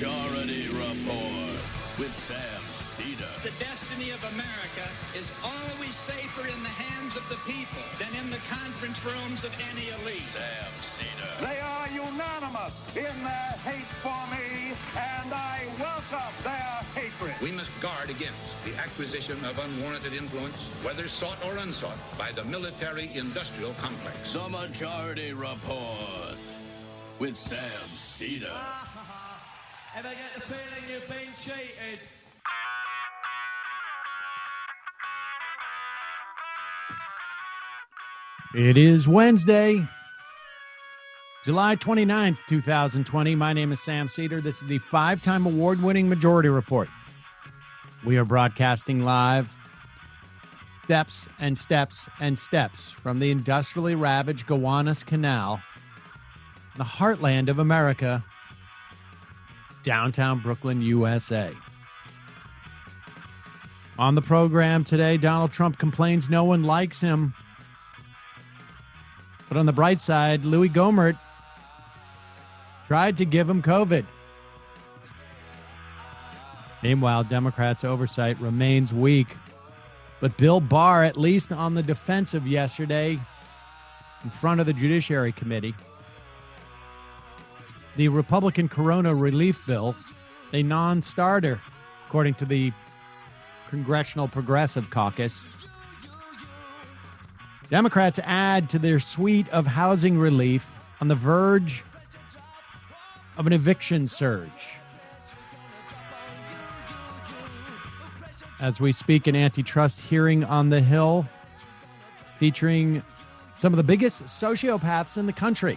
Majority Report with Sam Cedar. The destiny of America is always safer in the hands of the people than in the conference rooms of any elite. Sam Cedar. They are unanimous in their hate for me, and I welcome their hatred. We must guard against the acquisition of unwarranted influence, whether sought or unsought, by the military-industrial complex. The Majority Report with Sam Cedar. Ever get the feeling you've been cheated? It is Wednesday, July 29th, 2020. My name is Sam Cedar. This is the five-time award-winning Majority Report. We are broadcasting live steps and steps and steps from the industrially ravaged Gowanus Canal, the heartland of America, downtown Brooklyn, USA. On the program today, Donald Trump complains no one likes him. But on the bright side, Louis Gohmert tried to give him COVID. Meanwhile, Democrats' oversight remains weak. But Bill Barr, at least on the defensive yesterday, in front of the Judiciary Committee. The Republican Corona Relief Bill, a non-starter, according to the Congressional Progressive Caucus. Democrats add to their suite of housing relief on the verge of an eviction surge. As we speak, an antitrust hearing on the Hill featuring some of the biggest sociopaths in the country,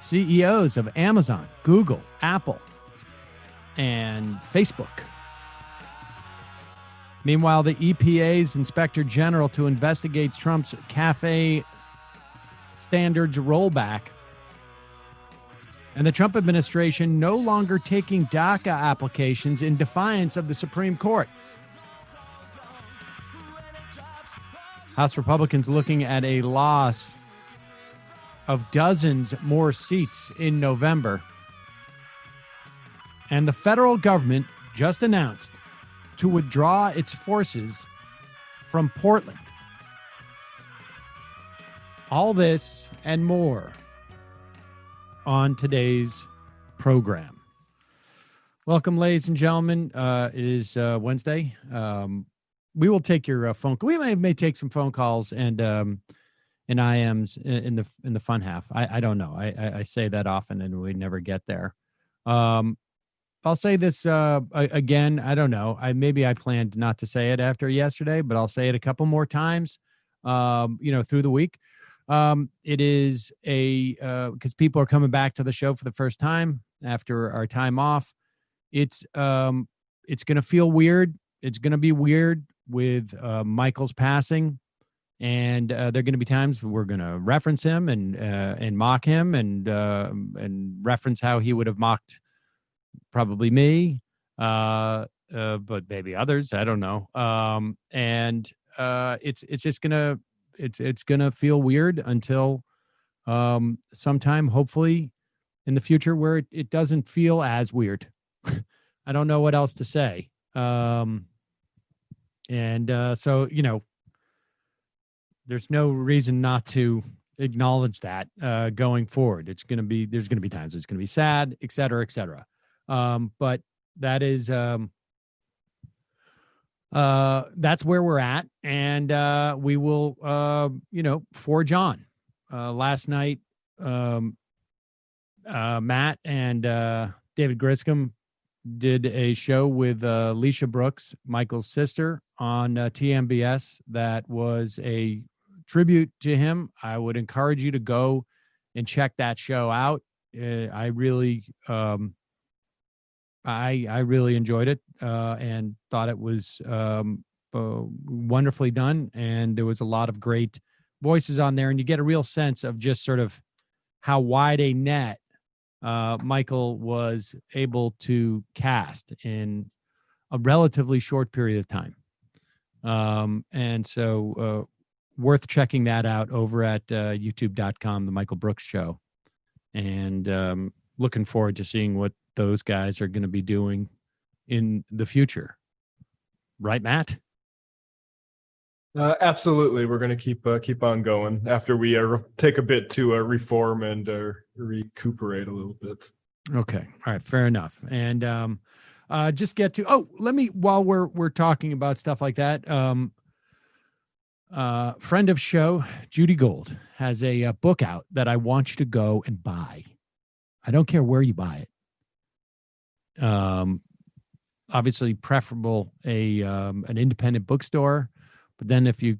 CEOs of Amazon, Google, Apple, and Facebook. Meanwhile, the EPA's Inspector General to investigate Trump's cafe standards rollback. And the Trump administration no longer taking DACA applications in defiance of the Supreme Court. House Republicans looking at a loss of dozens more seats in November. And the federal government just announced to withdraw its forces from Portland. All this and more on today's program. Welcome, ladies and gentlemen. It is Wednesday. We will take your phone call. We may take some phone calls and IMs in the fun half. I don't know. I say that often and we never get there. I'll say this again. I don't know. Maybe I planned not to say it after yesterday, but I'll say it a couple more times, through the week. It is because people are coming back to the show for the first time after our time off. It's going to feel weird. It's going to be weird with Michael's passing. And there are going to be times we're going to reference him and mock him and reference how he would have mocked probably me, but maybe others. I don't know. It's just gonna feel weird until sometime, hopefully, in the future where it doesn't feel as weird. I don't know what else to say. So there's no reason not to acknowledge that going forward. There's going to be times it's going to be sad, et cetera, et cetera. But that is, that's where we're at. And, we will, forge on. Last night, Matt and, David Griscom did a show with, Alicia Brooks, Michael's sister, on, TMBS. That was a tribute to him. I would encourage you to go and check that show out. I really enjoyed it and thought it was wonderfully done. And there was a lot of great voices on there. And you get a real sense of just sort of how wide a net Michael was able to cast in a relatively short period of time. And so worth checking that out over at youtube.com, The Michael Brooks Show. And looking forward to seeing what those guys are going to be doing in the future. Right, Matt? Absolutely. We're going to keep on going after we take a bit to reform and recuperate a little bit. Okay. All right. Fair enough. And just get to, while we're talking about stuff like that, friend of show, Judy Gold, has a book out that I want you to go and buy. I don't care where you buy it. Obviously preferable an independent bookstore, but then if you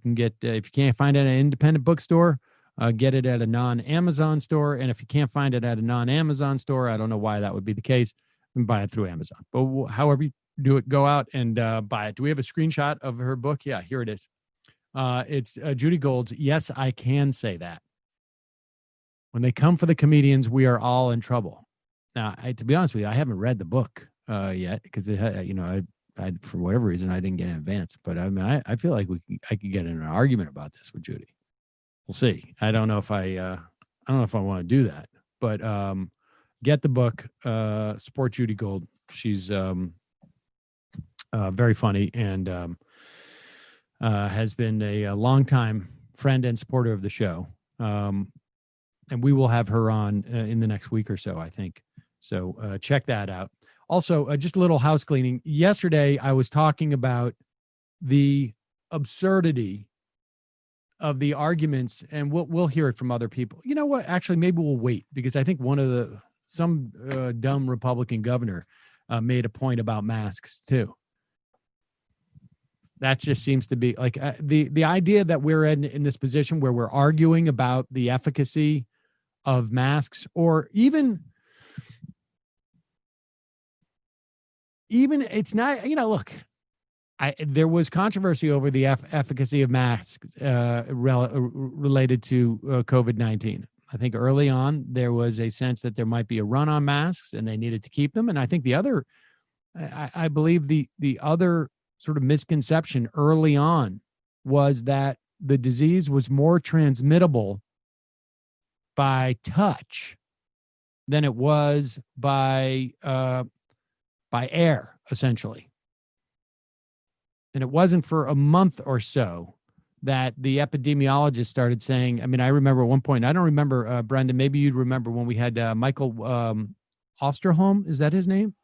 can't find it at an independent bookstore, get it at a non-Amazon store. And if you can't find it at a non-Amazon store, I don't know why that would be the case, and buy it through Amazon. But however you do it, go out and buy it. Do we have a screenshot of her book? Yeah, here it is. It's Judy Gold's Yes, I Can Say That. When they come for the comedians, we are all in trouble. Now, to be honest with you, I haven't read the book yet because I for whatever reason I didn't get in advance. But I mean, I feel like I could get in an argument about this with Judy. We'll see. I don't know if I want to do that. But get the book. Support Judy Gold. She's very funny and has been a longtime friend and supporter of the show. And we will have her on in the next week or so, I think. So check that out. Also, just a little house cleaning. Yesterday, I was talking about the absurdity of the arguments, and we'll hear it from other people. You know what? Actually, maybe we'll wait, because I think some dumb Republican governor made a point about masks too. That just seems to be like the idea that we're in this position where we're arguing about the efficacy of masks, or even it's not, look, there was controversy over the efficacy of masks related to COVID-19. I think early on there was a sense that there might be a run on masks and they needed to keep them. And I think I believe the other sort of misconception early on was that the disease was more transmittable by touch than it was by air, essentially. And it wasn't for a month or so that the epidemiologists started saying, I mean, I remember at one point, I don't remember, Brendan, maybe you'd remember when we had Michael Osterholm, is that his name?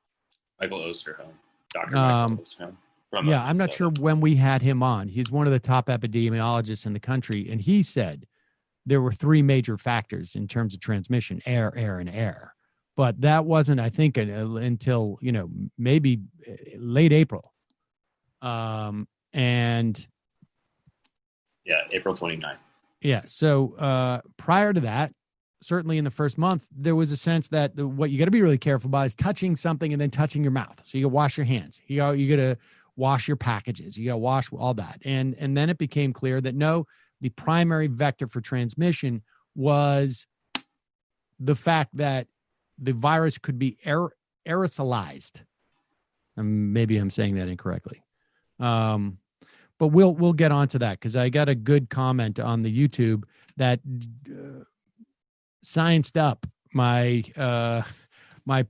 Michael Osterholm, Dr. Michael Osterholm. Yeah, I'm not sure when we had him on. He's one of the top epidemiologists in the country. And he said there were three major factors in terms of transmission: air, and air. But that wasn't, I think, until, maybe late April. And yeah, April 29th. Yeah. So prior to that, certainly in the first month, there was a sense that what you got to be really careful about is touching something and then touching your mouth. So you got to wash your hands. You got to wash your packages. You got to wash all that. And then it became clear that no, the primary vector for transmission was the fact that the virus could be aerosolized. Maybe I'm saying that incorrectly. But we'll get onto that, because I got a good comment on the YouTube that scienced up my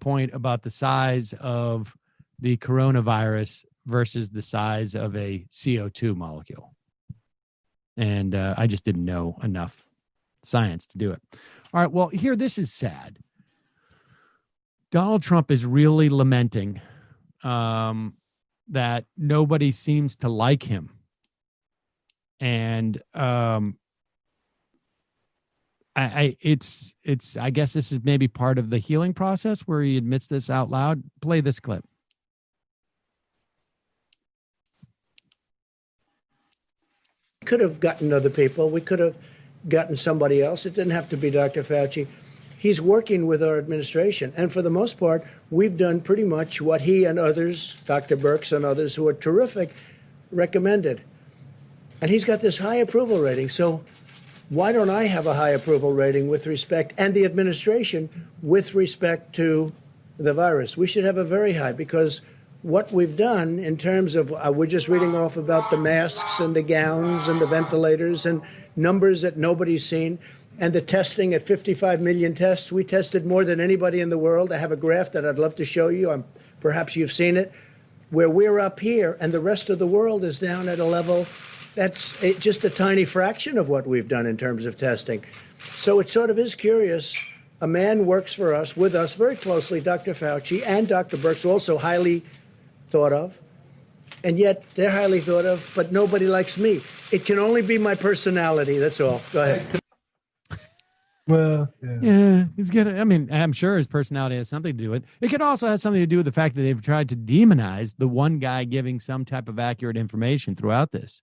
point about the size of the coronavirus versus the size of a CO2 molecule. And I just didn't know enough science to do it. All right, well, here, this is sad. Donald Trump is really lamenting that nobody seems to like him. And I guess this is maybe part of the healing process where he admits this out loud. Play this clip. We could have gotten other people. We could have gotten somebody else. It didn't have to be Dr. Fauci. He's working with our administration. And for the most part, we've done pretty much what he and others, Dr. Birx and others who are terrific, recommended. And he's got this high approval rating. So why don't I have a high approval rating with respect, and the administration, with respect to the virus? We should have a very high, because what we've done in terms of, we're just reading off about the masks and the gowns and the ventilators and numbers that nobody's seen. and the testing at 55 million tests. We tested more than anybody in the world. I have a graph that I'd love to show you. Perhaps you've seen it, where we're up here and the rest of the world is down at a level that's just a tiny fraction of what we've done in terms of testing. So it sort of is curious. A man works for us, with us very closely, Dr. Fauci and Dr. Birx, also highly thought of. And yet they're highly thought of, but nobody likes me. It can only be my personality. That's all. Go ahead. Well, yeah, he's gonna. I mean, I'm sure his personality has something to do with it. It could also have something to do with the fact that they've tried to demonize the one guy giving some type of accurate information throughout this.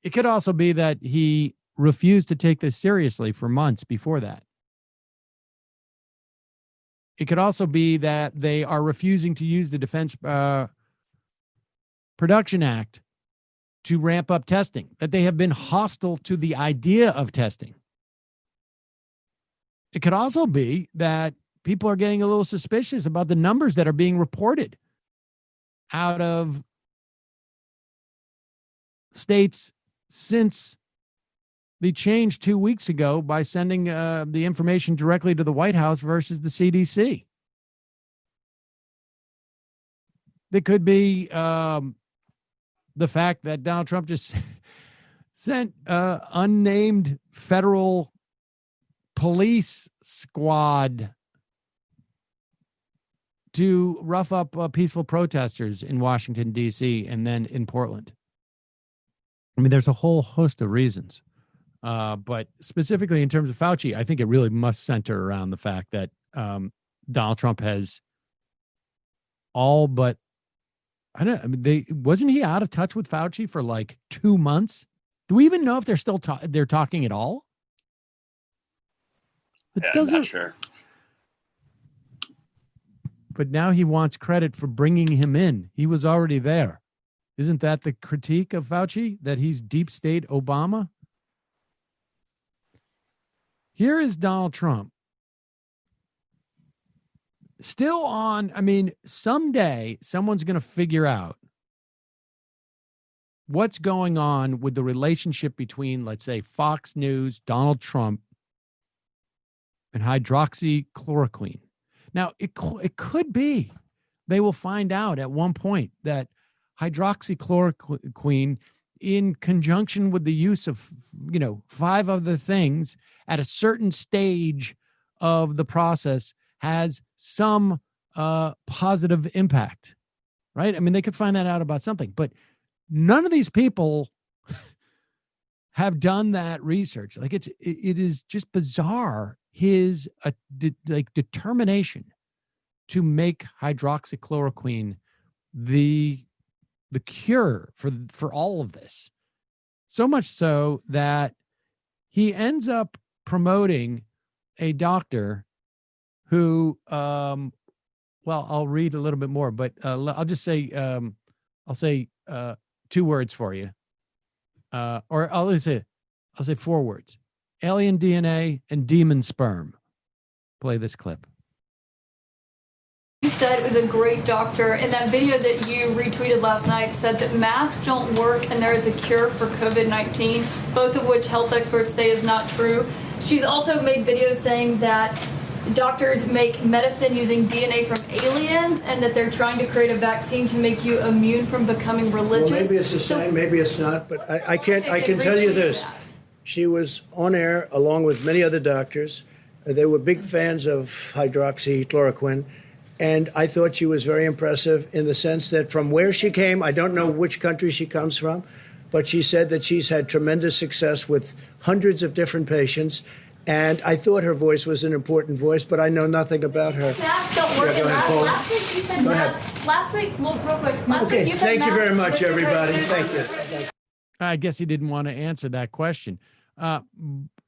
It could also be that he refused to take this seriously for months before that. It could also be that they are refusing to use the Defense Production Act to ramp up testing, that they have been hostile to the idea of testing. It could also be that people are getting a little suspicious about the numbers that are being reported out of states since the change 2 weeks ago by sending the information directly to the White House versus the CDC. It could be the fact that Donald Trump just sent unnamed federal police squad to rough up peaceful protesters in Washington, D.C., and then in Portland. I mean, there's a whole host of reasons. But specifically in terms of Fauci, I think it really must center around the fact that Donald Trump has all but, wasn't he out of touch with Fauci for like 2 months? Do we even know if they're still they're talking at all? I'm not sure. But now he wants credit for bringing him in. He was already there. Isn't that the critique of Fauci, that he's deep state Obama? Here is Donald Trump. Still on, I mean, someday someone's going to figure out what's going on with the relationship between, let's say, Fox News, Donald Trump, and hydroxychloroquine. Now, it could be they will find out at one point that hydroxychloroquine, in conjunction with the use of, 5 other things at a certain stage of the process, has some positive impact, right? I mean, they could find that out about something, but none of these people have done that research. Like it is just bizarre. His determination to make hydroxychloroquine the cure for all of this. So much so that he ends up promoting a doctor who, I'll read a little bit more, but I'll just say, I'll say 2 words for you. Or I'll say 4 words: alien DNA and demon sperm. Play this clip. You said it was a great doctor. In that video that you retweeted last night, said that masks don't work and there is a cure for COVID-19, both of which health experts say is not true. She's also made videos saying that doctors make medicine using DNA from aliens and that they're trying to create a vaccine to make you immune from becoming religious. Well, maybe it's the same, maybe it's not, but I can tell you this. She was on air along with many other doctors. They were big fans of hydroxychloroquine. And I thought she was very impressive in the sense that from where she came, I don't know which country she comes from, but she said that she's had tremendous success with hundreds of different patients. And I thought her voice was an important voice, but I know nothing about her. Masks don't work. Last week you said masks. Last week, well, real quick. Last week you said thank you very masks much, everybody. Thank you. I guess he didn't want to answer that question.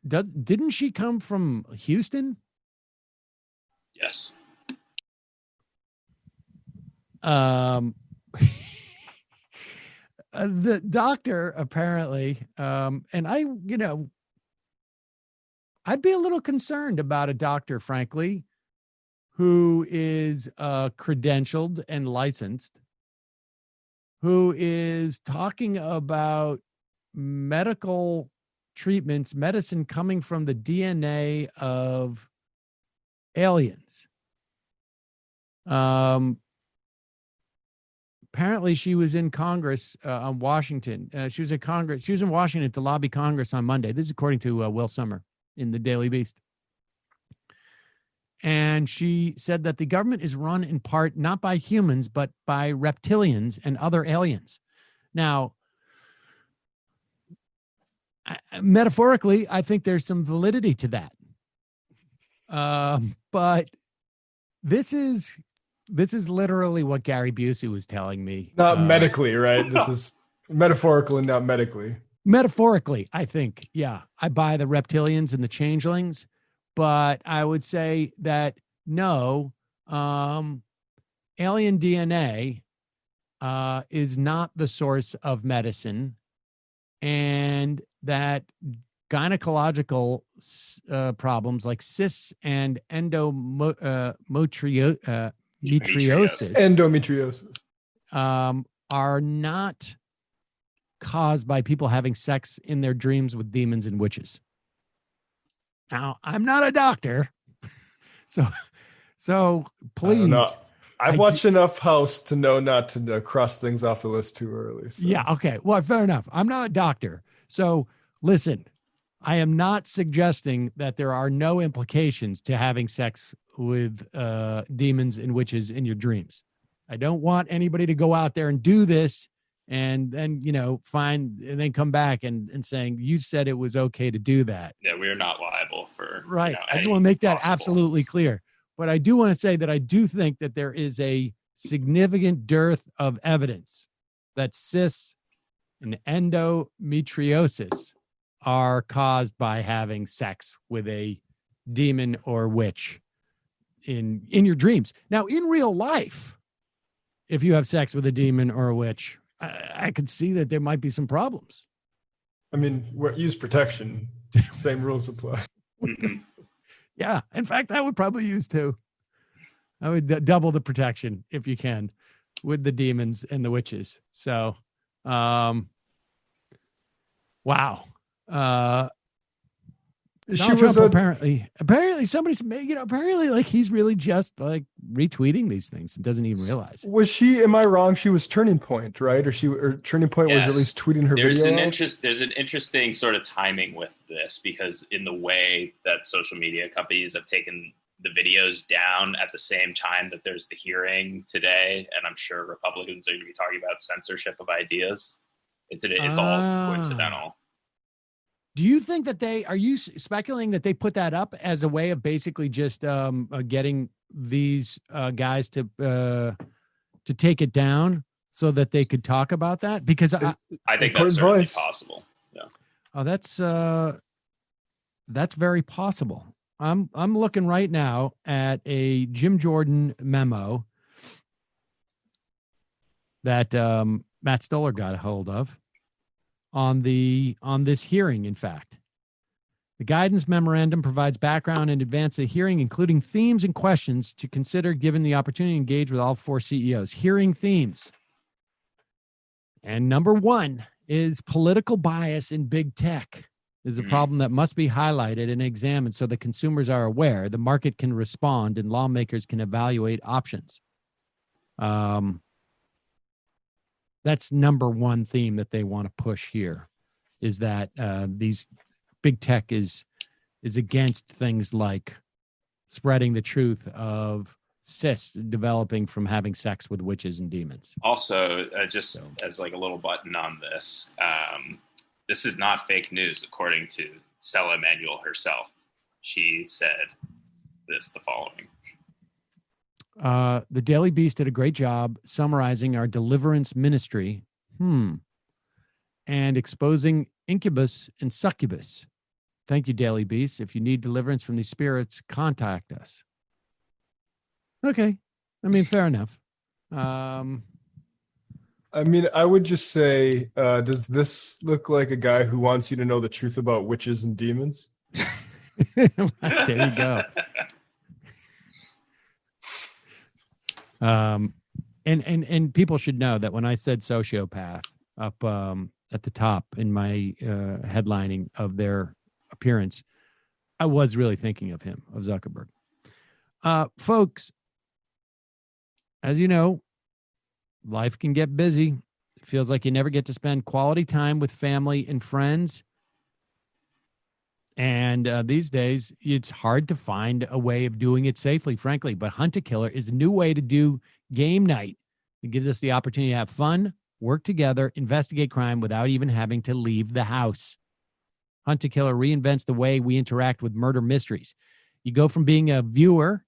Didn't she come from Houston? Yes. The doctor apparently, and I'd be a little concerned about a doctor, frankly, who is credentialed and licensed, who is talking about medical treatments, medicine coming from the DNA of aliens. Apparently she was in Congress on Washington. She was in Washington to lobby Congress on Monday. This is according to Will Sommer in the Daily Beast. And she said that the government is run in part not by humans, but by reptilians and other aliens. Now, metaphorically, I think there's some validity to that. But this is literally what Gary Busey was telling me. Not medically, right? This is metaphorically, not medically. Metaphorically, I think, yeah. I buy the reptilians and the changelings, but I would say that no, alien DNA is not the source of medicine, and that gynecological problems like cysts and endometriosis are not caused by people having sex in their dreams with demons and witches. Now, I'm not a doctor, so please. I've watched enough House to know not to cross things off the list too early. So. Yeah, okay. Well, fair enough. I'm not a doctor. So listen, I am not suggesting that there are no implications to having sex with demons and witches in your dreams. I don't want anybody to go out there and do this and then, find and then come back and saying, you said it was okay to do that. Yeah, we're not liable for. Right. I just want to make that absolutely clear. But I do want to say that I do think that there is a significant dearth of evidence that cysts and endometriosis are caused by having sex with a demon or witch in your dreams. Now, in real life, if you have sex with a demon or a witch, I could see that there might be some problems. I mean, use protection. Same rules apply. Yeah. In fact, I would probably use two. I would double the protection if you can with the demons and the witches. So, wow. She was apparently somebody's, apparently like he's really just like retweeting these things and doesn't even realize it. Was she, am I wrong? She was Turning Point, right? Or Turning Point was at least tweeting her video. There's an interesting sort of timing with this, because in the way that social media companies have taken the videos down at the same time that there's the hearing today, and I'm sure Republicans are going to be talking about censorship of ideas. It's all coincidental. Do you think that are you speculating that they put that up as a way of basically just getting these guys to take it down so that they could talk about that? Because I think that's certainly possible. Yeah. Oh, that's very possible. I'm looking right now at a Jim Jordan memo that Matt Stoller got a hold of on this hearing. In fact, the guidance memorandum provides background in advance of the hearing, including themes and questions to consider given the opportunity to engage with all four CEOs. Hearing themes. And number one is political bias in big tech is a problem that must be highlighted and examined so that consumers are aware, the market can respond, and lawmakers can evaluate options. That's number one theme that they want to push here, is that these big tech is against things like spreading the truth of cysts developing from having sex with witches and demons. Also, as like a little button on this, this is not fake news, according to Stella Emanuel herself. She said the following. The Daily Beast did a great job summarizing our deliverance ministry and exposing incubus and succubus. Thank you, Daily Beast. If you need deliverance from these spirits, contact us. Okay. I mean, fair enough. I mean, I would just say, does this look like a guy who wants you to know the truth about witches and demons? There you go. And people should know that when I said sociopath up at the top in my headlining of their appearance, I was really thinking of him, of Zuckerberg. Folks, as you know, life can get busy. It feels like you never get to spend quality time with family and friends. And these days, it's hard to find a way of doing it safely, frankly. But Hunt a Killer is a new way to do game night. It gives us the opportunity to have fun, work together, investigate crime without even having to leave the house. Hunt a Killer reinvents the way we interact with murder mysteries. You go from being a viewer,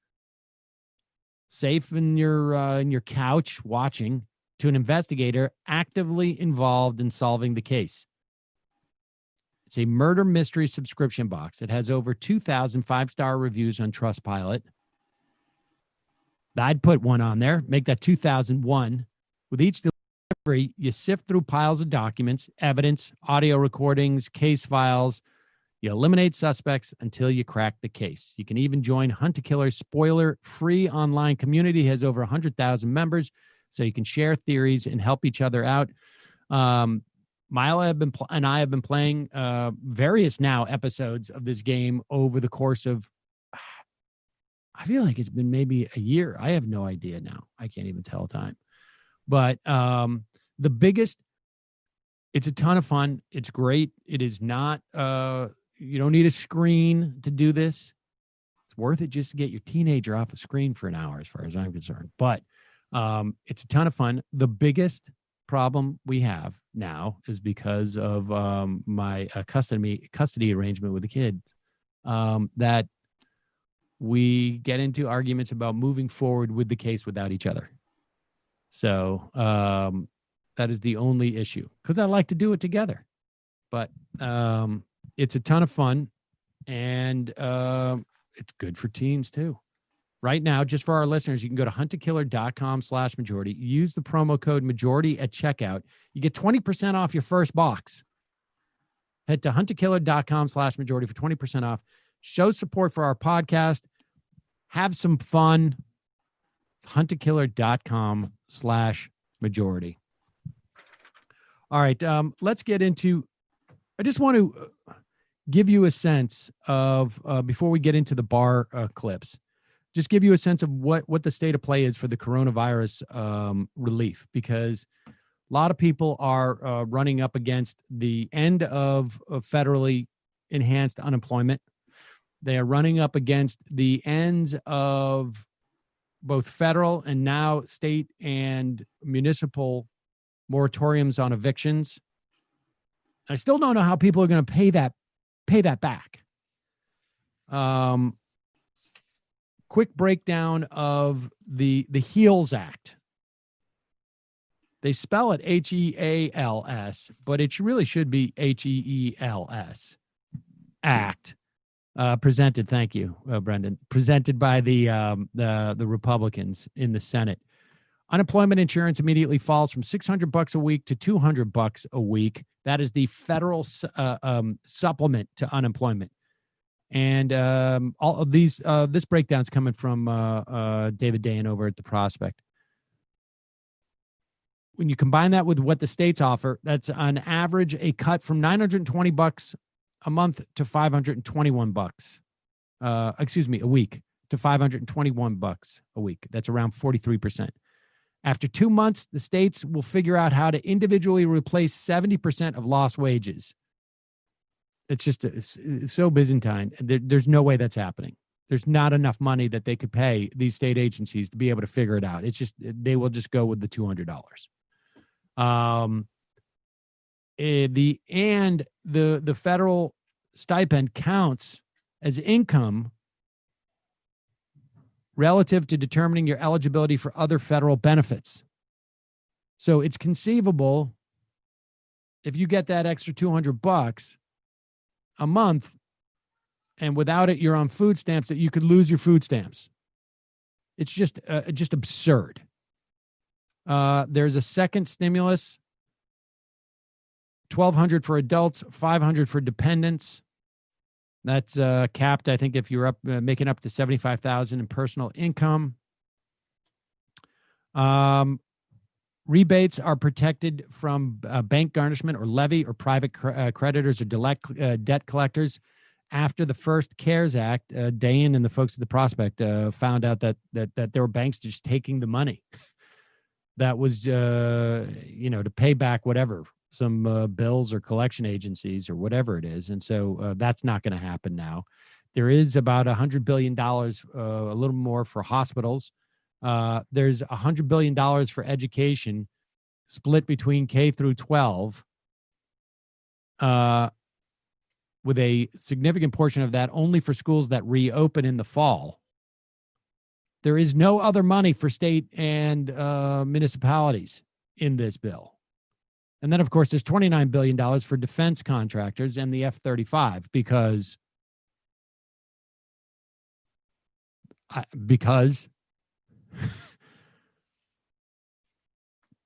safe in your couch watching, to an investigator actively involved in solving the case. It's a murder mystery subscription box. It has over 2,000 5-star reviews on Trustpilot. I'd put one on there, make that 2001. With each delivery, you sift through piles of documents, evidence, audio recordings, case files. You eliminate suspects until you crack the case. You can even join Hunt a Killer's spoiler-free online community. It has over 100,000 members, so you can share theories and help each other out. Mila and I have been playing various now episodes of this game over the course of, I feel like it's been maybe a year. I have no idea now. I can't even tell time. But the biggest, it's a ton of fun. It's great. It is not, you don't need a screen to do this. It's worth it just to get your teenager off a screen for an hour, as far as I'm concerned. But it's a ton of fun. The biggest problem we have now is because of my custody arrangement with the kids, that we get into arguments about moving forward with the case without each other. So that is the only issue, because I like to do it together. But it's a ton of fun, and it's good for teens too. Right now, just for our listeners, you can go to huntakiller.com/majority. Use the promo code majority at checkout. You get 20% off your first box. Head to huntakiller.com/majority for 20% off. Show support for our podcast. Have some fun. huntakiller.com/majority. All right, let's get into, I just want to give you a sense of, before we get into the Barr clips, just give you a sense of what the state of play is for the coronavirus relief, because a lot of people are running up against the end of federally enhanced unemployment. They are running up against the ends of both federal and now state and municipal moratoriums on evictions. I still don't know how people are going to pay that back. Quick breakdown of the HEALS Act. They spell it HEALS, but it really should be HEELS Act. Presented, thank you, Brendan. Presented by the Republicans in the Senate. Unemployment insurance immediately falls from $600 a week to $200 a week. That is the federal supplement to unemployment. And all of these, this breakdown's coming from David Dayan over at The Prospect. When you combine that with what the states offer, that's on average a cut from $920 a month to $521 a week to $521 a week. That's around 43%. After 2 months, the states will figure out how to individually replace 70% of lost wages. It's just it's so Byzantine. There's no way that's happening. There's not enough money that they could pay these state agencies to be able to figure it out. It's just, they will just go with the $200. The federal stipend counts as income relative to determining your eligibility for other federal benefits. So it's conceivable, if you get that extra $200 a month, and without it you're on food stamps, that you could lose your food stamps. It's just absurd. There's a second stimulus, $1,200 for adults, $500 for dependents. That's capped, I think, if you're making up to $75,000 in personal income. Rebates are protected from bank garnishment or levy or private creditors or debt collectors. After the first CARES Act, Dane and the folks at the Prospect found out that there were banks just taking the money that was, to pay back whatever, some bills or collection agencies or whatever it is. And so that's not going to happen now. There is about $100 billion, a little more for hospitals. There's $100 billion for education split between K through 12, with a significant portion of that only for schools that reopen in the fall. There is no other money for state and municipalities in this bill. And then, of course, there's $29 billion for defense contractors and the F-35 because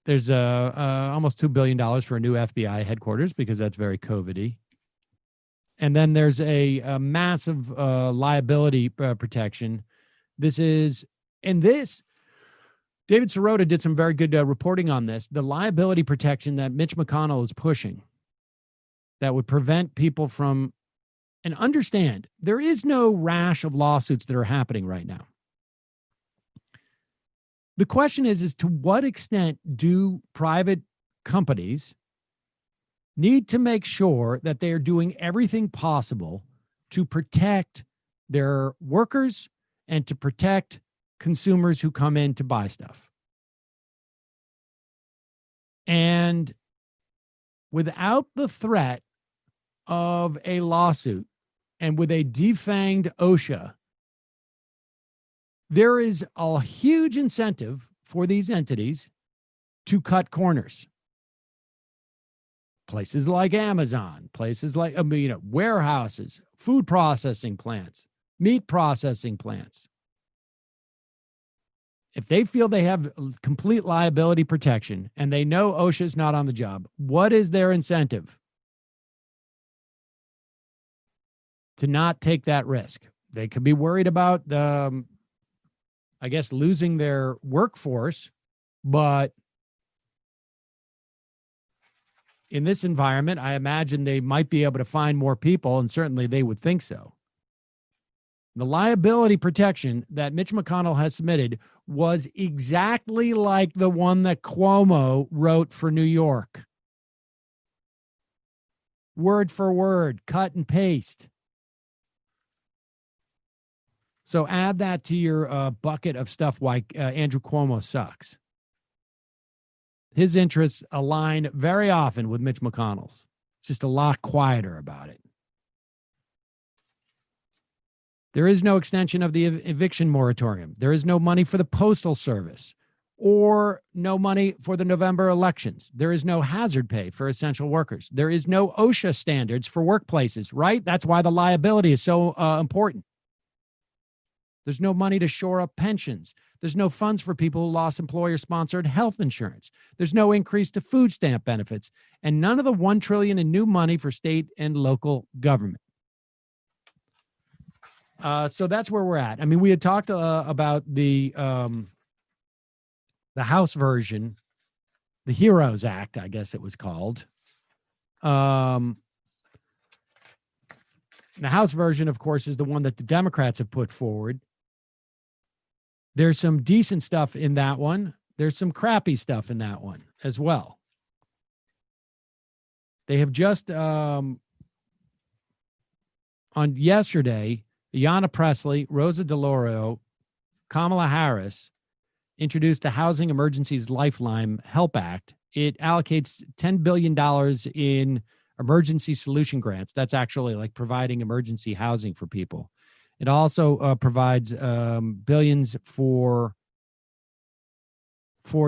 there's almost $2 billion for a new FBI headquarters because that's very COVID-y. And then there's a massive liability protection. David Sirota did some very good reporting on this. The liability protection that Mitch McConnell is pushing that would prevent people from, and understand, there is no rash of lawsuits that are happening right now. The question is to what extent do private companies need to make sure that they are doing everything possible to protect their workers and to protect consumers who come in to buy stuff? And without the threat of a lawsuit and with a defanged OSHA, there is a huge incentive for these entities to cut corners. Places like Amazon, places like warehouses, food processing plants, meat processing plants. If they feel they have complete liability protection and they know OSHA's not on the job, what is their incentive to not take that risk? They could be worried about, losing their workforce, but in this environment, I imagine they might be able to find more people, and certainly they would think so. The liability protection that Mitch McConnell has submitted was exactly like the one that Cuomo wrote for New York. Word for word, cut and paste. So add that to your bucket of stuff why Andrew Cuomo sucks. His interests align very often with Mitch McConnell's. It's just a lot quieter about it. There is no extension of the eviction moratorium. There is no money for the Postal Service or no money for the November elections. There is no hazard pay for essential workers. There is no OSHA standards for workplaces, right? That's why the liability is so important. There's no money to shore up pensions. There's no funds for people who lost employer-sponsored health insurance. There's no increase to food stamp benefits, and none of the $1 trillion in new money for state and local government. So that's where we're at. I mean, we had talked about the House version, the HEROES Act, I guess it was called. The House version, of course, is the one that the Democrats have put forward. There's some decent stuff in that one. There's some crappy stuff in that one as well. They have just, on yesterday, Ayanna Pressley, Rosa DeLauro, Kamala Harris introduced the Housing Emergencies Lifeline Help Act. It allocates $10 billion in emergency solution grants. That's actually like providing emergency housing for people. It also provides billions for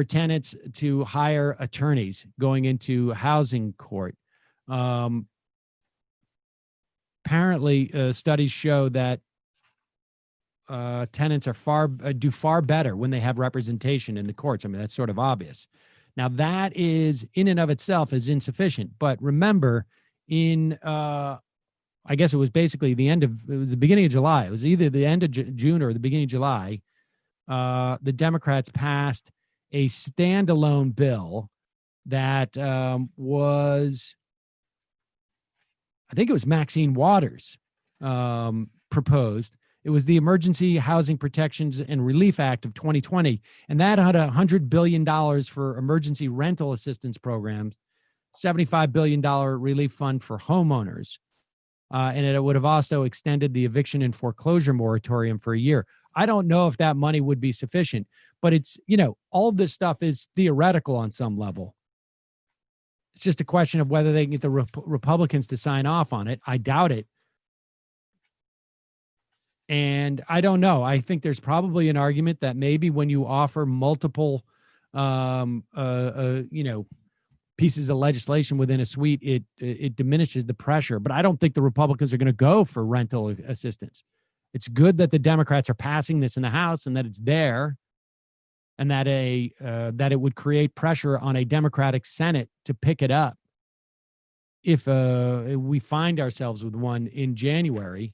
tenants to hire attorneys going into housing court. Apparently, studies show that tenants are do far better when they have representation in the courts. I mean, that's sort of obvious. Now, that is in and of itself is insufficient. But remember, I guess it was basically the beginning of July. It was either the end of June or the beginning of July. The Democrats passed a standalone bill that was, I think it was Maxine Waters proposed. It was the Emergency Housing Protections and Relief Act of 2020, and that had $100 billion for emergency rental assistance programs, $75 billion relief fund for homeowners, and it would have also extended the eviction and foreclosure moratorium for a year. I don't know if that money would be sufficient, but it's, all this stuff is theoretical on some level. It's just a question of whether they can get the Republicans to sign off on it. I doubt it. And I don't know. I think there's probably an argument that maybe when you offer multiple, pieces of legislation within a suite, it diminishes the pressure. But I don't think the Republicans are going to go for rental assistance. It's good that the Democrats are passing this in the House and that it's there, and that that it would create pressure on a Democratic Senate to pick it up if we find ourselves with one in January,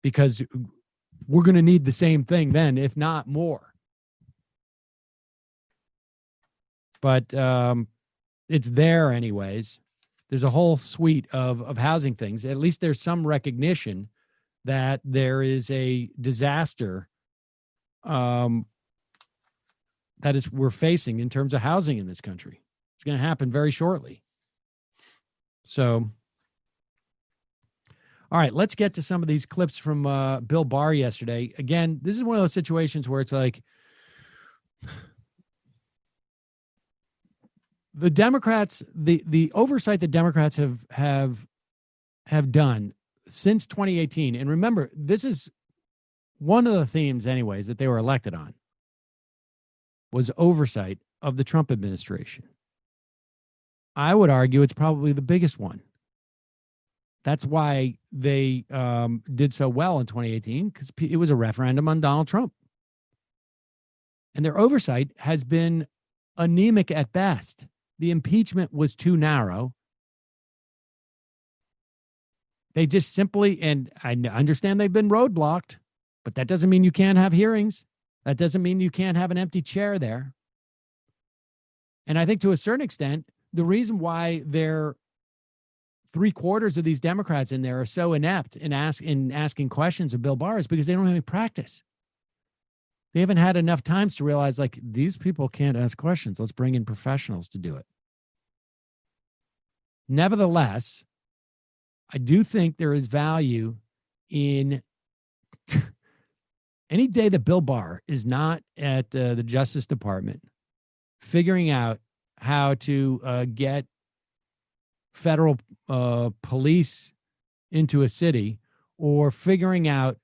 because we're going to need the same thing then, if not more. But it's there anyways. There's a whole suite of housing things. At least there's some recognition that there is a disaster that we're facing in terms of housing in this country. It's going to happen very shortly. So, all right, let's get to some of these clips from Bill Barr yesterday. Again, this is one of those situations where it's like the Democrats, the oversight that Democrats have done since 2018. And remember, this is one of the themes anyways that they were elected on, was oversight of the Trump administration. I would argue it's probably the biggest one. That's why they did so well in 2018, because it was a referendum on Donald Trump. And their oversight has been anemic at best. The impeachment was too narrow. They just simply, and I understand they've been roadblocked, but that doesn't mean you can't have hearings. That doesn't mean you can't have an empty chair there. And I think to a certain extent, the reason why they're 3/4 of these Democrats in there are so inept in asking questions of Bill Barr is because they don't have any practice. They haven't had enough times to realize, like, these people can't ask questions. Let's bring in professionals to do it. Nevertheless, I do think there is value in any day that Bill Barr is not at the Justice Department figuring out how to get federal police into a city, or figuring out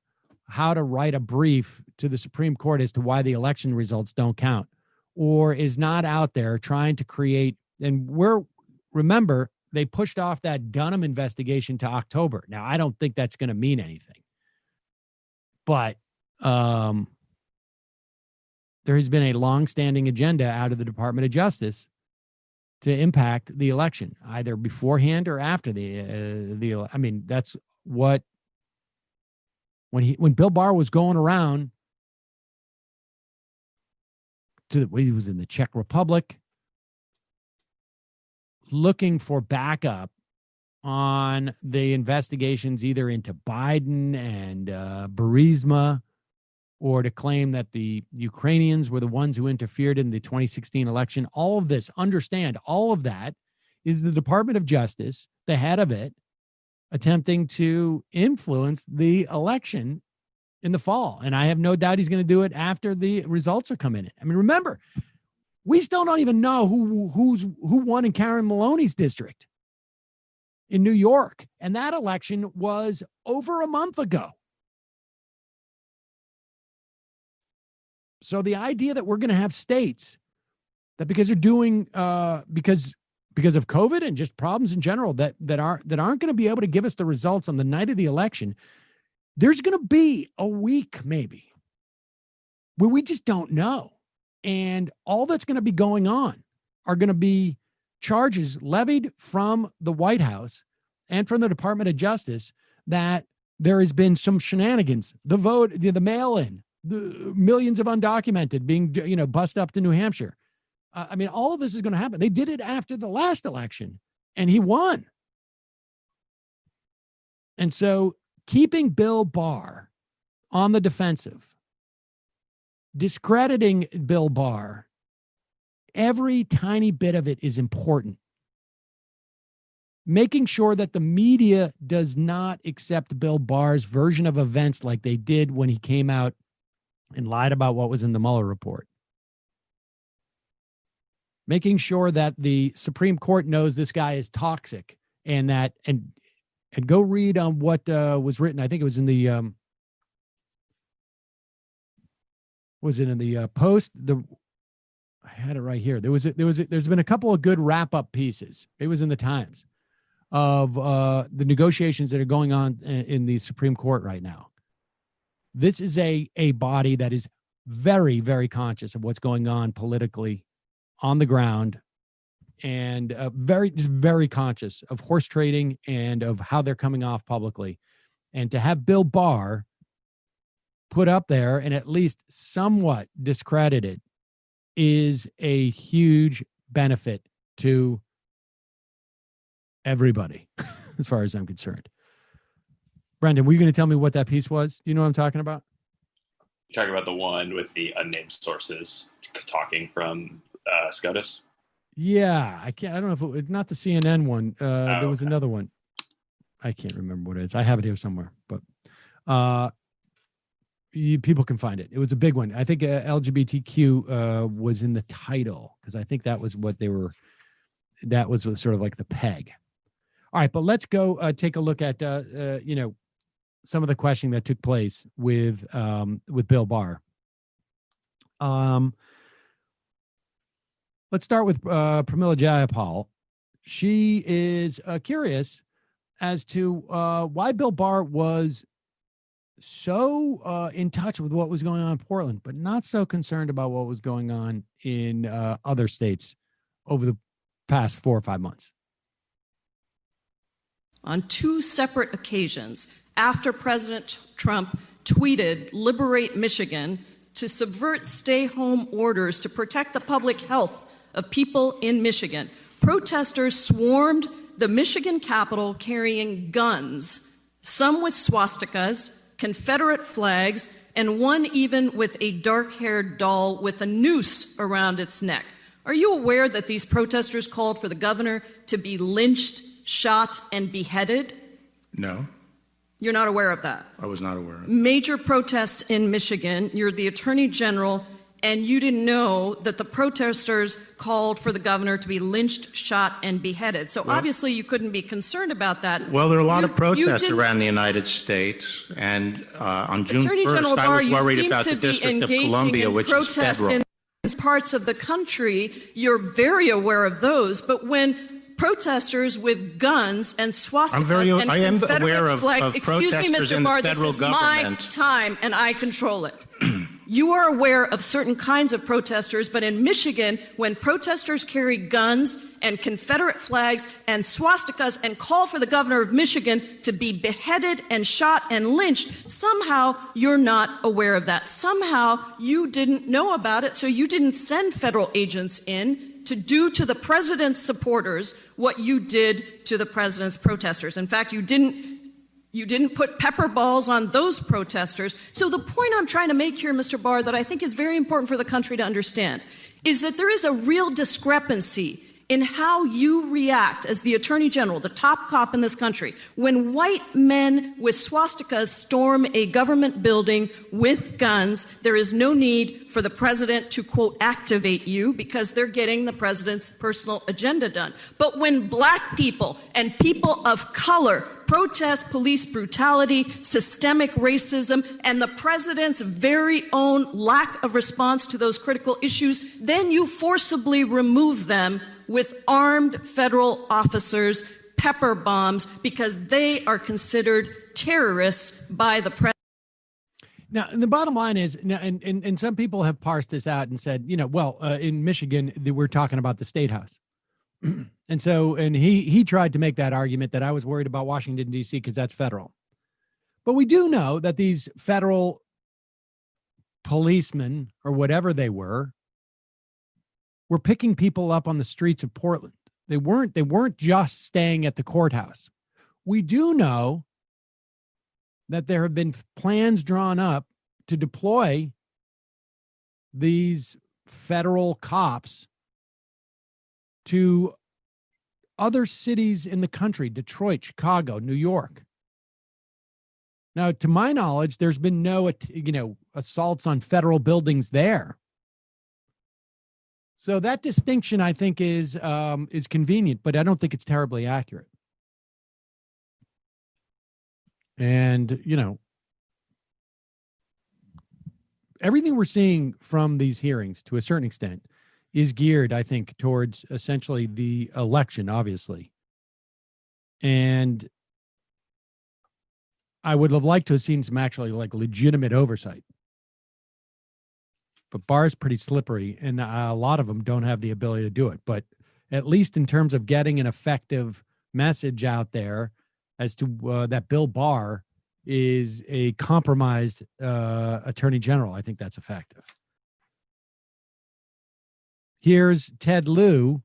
how to write a brief to the Supreme Court as to why the election results don't count, or is not out there trying to create, and remember, they pushed off that Dunham investigation to October. Now, I don't think that's going to mean anything, but there has been a long-standing agenda out of the Department of Justice to impact the election, either beforehand or after the. I mean, that's what when Bill Barr was going around he was in the Czech Republic looking for backup on the investigations, either into Biden and Burisma, or to claim that the Ukrainians were the ones who interfered in the 2016 election. All of this, understand, all of that is the Department of Justice, the head of it, attempting to influence the election in the fall. And I have no doubt he's going to do it after the results are coming in. I mean, remember, we still don't even know who won in Karen Maloney's district in New York. And that election was over a month ago. So the idea that we're going to have states that, because they're doing because of COVID and just problems in general, that aren't going to be able to give us the results on the night of the election, there's going to be a week maybe where we just don't know. And all that's going to be going on are going to be charges levied from the White House and from the Department of Justice that there has been some shenanigans, the vote, the mail-in, the millions of undocumented being, bussed up to New Hampshire. I mean, all of this is going to happen. They did it after the last election, and he won. And so keeping Bill Barr on the defensive, discrediting Bill Barr, every tiny bit of it is important. Making sure that the media does not accept Bill Barr's version of events like they did when he came out and lied about what was in the Mueller report. Making sure that the Supreme Court knows this guy is toxic, and that and go read on what was written. I think it was in the Post? I had it right here. There's been a couple of good wrap-up pieces. It was in the Times of the negotiations that are going on in the Supreme Court right now. This is a body that is very, very conscious of what's going on politically on the ground, and very conscious of horse trading and of how they're coming off publicly. And to have Bill Barr put up there and at least somewhat discredited is a huge benefit to everybody, as far as I'm concerned. Brendan, were you going to tell me what that piece was? Do you know what I'm talking about? You're talking about the one with the unnamed sources talking from SCOTUS? Yeah, I don't know if it was not the CNN one. There was another one. I can't remember what it is. I have it here somewhere, but people can find it. It was a big one. I think LGBTQ was in the title, because I think that was what they were. That was sort of like the peg. All right, but let's go take a look at some of the questioning that took place with Bill Barr. Let's start with Pramila Jayapal. She is curious as to why Bill Barr was so in touch with what was going on in Portland, but not so concerned about what was going on in other states over the past 4 or 5 months. On 2 separate occasions, after President Trump tweeted, "Liberate Michigan," to subvert stay-home orders to protect the public health of people in Michigan, protesters swarmed the Michigan Capitol carrying guns, some with swastikas, Confederate flags, and one even with a dark-haired doll with a noose around its neck. Are you aware that these protesters called for the governor to be lynched, shot, and beheaded? No. You're not aware of that? I was not aware of it. Major protests in Michigan. You're the attorney general, and you didn't know that the protesters called for the governor to be lynched, shot, and beheaded. So obviously you couldn't be concerned about that. Well, there are a lot of protests around the United States, and on June 1st, I was worried about the District of Columbia, which is federal. In parts of the country, you're very aware of those, but when protesters with guns and swastikas and Confederate flags. Excuse me, Mr. Barr, this is my time and I control it. You are aware of certain kinds of protesters, but in Michigan, when protesters carry guns and Confederate flags and swastikas and call for the governor of Michigan to be beheaded and shot and lynched, somehow you're not aware of that. Somehow you didn't know about it, so you didn't send federal agents in to do to the president's supporters what you did to the president's protesters. In fact, you didn't put pepper balls on those protesters. So the point I'm trying to make here, Mr. Barr, that I think is very important for the country to understand, is that there is a real discrepancy in how you react as the Attorney General, the top cop in this country, when white men with swastikas storm a government building with guns. There is no need for the president to, quote, activate you because they're getting the president's personal agenda done. But when black people and people of color protest police brutality, systemic racism, and the president's very own lack of response to those critical issues, then you forcibly remove them with armed federal officers, pepper bombs, because they are considered terrorists by the president. Now, the bottom line is, and some people have parsed this out and said, in Michigan, we're talking about the State House. And he tried to make that argument that I was worried about Washington, D.C. because that's federal. But we do know that these federal policemen or whatever they were picking people up on the streets of Portland. They weren't just staying at the courthouse. We do know that there have been plans drawn up to deploy these federal cops to other cities in the country, Detroit, Chicago, New York. Now, to my knowledge, there's been no, assaults on federal buildings there. So that distinction, I think, is convenient, but I don't think it's terribly accurate. And, everything we're seeing from these hearings, to a certain extent, is geared, I think, towards essentially the election, obviously. And I would have liked to have seen some actually legitimate oversight. But Barr's pretty slippery, and a lot of them don't have the ability to do it. But at least in terms of getting an effective message out there as to that Bill Barr is a compromised attorney general, I think that's effective. Here's Ted Lieu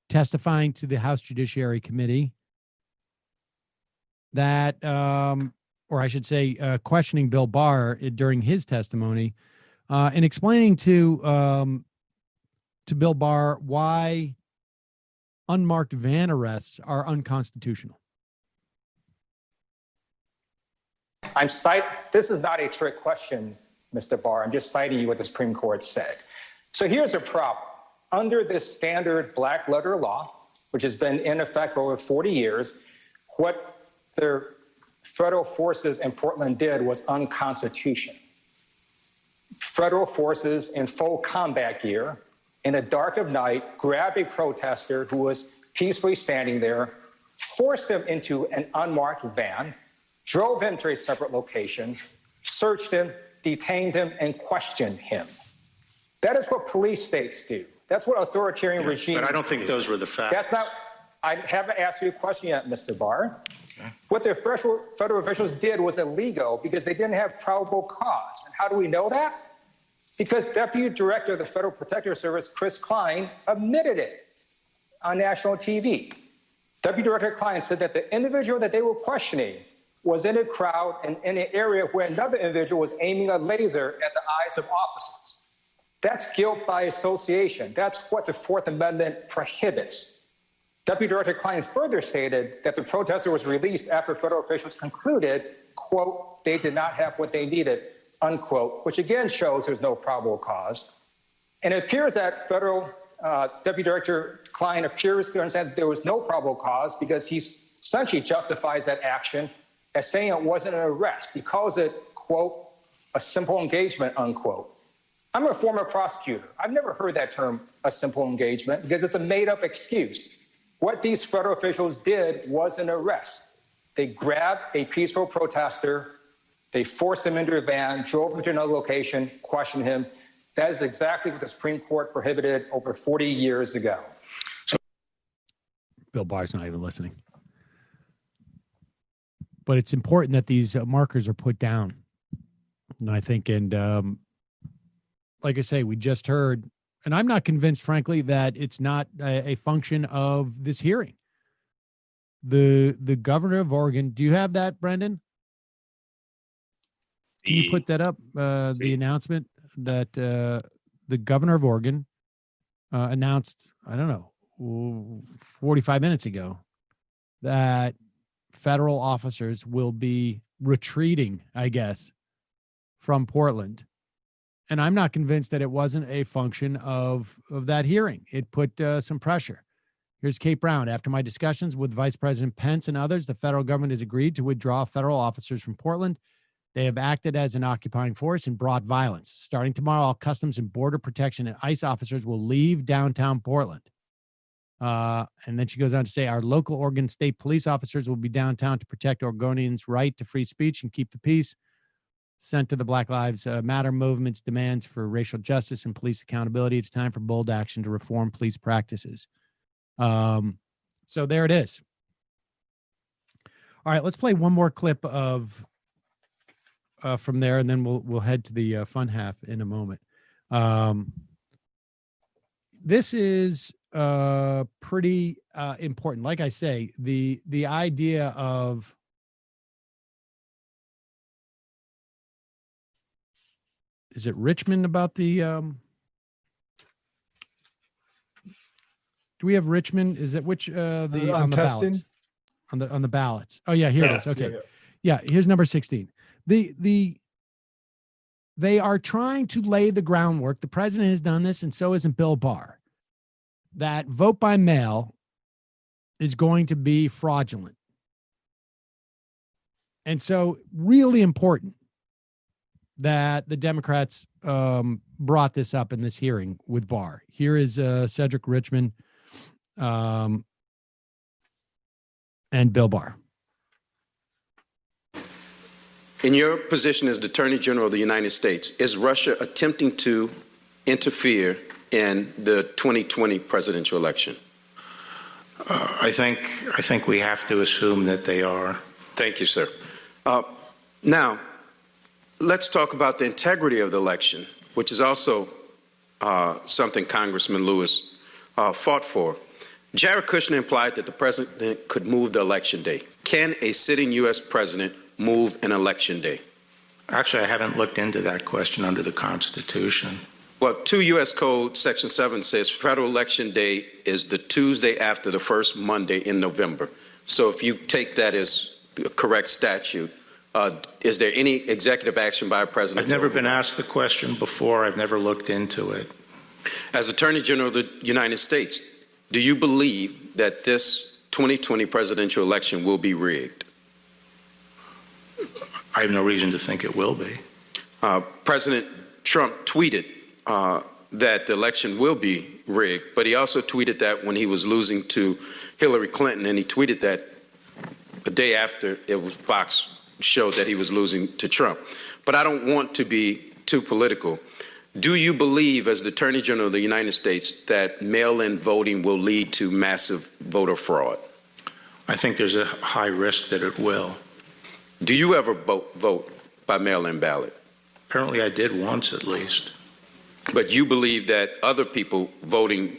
testifying to the House Judiciary Committee that, or I should say, questioning Bill Barr during his testimony, and explaining to Bill Barr why unmarked van arrests are unconstitutional. This is not a trick question, Mr. Barr. I'm just citing you what the Supreme Court said. So here's a problem. Under this standard black letter law, which has been in effect for over 40 years, what the federal forces in Portland did was unconstitutional. Federal forces in full combat gear in the dark of night grabbed a protester who was peacefully standing there, forced him into an unmarked van, drove him to a separate location, searched him, detained him, and questioned him. That is what police states do. That's what authoritarian regimes do. But I don't think those were the facts. That's not. I haven't asked you a question yet, Mr. Barr. Okay. What the federal officials did was illegal because they didn't have probable cause. And how do we know that? Because Deputy Director of the Federal Protective Service, Chris Klein, admitted it on national TV. Deputy Director Klein said that the individual that they were questioning was in a crowd and in an area where another individual was aiming a laser at the eyes of officers. That's guilt by association. That's what the Fourth Amendment prohibits. Deputy Director Klein further stated that the protester was released after federal officials concluded, quote, they did not have what they needed, unquote, which again shows there's no probable cause. And it appears that federal Deputy Director Klein appears to understand that there was no probable cause because he essentially justifies that action as saying it wasn't an arrest. He calls it, quote, a simple engagement, unquote. I'm a former prosecutor. I've never heard that term, a simple engagement, because it's a made-up excuse. What these federal officials did was an arrest. They grabbed a peaceful protester, they forced him into a van, drove him to another location, questioned him. That is exactly what the Supreme Court prohibited over 40 years ago. Bill Barr's not even listening. But it's important that these markers are put down. And I think, like I say, we just heard, and I'm not convinced, frankly, that it's not a function of this hearing. The governor of Oregon, do you have that, Brendan? Can you put that up? The announcement that the governor of Oregon announced, 45 minutes ago, that federal officers will be retreating, I guess, from Portland. And I'm not convinced that it wasn't a function of that hearing. It put some pressure. Here's Kate Brown. After my discussions with Vice President Pence and others, the federal government has agreed to withdraw federal officers from Portland. They have acted as an occupying force and brought violence. Starting tomorrow, all Customs and Border Protection and ICE officers will leave downtown Portland. And then she goes on to say, our local Oregon State police officers will be downtown to protect Oregonians' right to free speech and keep the peace. Sent to the Black Lives Matter movement's demands for racial justice and police accountability. It's time for bold action to reform police practices. So there it is. All right, let's play one more clip of from there, and then we'll head to the fun half in a moment. This is pretty important. Like I say, the idea of is it Richmond about the do we have Richmond? Is it which the on the testing? ballots? On the ballots. Oh yeah, here it is. Okay. Yeah. Here's number 16. They are trying to lay the groundwork. The president has done this, and so isn't Bill Barr, that vote by mail is going to be fraudulent. And so really important that the Democrats brought this up in this hearing with Barr. Here is Cedric Richmond and Bill Barr. In your position as the Attorney General of the United States, is Russia attempting to interfere in the 2020 presidential election? I think we have to assume that they are. Thank you, sir. Now, let's talk about the integrity of the election, which is also something Congressman Lewis fought for. Jared Kushner implied that the president could move the election day. Can a sitting U.S. president move an election day? Actually, I haven't looked into that question under the Constitution. Well, 2 U.S. Code Section 7 says federal election day is the Tuesday after the first Monday in November. So if you take that as a correct statute, is there any executive action by a president? I've never been asked the question before. I've never looked into it. As Attorney General of the United States, do you believe that this 2020 presidential election will be rigged? I have no reason to think it will be. President Trump tweeted that the election will be rigged, but he also tweeted that when he was losing to Hillary Clinton, and he tweeted that the day after it was Fox showed that he was losing to Trump. But I don't want to be too political. Do you believe, as the Attorney General of the United States, that mail-in voting will lead to massive voter fraud? I think there's a high risk that it will. Do you ever vote by mail-in ballot? Apparently I did once at least. But you believe that other people voting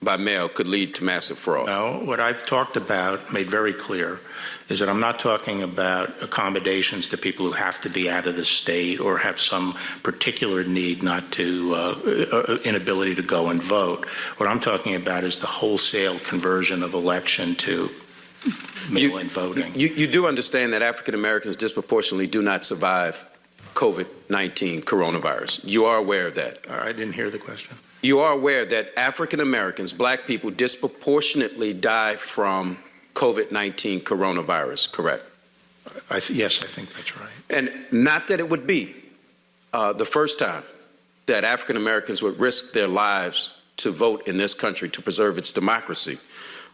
by mail could lead to massive fraud? No, what I've talked about, made very clear, is that I'm not talking about accommodations to people who have to be out of the state or have some particular need not to, inability to go and vote. What I'm talking about is the wholesale conversion of election to mail-in voting. You do understand that African Americans disproportionately do not survive COVID-19 coronavirus. You are aware of that? I didn't hear the question. You are aware that African Americans, black people, disproportionately die from COVID-19 coronavirus, correct? Yes, I think that's right. And not that it would be the first time that African Americans would risk their lives to vote in this country to preserve its democracy.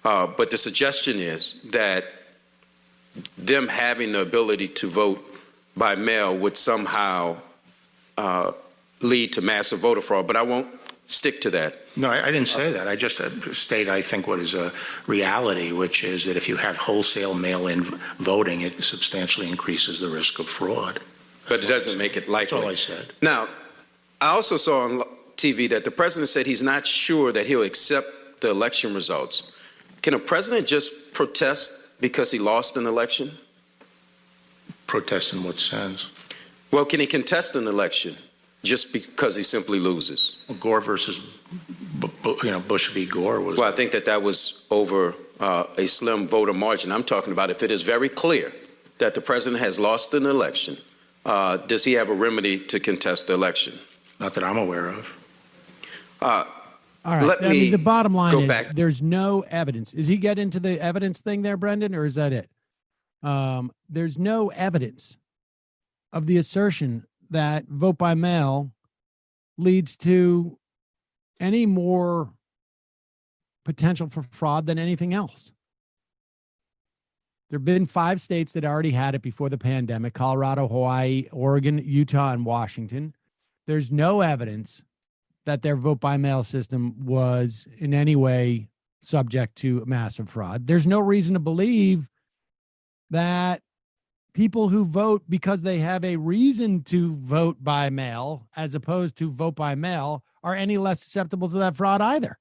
But the suggestion is that them having the ability to vote by mail would somehow lead to massive voter fraud. But I won't stick to that. No, I didn't say that. I just state, I think, what is a reality, which is that if you have wholesale mail-in voting, it substantially increases the risk of fraud. But it doesn't make it likely. That's all I said. Now, I also saw on TV that the president said he's not sure that he'll accept the election results. Can a president just protest because he lost an election? Protest in what sense? Well, can he contest an election just because he simply loses? Well, Gore versus, Bush v. Gore was. Well, I think that was over a slim voter margin. I'm talking about if it is very clear that the president has lost an election, does he have a remedy to contest the election? Not that I'm aware of. All right. The bottom line is there's no evidence. Does he get into the evidence thing there, Brendan, or is that it? There's no evidence of the assertion that vote by mail leads to any more potential for fraud than anything else. There have been 5 states that already had it before the pandemic: Colorado, Hawaii, Oregon, Utah, and Washington. There's no evidence that their vote by mail system was in any way subject to massive fraud. There's no reason to believe that people who vote because they have a reason to vote by mail as opposed to vote by mail are any less susceptible to that fraud either.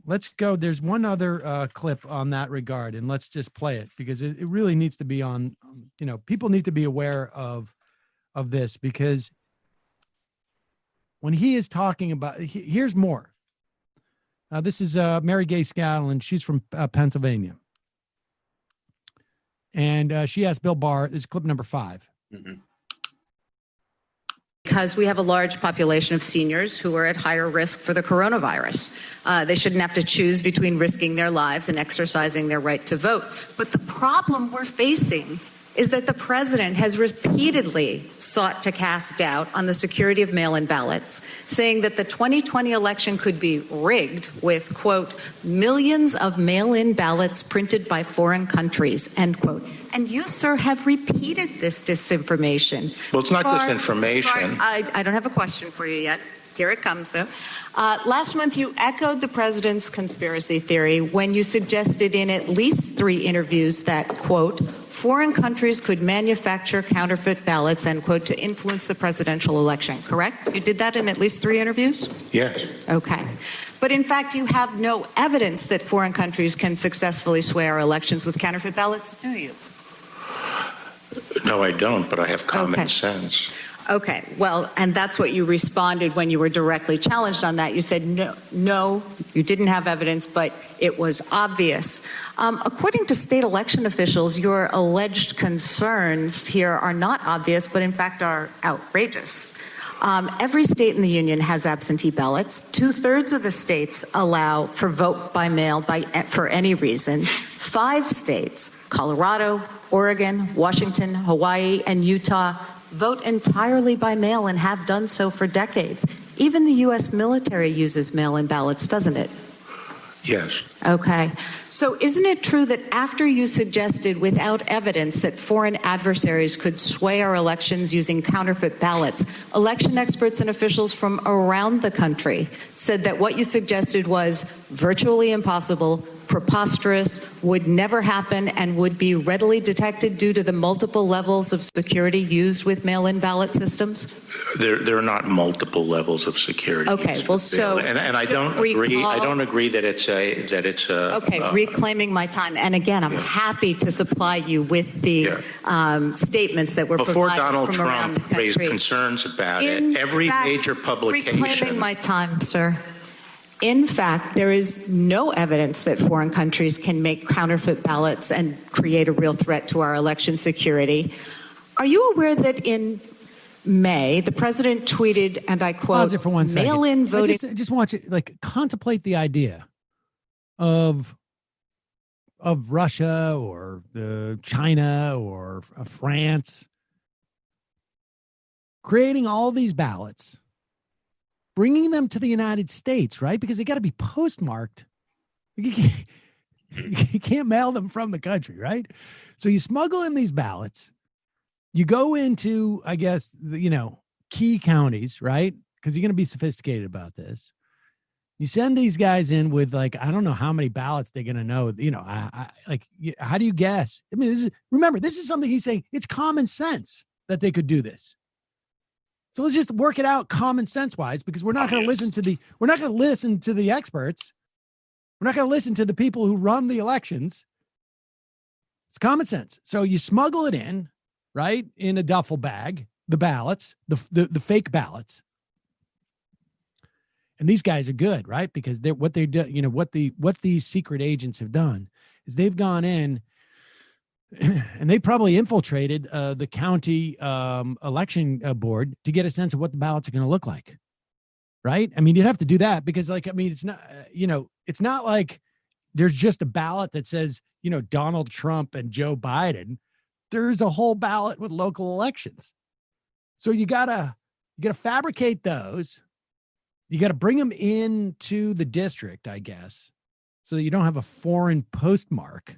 Let's go. There's one other clip on that regard, and let's just play it because it really needs to be on, people need to be aware of this, because when he is talking about, here's more. This is Mary Gay Scanlon. She's from Pennsylvania. And she asked Bill Barr, this is clip number 5. Mm-hmm. Because we have a large population of seniors who are at higher risk for the coronavirus. They shouldn't have to choose between risking their lives and exercising their right to vote. But the problem we're facing is that the president has repeatedly sought to cast doubt on the security of mail-in ballots, saying that the 2020 election could be rigged with, quote, millions of mail-in ballots printed by foreign countries, end quote. And you, sir, have repeated this disinformation. Well, it's not disinformation. I don't have a question for you yet. Here it comes, though. Last month, you echoed the president's conspiracy theory when you suggested in at least 3 interviews that, quote, foreign countries could manufacture counterfeit ballots, end quote, to influence the presidential election, correct? You did that in at least 3 interviews? Yes. Okay. But in fact, you have no evidence that foreign countries can successfully sway our elections with counterfeit ballots, do you? No, I don't, but I have common sense. Okay, well, and that's what you responded when you were directly challenged on that. You said, no, you didn't have evidence, but it was obvious. According to state election officials, your alleged concerns here are not obvious, but in fact are outrageous. Every state in the union has absentee ballots. 2/3 of the states allow for vote by mail for any reason. 5 states, Colorado, Oregon, Washington, Hawaii, and Utah, vote entirely by mail and have done so for decades. Even the U.S. military uses mail-in ballots, doesn't it? Yes. Okay. So isn't it true that after you suggested without evidence that foreign adversaries could sway our elections using counterfeit ballots, election experts and officials from around the country said that what you suggested was virtually impossible, preposterous, would never happen, and would be readily detected due to the multiple levels of security used with mail-in ballot systems? There are not multiple levels of security. Okay, well, so and I don't agree. I don't agree that it's a. Okay, reclaiming my time. And again, I'm happy to supply you with the statements that were before provided Donald from around the Trump country. raised concerns about it. Every major publication. Reclaiming my time, sir. In fact, there is no evidence that foreign countries can make counterfeit ballots and create a real threat to our election security. Are you aware that in May, the president tweeted, and I quote, pause it for 1 second. Mail-in voting. I just want you to contemplate the idea of Russia or China or France creating all these ballots, bringing them to the United States, right? Because they got to be postmarked. You can't mail them from the country, right? So you smuggle in these ballots. You go into, I guess, key counties, right? Because you're going to be sophisticated about this. You send these guys in with I don't know how many ballots they're going to know. How do you guess? I mean, remember, this is something he's saying. It's common sense that they could do this. So let's just work it out common sense wise, because we're not going to listen to the experts. We're not going to listen to the people who run the elections. It's common sense. So you smuggle it in, right, in a duffel bag, the ballots, the fake ballots. And these guys are good, right? Because what these secret agents have done is they've gone in and they probably infiltrated the county election board to get a sense of what the ballots are going to look like, right? I mean, you'd have to do that because, it's not, it's not like there's just a ballot that says, Donald Trump and Joe Biden. There's a whole ballot with local elections. So you gotta fabricate those. You got to bring them into the district, I guess, so that you don't have a foreign postmark.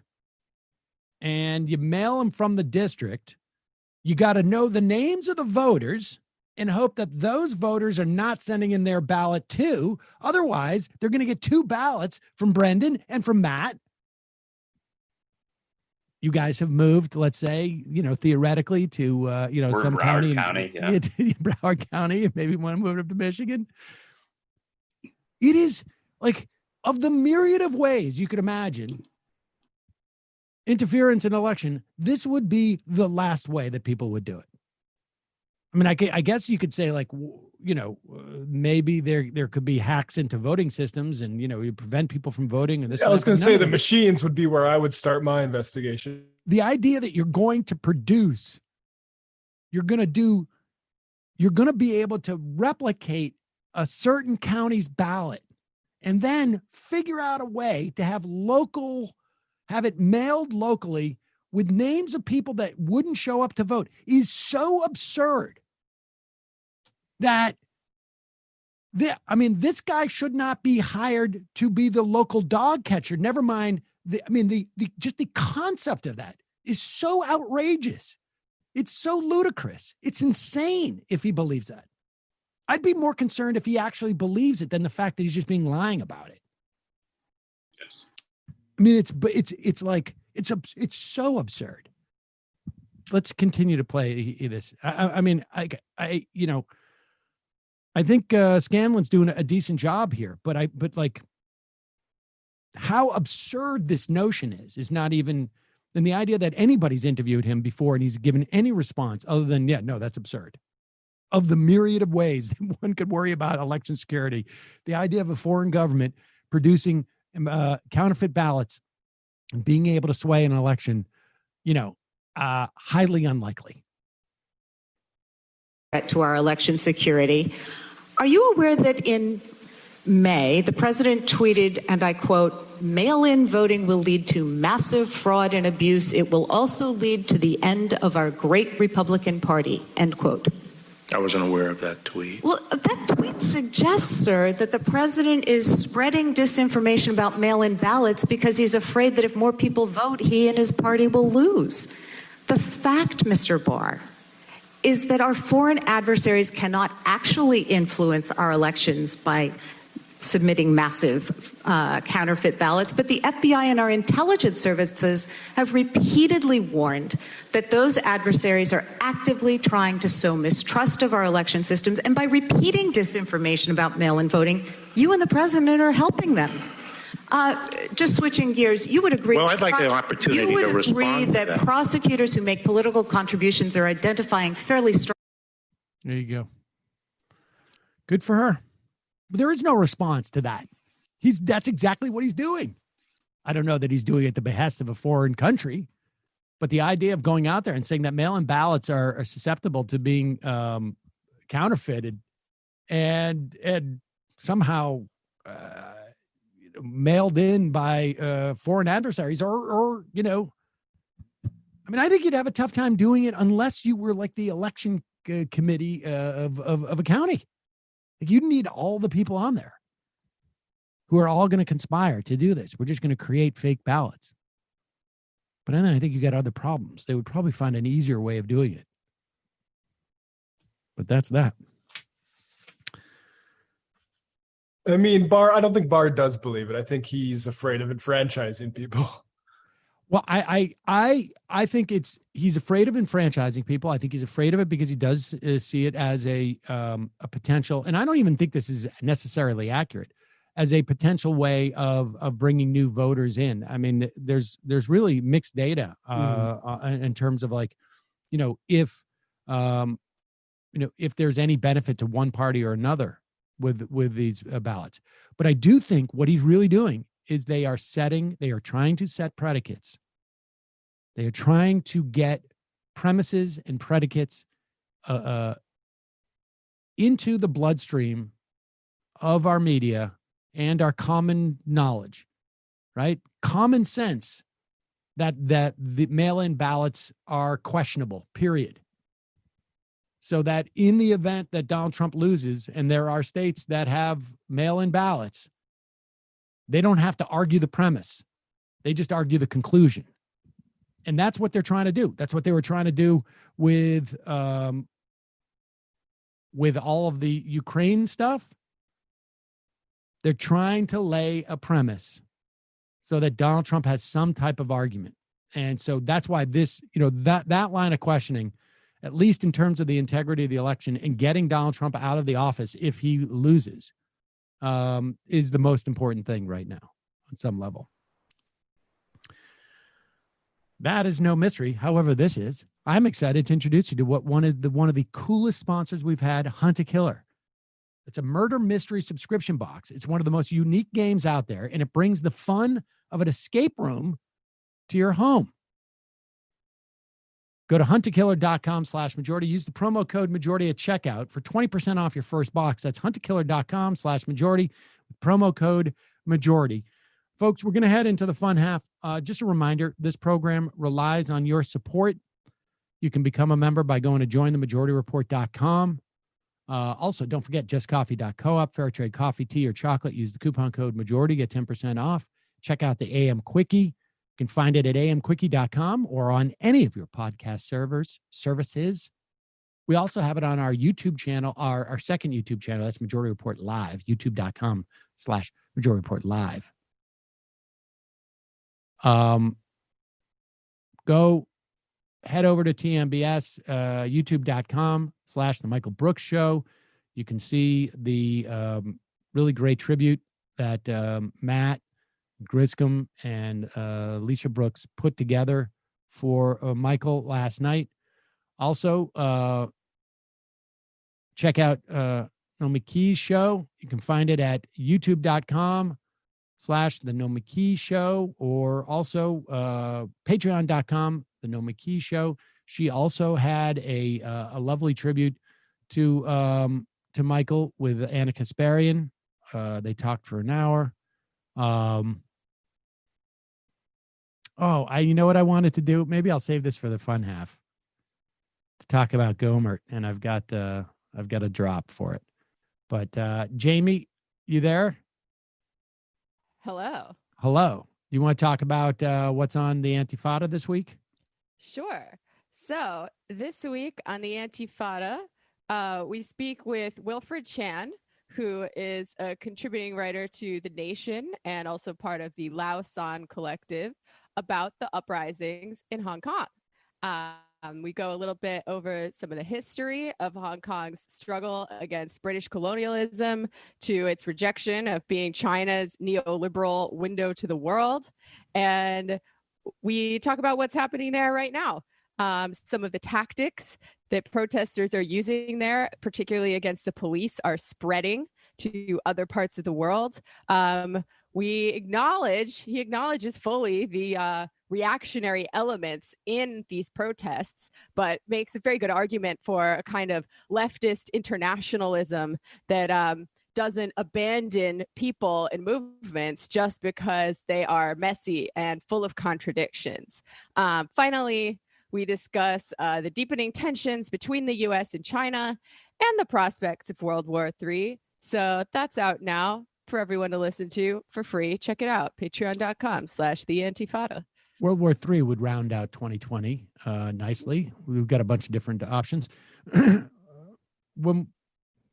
And you mail them from the district. You got to know the names of the voters and hope that those voters are not sending in their ballot too. Otherwise, they're going to get 2 ballots from Brendan and from Matt. you guys have moved, let's say, theoretically to, We're some Broward county, yeah. Broward County, maybe want to move up to Michigan. It is like, of the myriad of ways you could imagine interference in election, this would be the last way that people would do it. I mean, I guess you could say, like, maybe there could be hacks into voting systems and, you prevent people from voting. And this. I was going to say the machines would be where I would start my investigation. The idea that you're going to be able to replicate a certain county's ballot and then figure out a way to have it mailed locally with names of people that wouldn't show up to vote is so absurd that this guy should not be hired to be the local dog catcher. Never mind just the concept of that is so outrageous. It's so ludicrous. It's insane if he believes that. I'd be more concerned if he actually believes it than the fact that he's just being lying about it. Yes. I mean, it's so absurd. Let's continue to play this. I think Scanlon's doing a decent job here, but how absurd this notion is not even, and the idea that anybody's interviewed him before and he's given any response other than, yeah, no, that's absurd. Of the myriad of ways that one could worry about election security, the idea of a foreign government producing counterfeit ballots and being able to sway an election, highly unlikely. To our election security. Are you aware that in May, the president tweeted, and I quote, "Mail-in voting will lead to massive fraud and abuse. It will also lead to the end of our great Republican Party," end quote. I wasn't aware of that tweet. Well, that tweet suggests, sir, that the president is spreading disinformation about mail-in ballots because he's afraid that if more people vote, he and his party will lose. The fact, Mr. Barr, is that our foreign adversaries cannot actually influence our elections by submitting massive counterfeit ballots, but the FBI and our intelligence services have repeatedly warned that those adversaries are actively trying to sow mistrust of our election systems, and by repeating disinformation about mail-in voting, you and the president are helping them. Just switching gears, you would agree. Well, I'd like an opportunity to respond. You would agree that prosecutors who make political contributions are identifying fairly strong. There you go. Good for her. But there is no response to that. That's exactly what he's doing. I don't know that he's doing it at the behest of a foreign country, but the idea of going out there and saying that mail-in ballots are susceptible to being counterfeited and somehow mailed in by foreign adversaries or I think you'd have a tough time doing it unless you were like the election committee of a county. Like, you need all the people on there who are all going to conspire to do this. We're just going to create fake ballots. But then I think you got other problems. They would probably find an easier way of doing it. But that's that. I mean, Barr, I don't think Barr does believe it. I think he's afraid of enfranchising people. Well, I think he's afraid of enfranchising people. I think he's afraid of it because he does see it as a potential, and I don't even think this is necessarily accurate, as a potential way of bringing new voters in. I mean, there's really mixed data in terms of if there's any benefit to one party or another with these ballots. But I do think what he's really doing is they are trying to set predicates. They are trying to get premises and predicates into the bloodstream of our media and our common knowledge, right? Common sense that the mail-in ballots are questionable, period. So that in the event that Donald Trump loses and there are states that have mail-in ballots, they don't have to argue the premise. They just argue the conclusion. And that's what they're trying to do. That's what they were trying to do with all of the Ukraine stuff. They're trying to lay a premise so that Donald Trump has some type of argument. And so that's why this, that line of questioning, at least in terms of the integrity of the election and getting Donald Trump out of the office if he loses, is the most important thing right now on some level. That is no mystery. However, this is. I'm excited to introduce you to what one of the coolest sponsors we've had, Hunt a Killer. It's a murder mystery subscription box. It's one of the most unique games out there, and it brings the fun of an escape room to your home. Go to huntakiller.com/majority. Use the promo code majority at checkout for 20% off your first box. That's huntakiller.com/majority with promo code majority. Folks, we're going to head into the fun half. Just a reminder, this program relies on your support. You can become a member by going to jointhemajorityreport.com. Also, don't forget justcoffee.coop, fair trade coffee, tea, or chocolate. Use the coupon code majority, get 10% off. Check out the AM Quickie. You can find it at amquickie.com or on any of your podcast services. We also have it on our YouTube channel, our second YouTube channel. That's Majority Report Live, youtube.com/Majority Report Live. Go head over to TMBS, youtube.com/The Michael Brooks Show. You can see the really great tribute that Matt Griscom and Alicia Brooks put together for Michael last night. Also, check out Naomi Keys Show. You can find it at youtube.com/The Naomi Keys Show, or also patreon.com, The Naomi Keys Show. She also had a lovely tribute to Michael with Anna Kasparian. They talked for an hour. You know what I wanted to do? Maybe I'll save this for the fun half to talk about Gohmert, and I've got a drop for it. But Jamie, you there? Hello. You want to talk about what's on the Antifada this week? Sure. So this week on the Antifada, we speak with Wilfred Chan, who is a contributing writer to The Nation and also part of the Lao San Collective, about the uprisings in Hong Kong. We go a little bit over some of the history of Hong Kong's struggle against British colonialism to its rejection of being China's neoliberal window to the world. And we talk about what's happening there right now. Some of the tactics that protesters are using there, particularly against the police, are spreading to other parts of the world. He acknowledges fully the reactionary elements in these protests, but makes a very good argument for a kind of leftist internationalism that doesn't abandon people and movements just because they are messy and full of contradictions. Finally, we discuss the deepening tensions between the U.S. and China and the prospects of World War III. So that's out now for everyone to listen to for free. Check it out, patreon.com/theantifada. World War III would round out 2020 nicely. We've got a bunch of different options.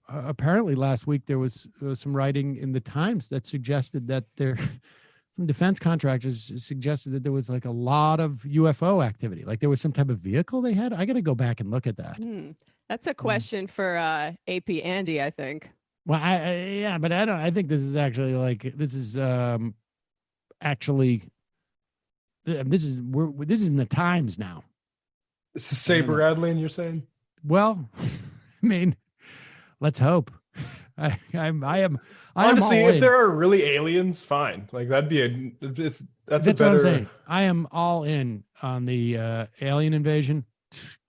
Apparently last week there was some writing in the Times that suggested that some defense contractors suggested that there was like a lot of UFO activity, like there was some type of vehicle they had. I got to go back and look at that. That's a question for AP Andy, I think. Well, but I don't. I think this is actually this is in the Times now. This is saber rattling, you're saying? Well, I mean, let's hope. I am honestly, if there are really aliens, fine. Like that's a better. What I'm saying. I am all in on the alien invasion.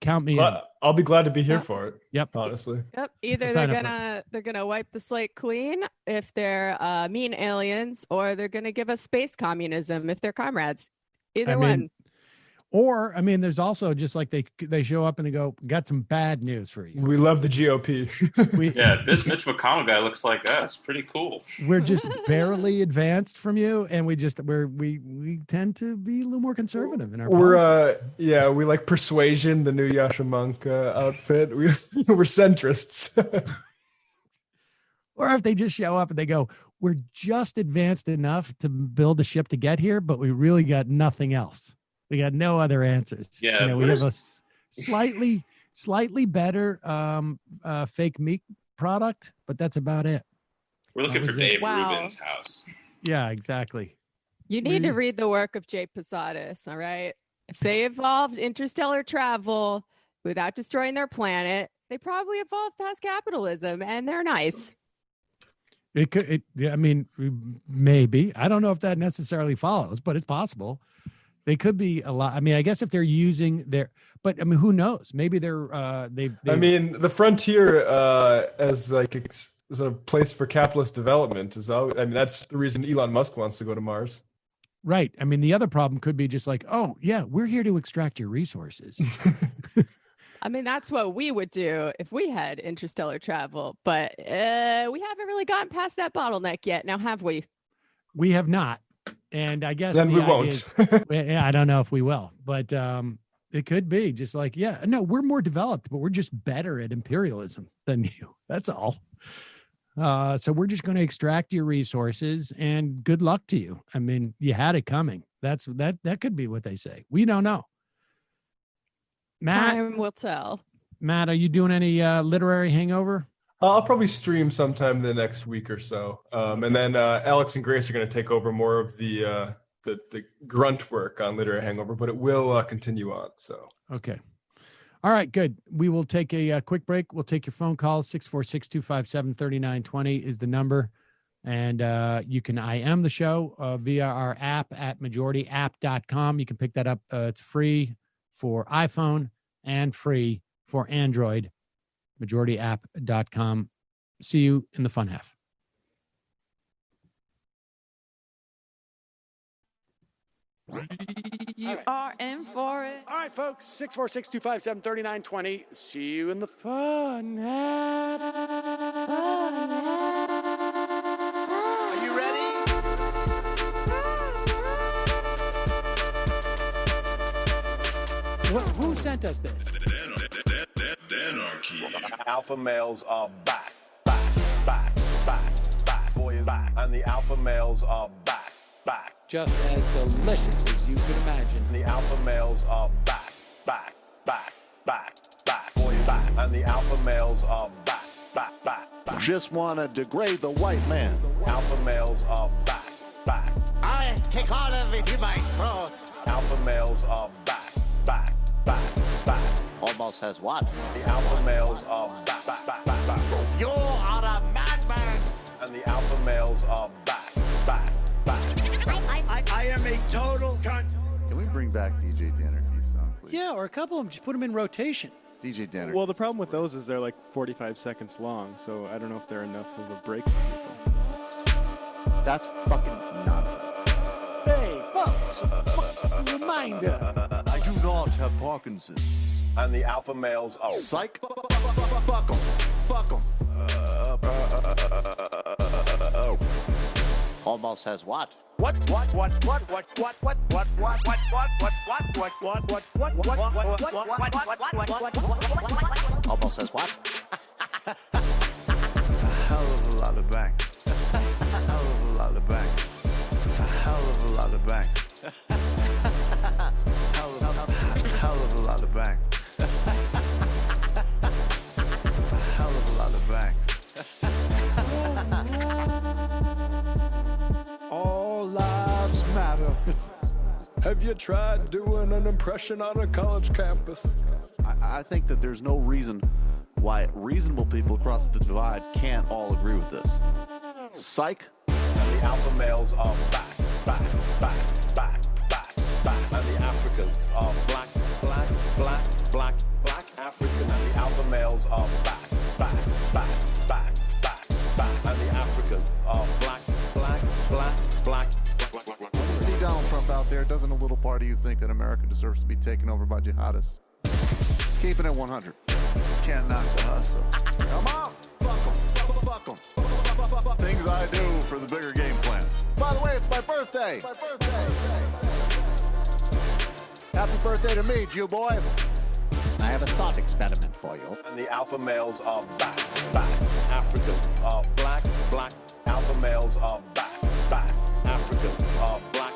Count me in. I'll be glad to be here for it. Yep. Honestly. Yep. Either they're gonna wipe the slate clean if they're mean aliens, or they're gonna give us space communism if they're comrades. Either one. Or, there's also just like they show up and they go, got some bad news for you. We love the GOP. This Mitch McConnell guy looks like us. Pretty cool. We're just barely advanced from you, and we tend to be a little more conservative in our politics. We like Persuasion, the new Yasha Monk outfit. We're centrists. Or if they just show up and they go, we're just advanced enough to build a ship to get here, but we really got nothing else. We got no other answers. Yeah, we have a slightly better fake meat product, but that's about it. We're looking for Dave Rubin's house. Yeah, exactly. You need to read the work of Jay Posadas, all right? If they evolved interstellar travel without destroying their planet, they probably evolved past capitalism, and they're nice. It could. Maybe. I don't know if that necessarily follows, but it's possible. They could be a lot. I mean, I guess if they're using their, but I mean, who knows? Maybe they're. The frontier as like as a place for capitalist development is. That's the reason Elon Musk wants to go to Mars. Right. I mean, the other problem could be just like, oh yeah, we're here to extract your resources. I mean, that's what we would do if we had interstellar travel, but we haven't really gotten past that bottleneck yet. Now, have we? We have not. And I guess then we won't. I don't know if we will, but it could be just like, no, we're more developed, but we're just better at imperialism than you. That's all. So we're just going to extract your resources and good luck to you. I mean, you had it coming. That could be what they say. We don't know. Matt, time will tell. Matt, are you doing any literary hangover? I'll probably stream sometime the next week or so. And then Alex and Grace are going to take over more of the grunt work on literary hangover, but it will continue on. So okay. All right, good. We will take a quick break. We'll take your phone calls. 646-257-3920 is the number. And you can IM the show via our app at majorityapp.com. You can pick that up. It's free for iPhone and free for Android. Majorityapp.com. See you in the fun half. You are in for it. All right, folks. 646-257-3920. See you in the fun half. Are you ready? Who sent us this? Anarchy. Alpha males are back. Boy is back. And the alpha males are back. Just as delicious as you could imagine. The alpha males are back. Boy is back. And the alpha males are back. Just want to degrade the white man. Alpha males are back. I take all of it in my throat. Alpha males are back. Almost says what? The alpha males are back. You are a madman. And the alpha males are back. I am a total cunt. Can we bring back DJ Dannerky's song, please? Yeah, or a couple of them. Just put them in rotation. DJ Dannerky. Well, the problem with those is they're like 45 seconds long, so I don't know if they're enough of a break for people. That's fucking nonsense. Hey, folks, reminder. I do not have Parkinson's. And the alpha males are... Psych. Fuck them. Almost says what? What? Almost says what? A hell of a lot of bank. A hell of a lot of bank. A hell of a lot of bank. Hell of a lot of bank. A hell of a lot of bank. All lives matter. Have you tried doing an impression on a college campus? I think that there's no reason why reasonable people across the divide can't all agree with this. Psych. And the alpha males are back. And the Africans are black. African. And the alpha males are back. And the Africans are black. When you see Donald Trump out there, doesn't a little part of you think that America deserves to be taken over by jihadists? Keep it at 100. Can't knock the hustle. Come on! Fuck 'em. Things I do for the bigger game plan. By the way, it's my birthday! Happy birthday to me, Jew boy! I have a thought experiment for you. And the alpha males are back. Africans are black. Alpha males are back. Africans are black.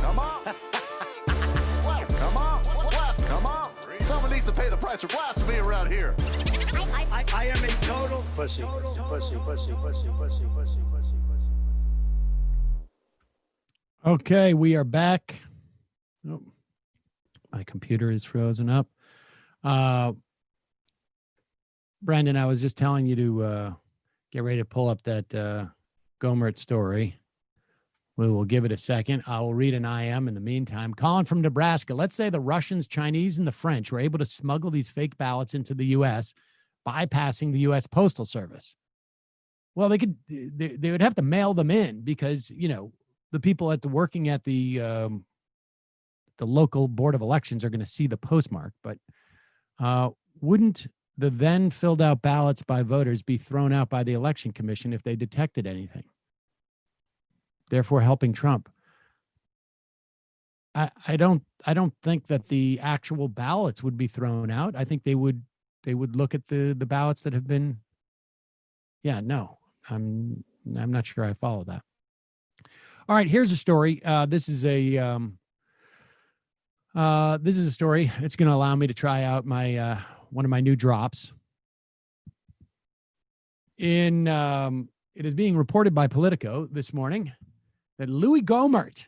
Come on! here. I am a total pussy. Okay, we are back. Oh, my computer is frozen up. Brendan, I was just telling you to get ready to pull up that Gohmert story. We will give it a second. I will read an IM in the meantime. Colin from Nebraska. Let's say the Russians, Chinese, and the French were able to smuggle these fake ballots into the U.S., bypassing the U.S. Postal Service. Well, they would have to mail them in because, you know, the people working at the local board of elections are going to see the postmark. But wouldn't the then filled out ballots by voters be thrown out by the election commission if they detected anything, therefore helping Trump? I don't think that the actual ballots would be thrown out. I think they would look at the ballots that have been. Yeah, no, I'm not sure I follow that. All right, here's a story. This is a story. It's going to allow me to try out my one of my new drops. It is being reported by Politico this morning that Louis Gohmert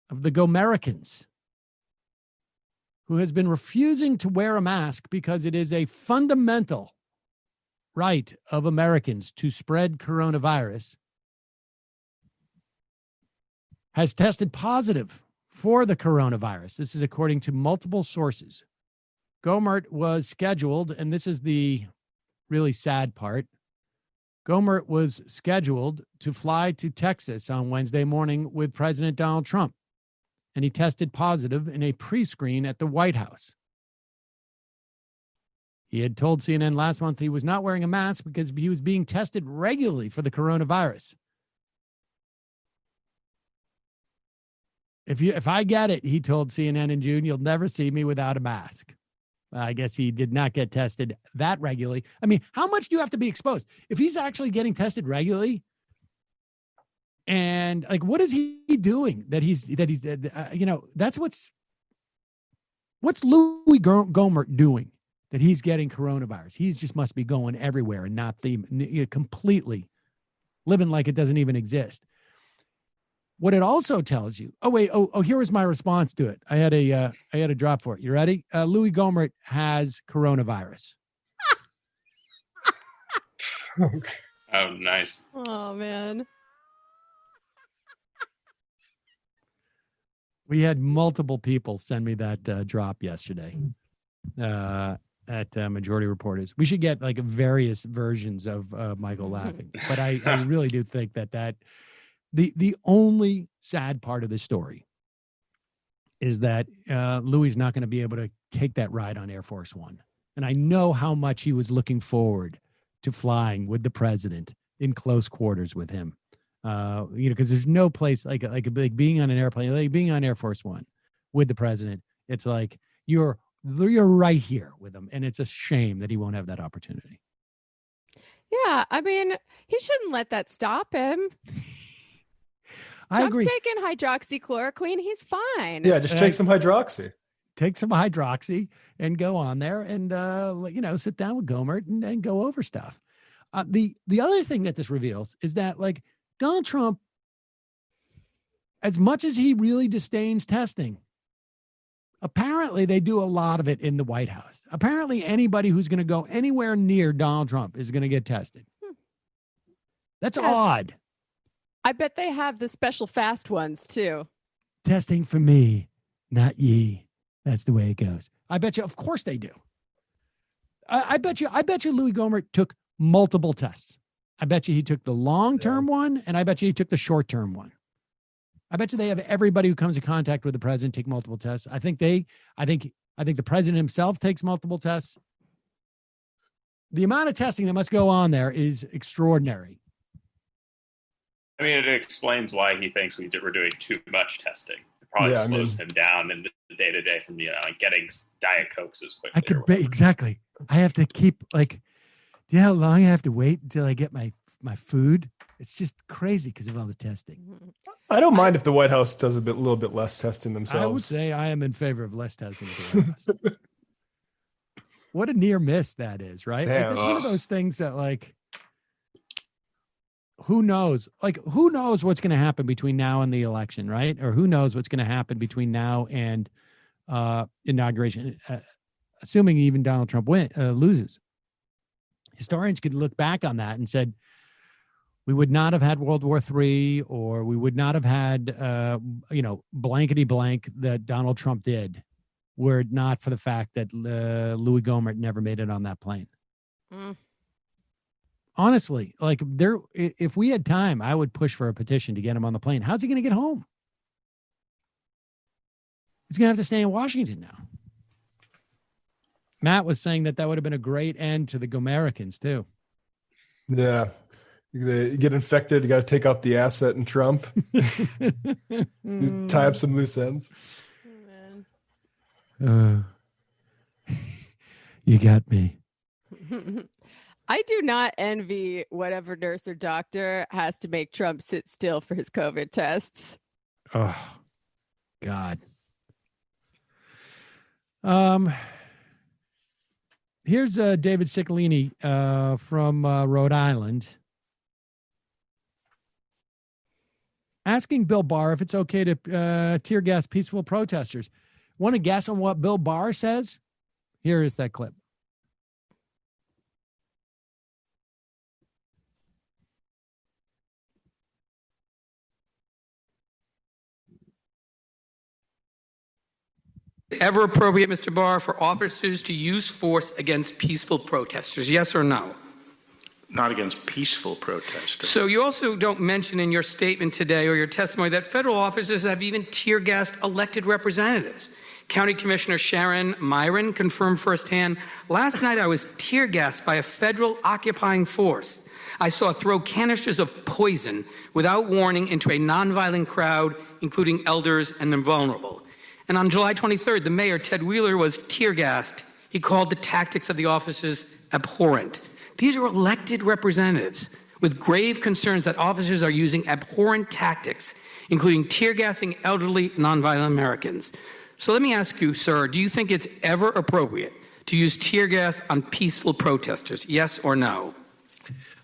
of the Gohmericans, who has been refusing to wear a mask because it is a fundamental right of Americans to spread coronavirus, has tested positive for the coronavirus. This is according to multiple sources. Gohmert was scheduled, and this is the really sad part. Gohmert was scheduled to fly to Texas on Wednesday morning with President Donald Trump, and he tested positive in a pre-screen at the White House. He had told CNN last month he was not wearing a mask because he was being tested regularly for the coronavirus. If I get it, he told CNN in June, you'll never see me without a mask. I guess he did not get tested that regularly. I mean, how much do you have to be exposed? If he's actually getting tested regularly, and like, what is he doing that's what's Louis Gohmert doing that he's getting coronavirus? He just must be going everywhere and not completely living like it doesn't even exist. What it also tells you, here was my response to it. I had a drop for it. You ready? Louis Gohmert has coronavirus. Oh, nice. Oh, man. We had multiple people send me that drop yesterday at Majority Reporters. We should get like various versions of Michael laughing. But I really do think that the only sad part of the story is that Louis is not going to be able to take that ride on Air Force One. And I know how much he was looking forward to flying with the president in close quarters with him. Because there's no place like being on an airplane, like being on Air Force One with the president. It's like you're right here with him. And it's a shame that he won't have that opportunity. Yeah. I mean, he shouldn't let that stop him. I agree. Trump's taking hydroxychloroquine. He's fine. Yeah, just take some hydroxy. Take some hydroxy and go on there and, sit down with Gohmert and go over stuff. The other thing that this reveals is that, like, Donald Trump, as much as he really disdains testing, apparently they do a lot of it in the White House. Apparently anybody who's going to go anywhere near Donald Trump is going to get tested. That's odd. I bet they have the special fast ones too. Testing for me, not ye. That's the way it goes. I bet you, of course they do. I bet you Louis Gohmert took multiple tests. I bet you he took the long-term one, and I bet you he took the short-term one. I bet you they have everybody who comes in contact with the president take multiple tests. I think the president himself takes multiple tests. The amount of testing that must go on there is extraordinary. I mean, it explains why he thinks we're doing too much testing. It probably slows him down in the day-to-day from, getting Diet Cokes as quickly. Exactly. I have to keep, do you know how long I have to wait until I get my food? It's just crazy because of all the testing. I don't mind if the White House does a little bit less testing themselves. I would say I am in favor of less testing at the White House. What a near miss that is, right? Like, Damn. that's one of those things that, like, who knows? Like, who knows what's going to happen between now and the election, right? Or who knows what's going to happen between now and inauguration, assuming even Donald Trump loses. Historians could look back on that and said, we would not have had World War III, or we would not have had, blankety blank that Donald Trump did, were it not for the fact that Louis Gohmert never made it on that plane. Honestly, like, if we had time, I would push for a petition to get him on the plane. How's he going to get home? He's going to have to stay in Washington now. Matt was saying that would have been a great end to the Gohmericans too. Yeah. You get infected, you got to take out the asset in Trump. Tie up some loose ends. You got me. I do not envy whatever nurse or doctor has to make Trump sit still for his COVID tests. Oh, God. Here's David Ciccolini from Rhode Island asking Bill Barr if it's okay to tear gas peaceful protesters. Want to guess on what Bill Barr says? Here is that clip. Ever appropriate, Mr. Barr, for officers to use force against peaceful protesters? Yes or no? Not against peaceful protesters. So you also don't mention in your statement today or your testimony that federal officers have even tear-gassed elected representatives. County Commissioner Sharon Myron confirmed firsthand, last night I was tear-gassed by a federal occupying force. I saw throw canisters of poison without warning into a nonviolent crowd, including elders and the vulnerable. And on July 23rd, the mayor, Ted Wheeler, was tear-gassed. He called the tactics of the officers abhorrent. These are elected representatives with grave concerns that officers are using abhorrent tactics, including tear-gassing elderly, nonviolent Americans. So let me ask you, sir, do you think it's ever appropriate to use tear gas on peaceful protesters? Yes or no?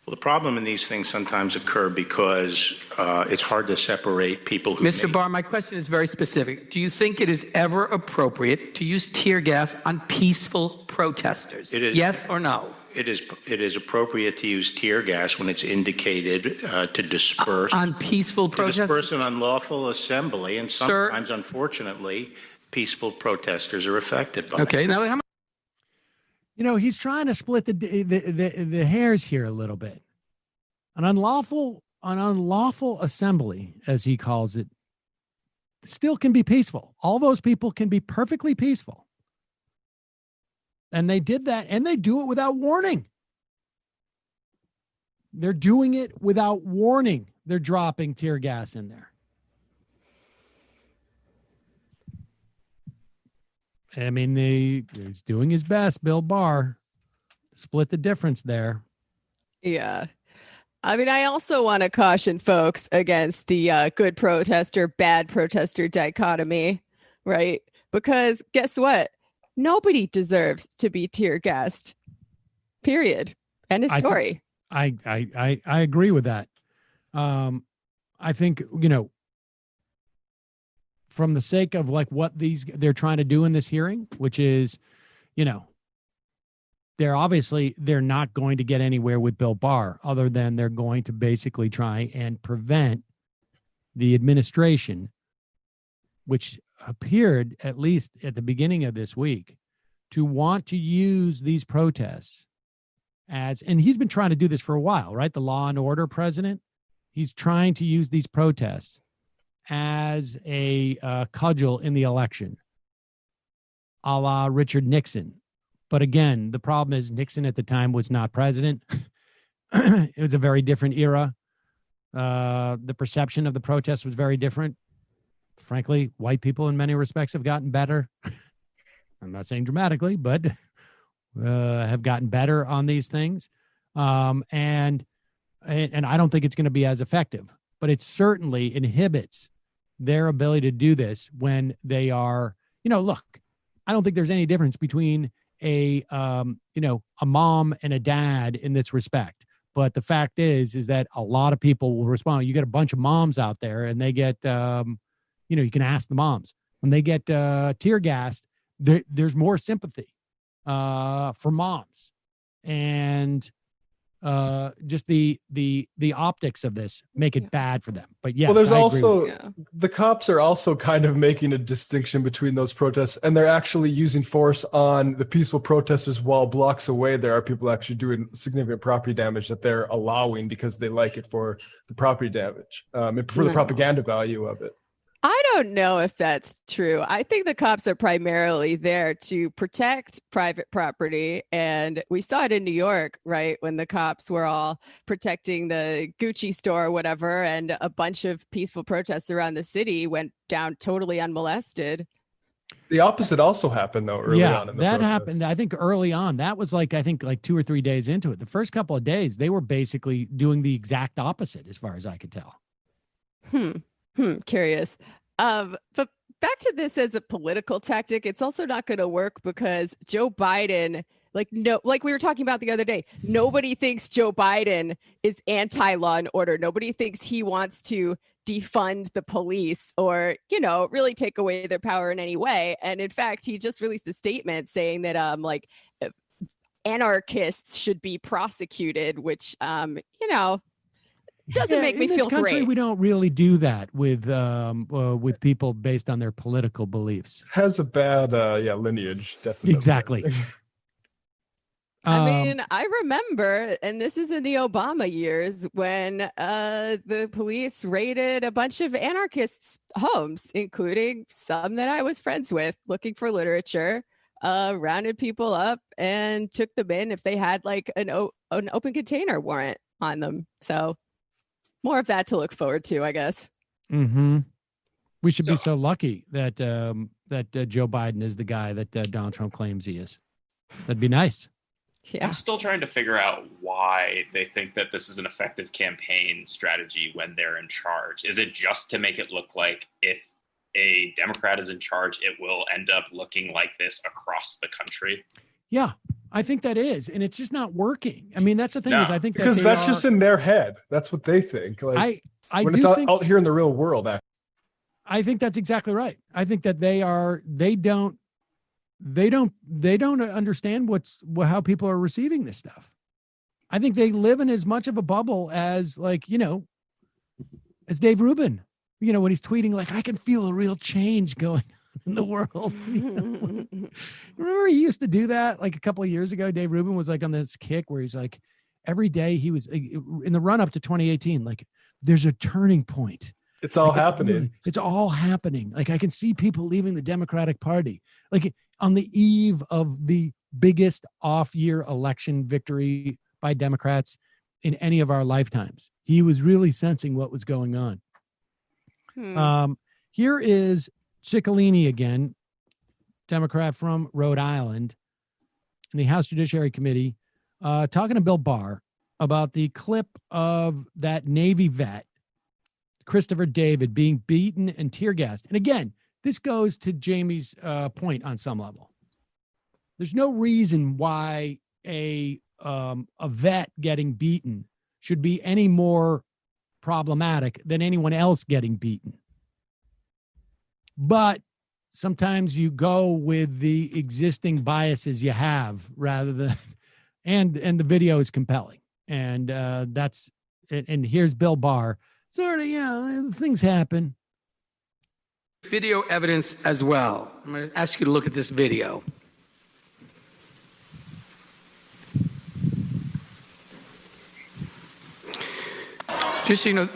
Well, the problem in these things sometimes occur because it's hard to separate people who... Mr. Barr, my question is very specific. Do you think it is ever appropriate to use tear gas on peaceful protesters? It is, yes or no? It is appropriate to use tear gas when it's indicated to disperse... on peaceful protesters? To disperse an unlawful assembly, and sometimes, sir, unfortunately, peaceful protesters are affected by it. Okay, now how much... You know, he's trying to split the hairs here a little bit. An unlawful assembly, as he calls it, still can be peaceful. All those people can be perfectly peaceful. And they did that, and they do it without warning. They're doing it without warning. They're dropping tear gas in there. I mean, he's doing his best, Bill Barr, split the difference there. Yeah. I mean, I also want to caution folks against the good protester, bad protester dichotomy, right? Because guess what? Nobody deserves to be tear gassed. Period. End of story. I agree with that. I think, you know, from the sake of like what they're trying to do in this hearing, which is, you know, they're not going to get anywhere with Bill Barr other than they're going to basically try and prevent the administration, which appeared, at least at the beginning of this week, to want to use these protests and he's been trying to do this for a while, right? The law and order president, he's trying to use these protests as a cudgel in the election, a la Richard Nixon. But again, the problem is Nixon at the time was not president. It was a very different era. The perception of the protest was very different. Frankly, white people in many respects have gotten better. I'm not saying dramatically, but have gotten better on these things. And I don't think it's going to be as effective, but it certainly inhibits their ability to do this when they are, you know, look, I don't think there's any difference between a mom and a dad in this respect. But the fact is that a lot of people will respond. You get a bunch of moms out there, and they get, you can ask the moms when they get tear gassed. There's more sympathy for moms, and just the optics of this make it bad for them. But yes, well, there's also the cops are also kind of making a distinction between those protests, and they're actually using force on the peaceful protesters while blocks away there are people actually doing significant property damage that they're allowing because they like it for the property damage and for the propaganda value of it. I don't know if that's true. I think the cops are primarily there to protect private property. And we saw it in New York, right? When the cops were all protecting the Gucci store or whatever, and a bunch of peaceful protests around the city went down totally unmolested. The opposite also happened, though, early on in the that protest. happened. I think early on, that was like 2 or 3 days into it. The first couple of days, they were basically doing the exact opposite, as far as I could tell. Curious. But back to this as a political tactic, it's also not going to work because Joe Biden, like we were talking about the other day, nobody thinks Joe Biden is anti-law and order. Nobody thinks he wants to defund the police or, really take away their power in any way. And in fact, he just released a statement saying that anarchists should be prosecuted, which, doesn't make me feel great. In this country, we don't really do that with people based on their political beliefs. Has a bad lineage, definitely. Exactly. I remember, and this is in the Obama years, when the police raided a bunch of anarchists' homes, including some that I was friends with, looking for literature, rounded people up and took them in if they had like an open container warrant on them. So more of that to look forward to, I guess. Mm-hmm. We should be so lucky that Joe Biden is the guy that Donald Trump claims he is. That'd be nice. Yeah. I'm still trying to figure out why they think that this is an effective campaign strategy when they're in charge. Is it just to make it look like if a Democrat is in charge, it will end up looking like this across the country? Yeah. I think that is, and it's just not working. I mean, that's the thing is, I think because that's just in their head. That's what they think. Like when it's out here in the real world. I think that's exactly right. I think that they don't understand how people are receiving this stuff. I think they live in as much of a bubble as as Dave Rubin. When he's tweeting like, I can feel a real change going in the world. Remember he used to do that like a couple of years ago? Dave Rubin was like on this kick where he's like, every day he was in the run up to 2018, like there's a turning point. It's all happening. It's all happening. Like I can see people leaving the Democratic Party, like on the eve of the biggest off-year election victory by Democrats in any of our lifetimes. He was really sensing what was going on. Here is Ciccolini again, Democrat from Rhode Island, in the House Judiciary Committee, talking to Bill Barr about the clip of that Navy vet, Christopher David, being beaten and tear gassed. And again, this goes to Jamie's point on some level. There's no reason why a vet getting beaten should be any more problematic than anyone else getting beaten. But sometimes you go with the existing biases you have rather than, and the video is compelling. And that's it. And here's Bill Barr. Sort of, things happen. Video evidence as well. I'm going to ask you to look at this video. Just so you know,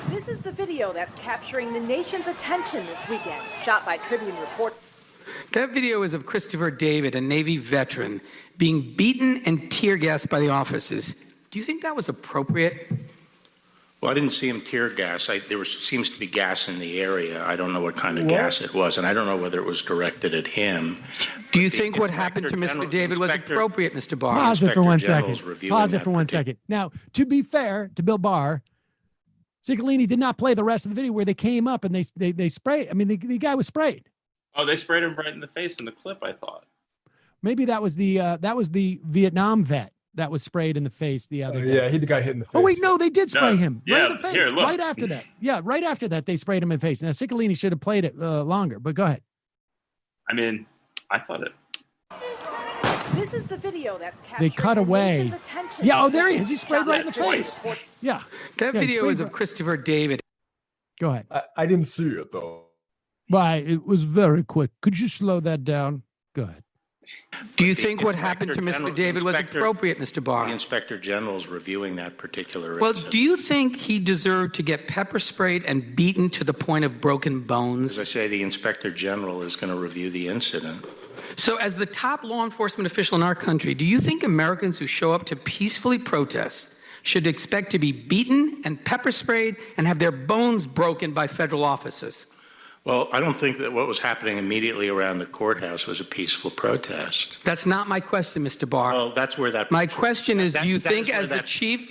this is the video that's capturing the nation's attention this weekend, shot by Tribune reporter. That video is of Christopher David, a Navy veteran, being beaten and tear gassed by the officers. Do you think that was appropriate? Well, I didn't see him tear gas. Seems to be gas in the area. I don't know what kind of gas it was, and I don't know whether it was directed at him. Do you think what happened to Mr. David was appropriate, Mr. Barr? Pause it for 1 second. Pause it for 1 second. Now, to be fair to Bill Barr, Ciccolini did not play the rest of the video where they came up and they sprayed. I mean, the guy was sprayed. Oh, they sprayed him right in the face in the clip, I thought. Maybe that was the Vietnam vet that was sprayed in the face the other day. Yeah, he got hit in the face. Oh wait, no, they did spray him right in the face. Here, look. Right after that. Yeah, right after that they sprayed him in the face. Now Ciccolini should have played it longer, but go ahead. I mean, I thought it. This is the video that's capturing They cut away. Yeah, oh, there he is. He sprayed right in the face. Yeah. That video is of Christopher David. Go ahead. I didn't see it, though. Why? It was very quick. Could you slow that down? Go ahead. Do you think what happened to Mr. David was appropriate, Mr. Barr? The Inspector General is reviewing that particular Well, incident. do you think he deserved to get pepper sprayed and beaten to the point of broken bones? As I say, the Inspector General is going to review the incident. So as the top law enforcement official in our country, do you think Americans who show up to peacefully protest should expect to be beaten and pepper sprayed and have their bones broken by federal officers? Well, I don't think that what was happening immediately around the courthouse was a peaceful protest. That's not my question, Mr. Barr. Well, that's where that... My question is, do you think as the chief...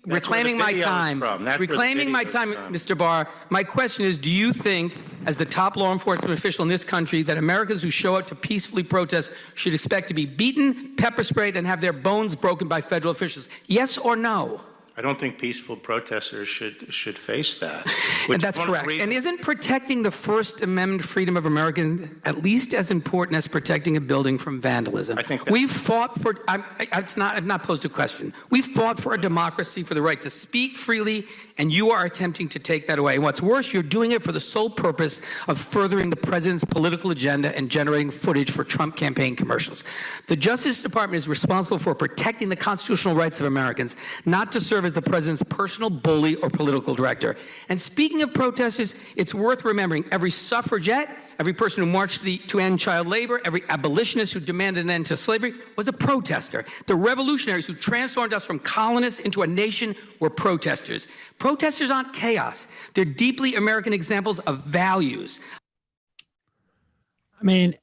Reclaiming my time, Mr. Barr. My question is, do you think, as the top law enforcement official in this country, that Americans who show up to peacefully protest should expect to be beaten, pepper sprayed, and have their bones broken by federal officials? Yes or no? I don't think peaceful protesters should face that. And that's correct. And isn't protecting the First Amendment freedom of Americans at least as important as protecting a building from vandalism? I think we've fought for. I've not posed a question. We've fought for a democracy, for the right to speak freely, and you are attempting to take that away. And what's worse, you're doing it for the sole purpose of furthering the president's political agenda and generating footage for Trump campaign commercials. The Justice Department is responsible for protecting the constitutional rights of Americans, not to serve as the president's personal bully or political director. And speaking of protesters, it's worth remembering every suffragette, every person who marched to end child labor, every abolitionist who demanded an end to slavery was a protester. The revolutionaries who transformed us from colonists into a nation were protesters. Protesters aren't chaos. They're deeply American examples of values. I mean,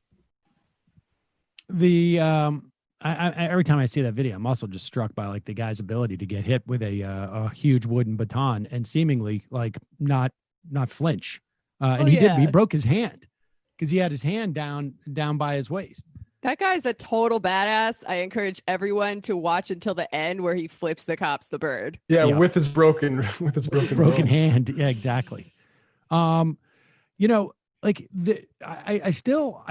every time I see that video, I'm also just struck by like the guy's ability to get hit with a huge wooden baton and seemingly like not flinch. And he broke his hand because he had his hand down by his waist. That guy's a total badass. I encourage everyone to watch until the end where he flips the cops the bird. Yeah, with his broken hand. Yeah, exactly. Like I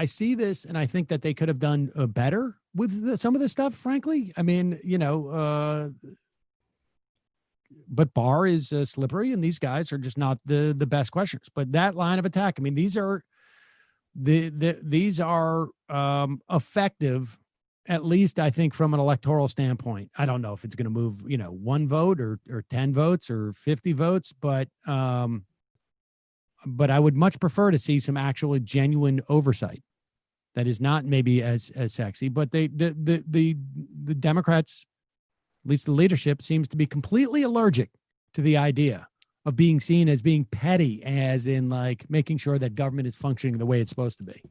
see this and I think that they could have done better with some of this stuff, frankly. I mean, but Barr is slippery and these guys are just not the best questioners. But that line of attack, I mean, these are effective, at least I think from an electoral standpoint. I don't know if it's going to move, 1 vote or 10 votes or 50 votes, but I would much prefer to see some actually genuine oversight. That is not maybe as sexy, but the Democrats, at least the leadership, seems to be completely allergic to the idea of being seen as being petty, as in like making sure that government is functioning the way it's supposed to be.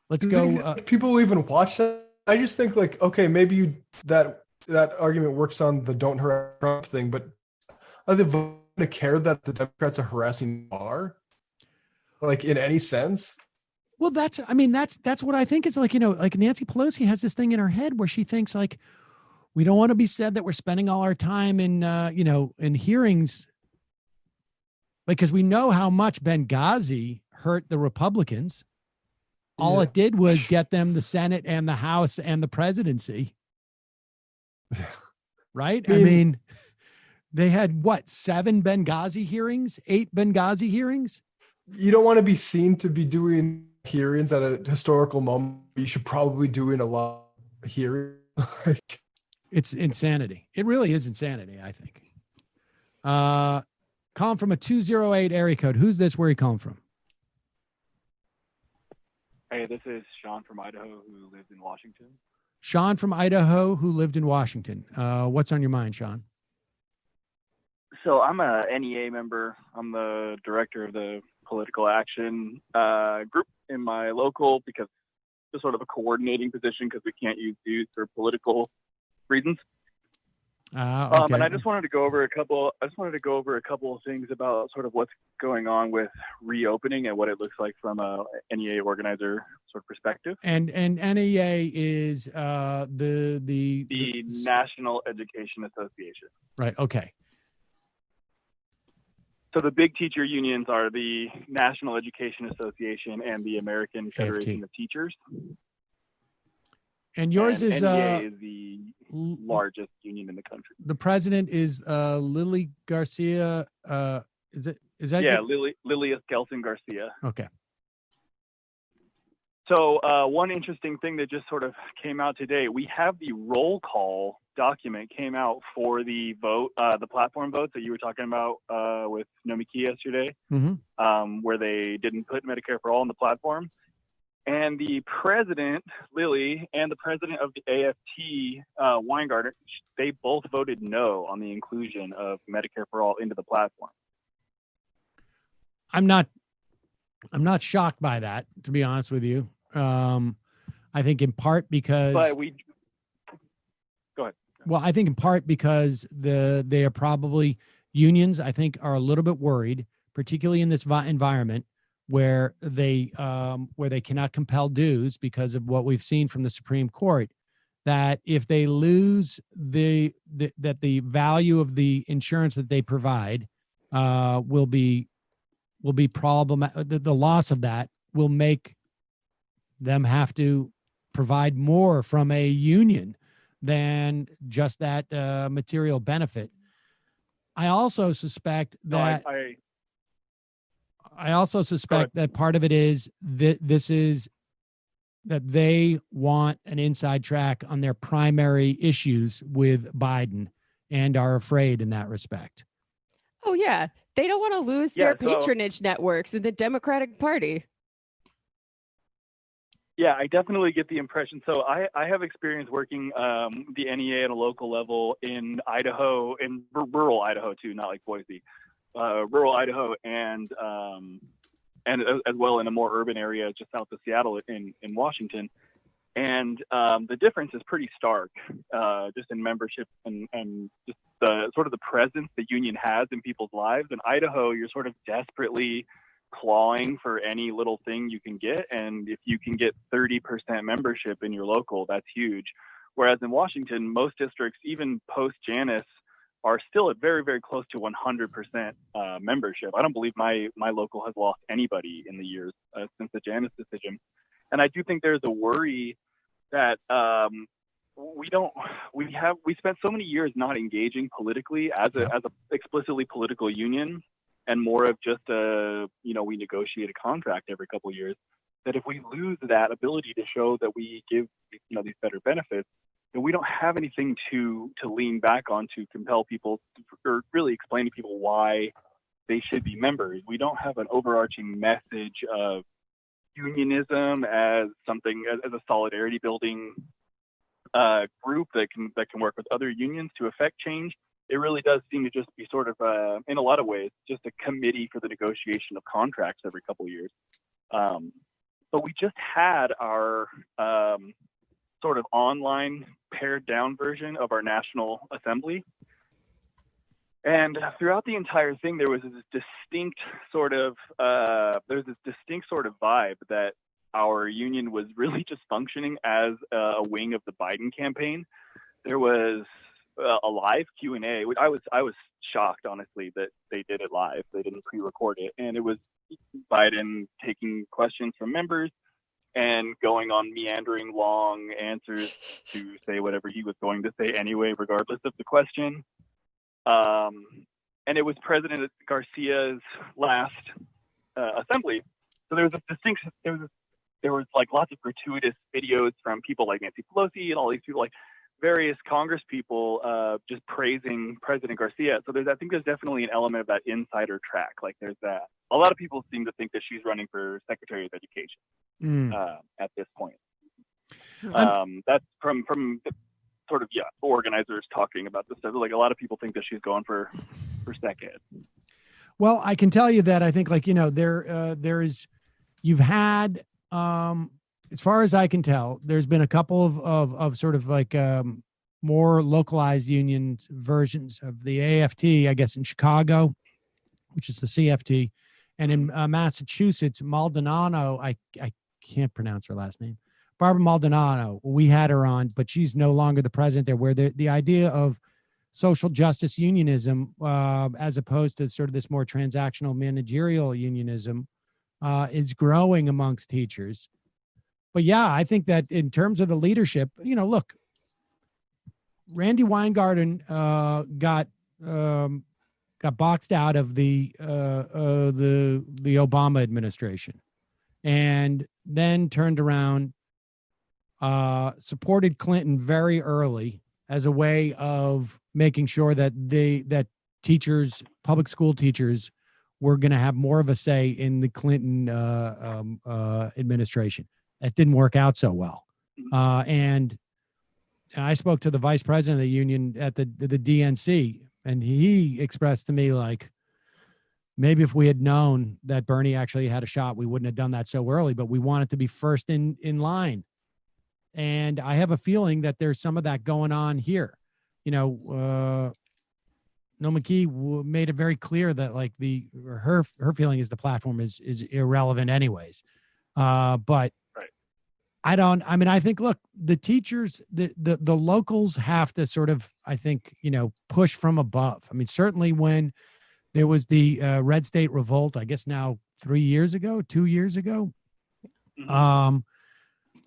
Let's go. People even watch that. I just think like, okay, maybe that argument works on the don't harass Trump thing, but are they going to care that the Democrats are harassing Barr? Like in any sense? Well, that's what I think is like, like Nancy Pelosi has this thing in her head where she thinks like, we don't want to be said that we're spending all our time in, in hearings because we know how much Benghazi hurt the Republicans. All it did was get them the Senate and the House and the presidency. Right? I mean, they had 7 Benghazi hearings, 8 Benghazi hearings. You don't want to be seen to be doing hearings at a historical moment. You should probably doing a lot of hearings. It's insanity. It really is insanity, I think. Calling from a 208 area code. Who's this? Where are you calling from? Hey, this is Sean from Idaho who lived in Washington. Sean from Idaho who lived in Washington. What's on your mind, Sean? So I'm a NEA member. I'm the director of the political action group in my local because it's sort of a coordinating position because we can't use dues for political reasons. Okay. And I just wanted to go over a couple of things about sort of what's going on with reopening and what it looks like from a NEA organizer sort of perspective. And NEA is the National Education Association. Right. Okay. So the big teacher unions are the National Education Association and the American Federation of Teachers. And yours is NEA is the largest union in the country. The president is Lily Garcia. Is that? Yeah, Lily Eskelsen Garcia. Okay. So one interesting thing that just sort of came out today, we have the roll call document came out for the vote, the platform vote that you were talking about with Nomiki yesterday, where they didn't put Medicare for All on the platform. And the president, Lily, and the president of the AFT, Weingarten, they both voted no on the inclusion of Medicare for All into the platform. I'm not shocked by that, to be honest with you. I think in part because. Go ahead. Well, I think in part because they are probably unions. I think are a little bit worried, particularly in this environment where they cannot compel dues because of what we've seen from the Supreme Court, that if they lose that the value of the insurance that they provide will be problematic. The loss of that will make them have to provide more from a union than just that material benefit. I also suspect that. I also suspect that part of it is that that they want an inside track on their primary issues with Biden and are afraid in that respect. Oh, yeah. They don't want to lose their patronage networks in the Democratic Party. Yeah, I definitely get the impression. So I have experience working the NEA at a local level in Idaho, in rural Idaho too, not like Boise. Rural Idaho and as well in a more urban area just south of Seattle in Washington. And the difference is pretty stark just in membership and just the sort of the presence the union has in people's lives. In Idaho, you're sort of desperately clawing for any little thing you can get. And if you can get 30% membership in your local, that's huge. Whereas in Washington, most districts, even post-Janus, are still at very, very close to 100% membership. I don't believe my local has lost anybody in the years since the Janus decision. And I do think there's a worry that we spent so many years not engaging politically as a explicitly political union and more of just we negotiate a contract every couple of years, that if we lose that ability to show that we give these better benefits, then we don't have anything to lean back on to compel people or really explain to people why they should be members. We don't have an overarching message of unionism as something as a solidarity building group that can work with other unions to affect change. It really does seem to just be sort of in a lot of ways just a committee for the negotiation of contracts every couple of years. But we just had our sort of online pared down version of our National Assembly. And throughout the entire thing, there was this distinct sort of vibe that our union was really just functioning as a wing of the Biden campaign. There was a live Q&A. I was shocked, honestly, that they did it live. They didn't pre-record it. And it was Biden taking questions from members and going on meandering long answers to say whatever he was going to say anyway, regardless of the question. And it was President Garcia's last assembly. So there was like lots of gratuitous videos from people like Nancy Pelosi and all these people, like various Congress people, just praising President Garcia. So I think there's definitely an element of that insider track. Like there's that. A lot of people seem to think that she's running for Secretary of Education at this point. That's from sort of organizers talking about this stuff. Like a lot of people think that she's going for Sec Ed. Well, I can tell you that I think you've had as far as I can tell, there's been a couple of sort of like more localized unions versions of the AFT, I guess, in Chicago, which is the CFT, and in Massachusetts, Maldonado, I can't pronounce her last name, Barbara Maldonado. We had her on, but she's no longer the president there, where the idea of social justice unionism, as opposed to sort of this more transactional managerial unionism, is growing amongst teachers. But yeah, I think that in terms of the leadership, look, Randy Weingarten got boxed out of the Obama administration, and then turned around, supported Clinton very early as a way of making sure that teachers, public school teachers, were going to have more of a say in the Clinton administration. That didn't work out so well. And I spoke to the vice president of the union at the DNC, and he expressed to me, like, maybe if we had known that Bernie actually had a shot, we wouldn't have done that so early, but we wanted to be first in line. And I have a feeling that there's some of that going on here. Noah McKee made it very clear that, like, her feeling is the platform is irrelevant anyways. But I think, look, the teachers, the locals have to sort of, I think, push from above. I mean, certainly when there was the Red State Revolt, I guess now 2 years ago,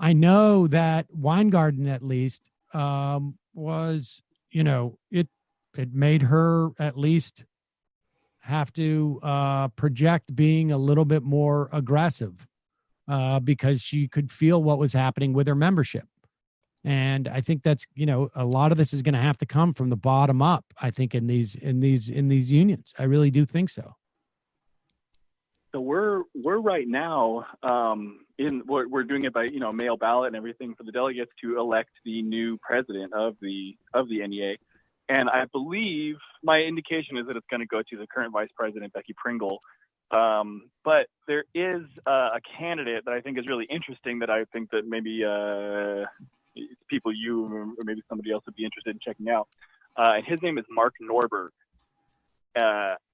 I know that Weingarten, at least, was, it made her at least have to project being a little bit more aggressive, because she could feel what was happening with her membership. And I think that's, a lot of this is going to have to come from the bottom up, I think, in these unions. I really do think so. So we're right now we're doing it by mail ballot and everything for the delegates to elect the new president of the NEA, and I believe my indication is that it's going to go to the current vice president, Becky Pringle. But there is a candidate that I think is really interesting that I think that maybe people, you or maybe somebody else would be interested in checking out. And his name is Mark Norberg.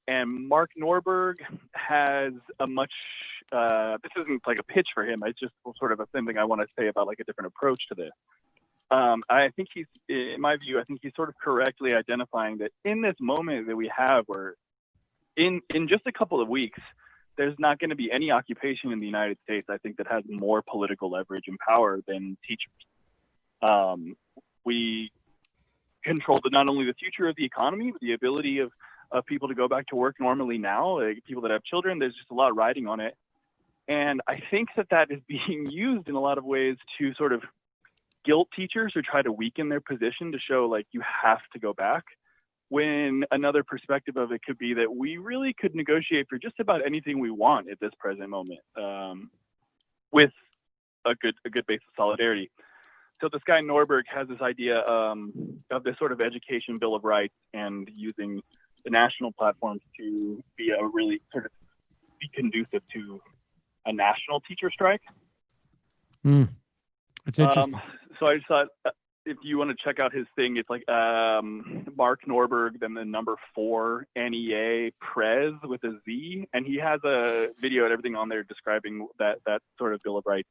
And Mark Norberg has a much, this isn't like a pitch for him. It's just sort of a thing I want to say about, like, a different approach to this. I think he's, in my view, I think he's sort of correctly identifying that in this moment that we have, where in just a couple of weeks, there's not going to be any occupation in the United States, I think, that has more political leverage and power than teachers. We control not only the future of the economy, but the ability of people to go back to work normally now, like people that have children. There's just a lot riding on it. And I think that is being used in a lot of ways to sort of guilt teachers or try to weaken their position, to show, like, you have to go back. When another perspective of it could be that we really could negotiate for just about anything we want at this present moment, with a good base of solidarity. So this guy Norberg has this idea of this sort of education bill of rights, and using the national platforms to be a really sort of be conducive to a national teacher strike. It's interesting. So I just thought, if you want to check out his thing, it's like Mark Norberg, then the number 4 NEA Prez with a Z, and he has a video and everything on there describing that sort of bill of rights.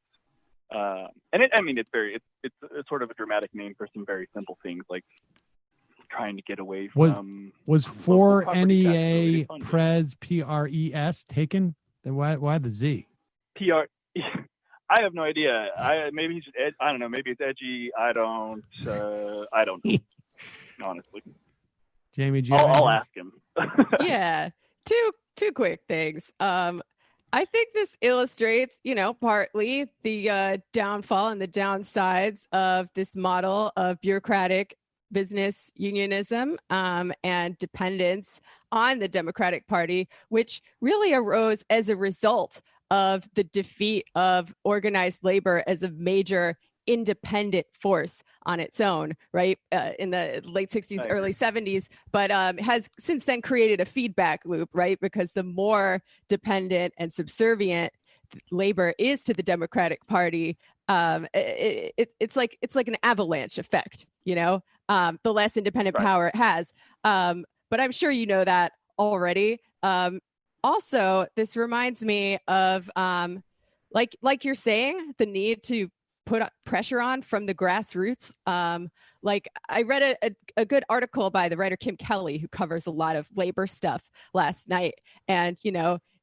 And it's sort of a dramatic name for some very simple things, like trying to get away from. Was 4 NEA Prez PRES taken? Then why the Z? I have no idea. Maybe he's just I don't know. Maybe it's edgy. I don't know. Honestly, Jamie, I'll ask him. Yeah, two quick things. I think this illustrates, partly the downfall and the downsides of this model of bureaucratic business unionism and dependence on the Democratic Party, which really arose as a result of the defeat of organized labor as a major independent force on its own, right, in the late 60s, early 70s, but has since then created a feedback loop, right, because the more dependent and subservient labor is to the Democratic Party, it's like an avalanche effect, the less independent power it has. But I'm sure you know that already. Also, this reminds me of, like you're saying, the need to put pressure on from the grassroots. Like I read a good article by the writer Kim Kelly, who covers a lot of labor stuff, last night. And,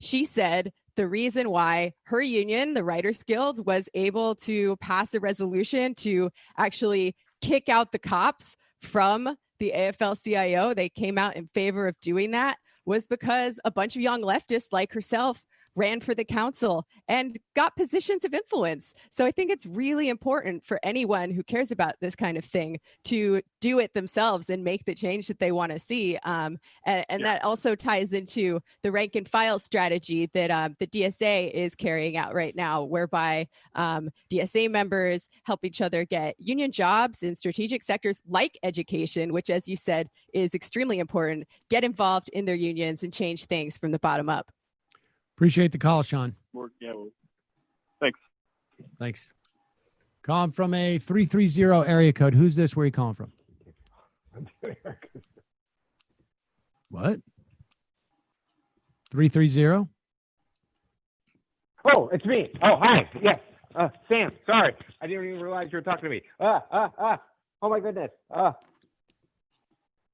she said the reason why her union, the Writers Guild, was able to pass a resolution to actually kick out the cops from the AFL-CIO, they came out in favor of doing that, was because a bunch of young leftists like herself ran for the council and got positions of influence. So I think it's really important for anyone who cares about this kind of thing to do it themselves and make the change that they want to see. And that also ties into the rank and file strategy that the DSA is carrying out right now, whereby DSA members help each other get union jobs in strategic sectors like education, which, as you said, is extremely important, get involved in their unions and change things from the bottom up. Appreciate the call, Sean. Thanks. Calling from a 330 area code. Who's this? Where are you calling from? What? 330? Oh, it's me. Oh, hi. Yes. Sam, sorry. I didn't even realize you were talking to me. Oh my goodness. Are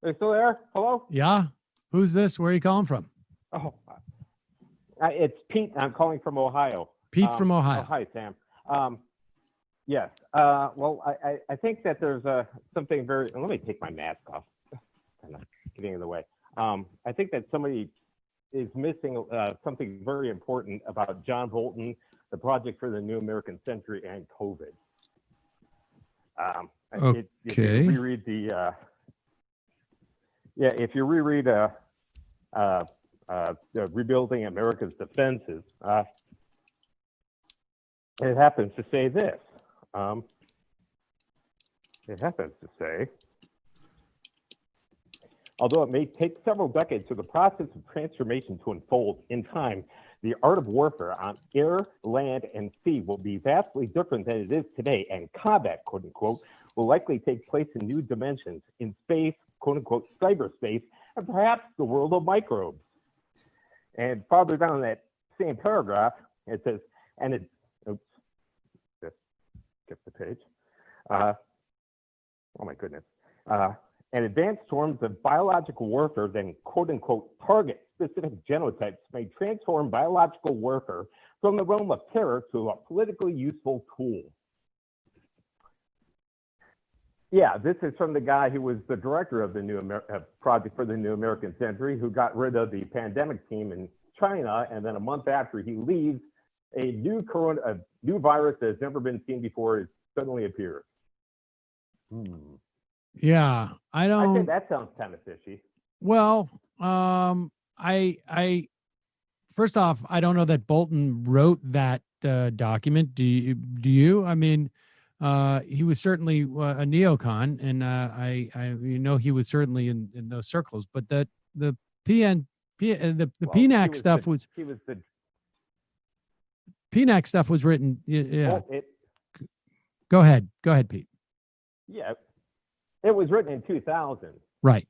you still there? Hello? Yeah. Who's this? Where are you calling from? Oh, it's Pete. I'm calling from Ohio. Pete from Ohio. Oh, hi, Sam. Yes. Well, I think that there's something very. Let me take my mask off. Kind of getting in the way. I think that somebody is missing something very important about John Bolton, the Project for the New American Century, and COVID. Okay. If you reread the. If you reread Rebuilding America's Defenses, it happens to say this. It happens to say, although it may take several decades for the process of transformation to unfold in time, the art of warfare on air, land, and sea will be vastly different than it is today, and combat, quote unquote, will likely take place in new dimensions, in space, quote unquote, cyberspace, and perhaps the world of microbes. And farther down in that same paragraph, it says, and it, oops, just skip the page. Oh my goodness. And advanced forms of biological warfare then, quote unquote, target specific genotypes may transform biological warfare from the realm of terror to a politically useful tool. Yeah, this is from the guy who was the director of the Project for the New American Century, who got rid of the pandemic team in China, and then a month after he leaves, a new virus that has never been seen before suddenly appears. Yeah, I don't. I think that sounds kind of fishy. Well, I first off, I don't know that Bolton wrote that document. Do you? I mean. He was certainly a neocon, and I he was certainly in those circles. But the PNAC stuff was PNAC stuff was written. Yeah. Well, Go ahead, Pete. Yeah, it was written in 2000. Right.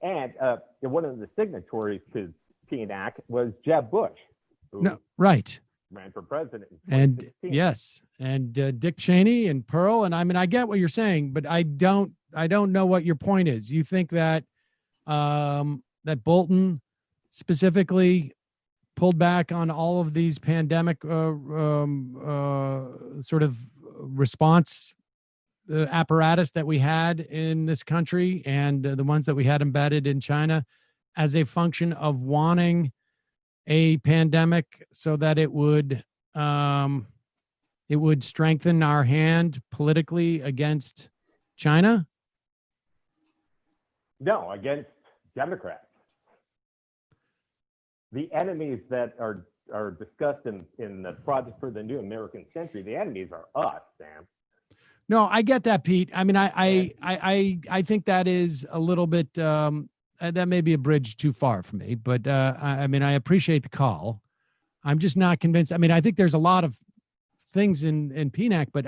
And one of the signatories to PNAC was Jeb Bush. No, right. Ran for president. And yes, and Dick Cheney and Pearl. And I mean, I get what you're saying, but I don't know what your point is. You think that that Bolton specifically pulled back on all of these pandemic sort of response apparatus that we had in this country and the ones that we had embedded in China as a function of wanting a pandemic so that it would strengthen our hand politically against China? No, against Democrats. The enemies that are discussed in the Project for the New American Century, the enemies are us, Sam. No, I get that, Pete. I mean, I think that is a little bit that may be a bridge too far for me, but I mean, I appreciate the call. I'm just not convinced. I mean, I think there's a lot of things in PNAC, but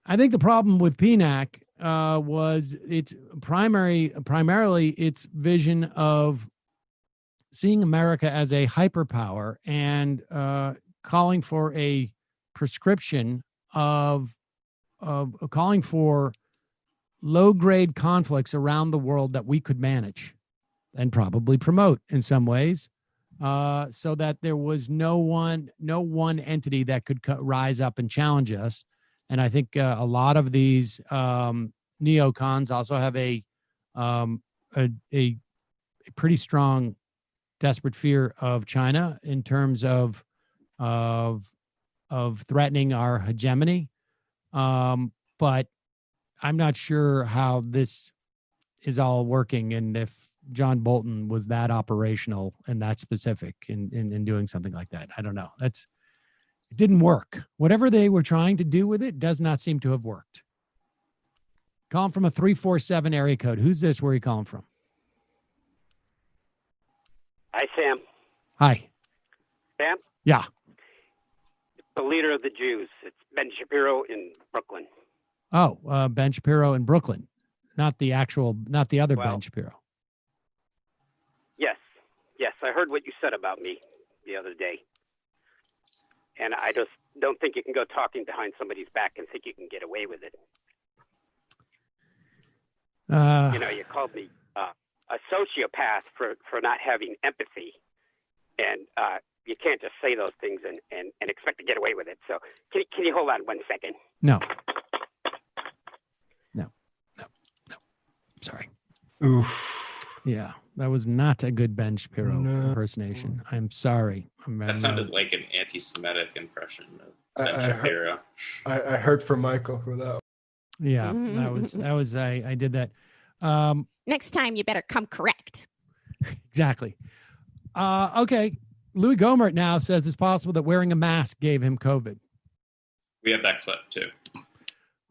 I think the problem with PNAC was its primarily its vision of seeing America as a hyperpower and calling for a prescription of calling for low-grade conflicts around the world that we could manage and probably promote in some ways, so that there was no one entity that could rise up and challenge us. And I think a lot of these neocons also have a pretty strong, desperate fear of China in terms of threatening our hegemony. But I'm not sure how this is all working, and if John Bolton was that operational and that specific in doing something like that. I don't know. It didn't work. Whatever they were trying to do with it does not seem to have worked. Calling from a 347 area code. Who's this? Where are you calling from? Hi, Sam. Hi. Sam? Yeah. The leader of the Jews. It's Ben Shapiro in Brooklyn. Oh, Ben Shapiro in Brooklyn. Not the other Ben Shapiro. Yes, I heard what you said about me the other day. And I just don't think you can go talking behind somebody's back and think you can get away with it. You called me a sociopath for not having empathy. And you can't just say those things and expect to get away with it. So can you hold on 1 second? No. Sorry. Oof. Yeah, that was not a good Ben Shapiro impersonation. I'm sorry. That sounded like an anti-Semitic impression of Ben Shapiro. I heard from Michael for that. Yeah, that was I did that. Next time you better come correct. Exactly. Okay. Louis Gohmert now says it's possible that wearing a mask gave him COVID. We have that clip too.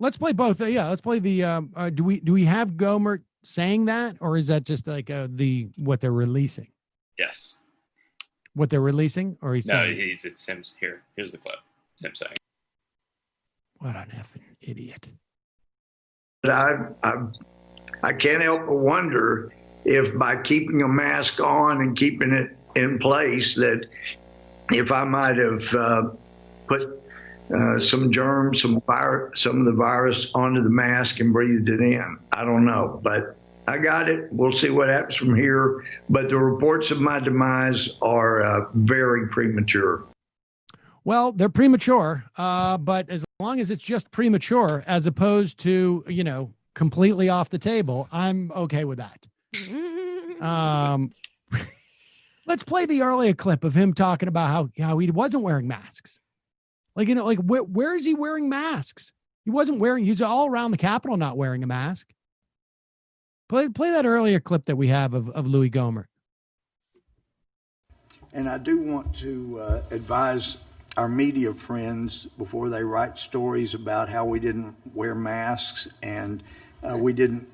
Let's play both. Let's play the. Do we have Gohmert saying that, or is that just like what they're releasing? Yes. What they're releasing, or he's saying? No, it's him. Here's the clip. It's him saying. What an effing idiot! But I can't help but wonder if by keeping a mask on and keeping it in place, that if I might have put some germs, some of the virus onto the mask and breathed it in. I don't know, but I got it. We'll see what happens from here. But the reports of my demise are very premature. Well, they're premature, but as long as it's just premature, as opposed to, completely off the table, I'm okay with that. Let's play the earlier clip of him talking about how he wasn't wearing masks. Where is he wearing masks? He's all around the Capitol not wearing a mask. Play that earlier clip that we have of Louis Gohmert. And I do want to advise our media friends before they write stories about how we didn't wear masks and we didn't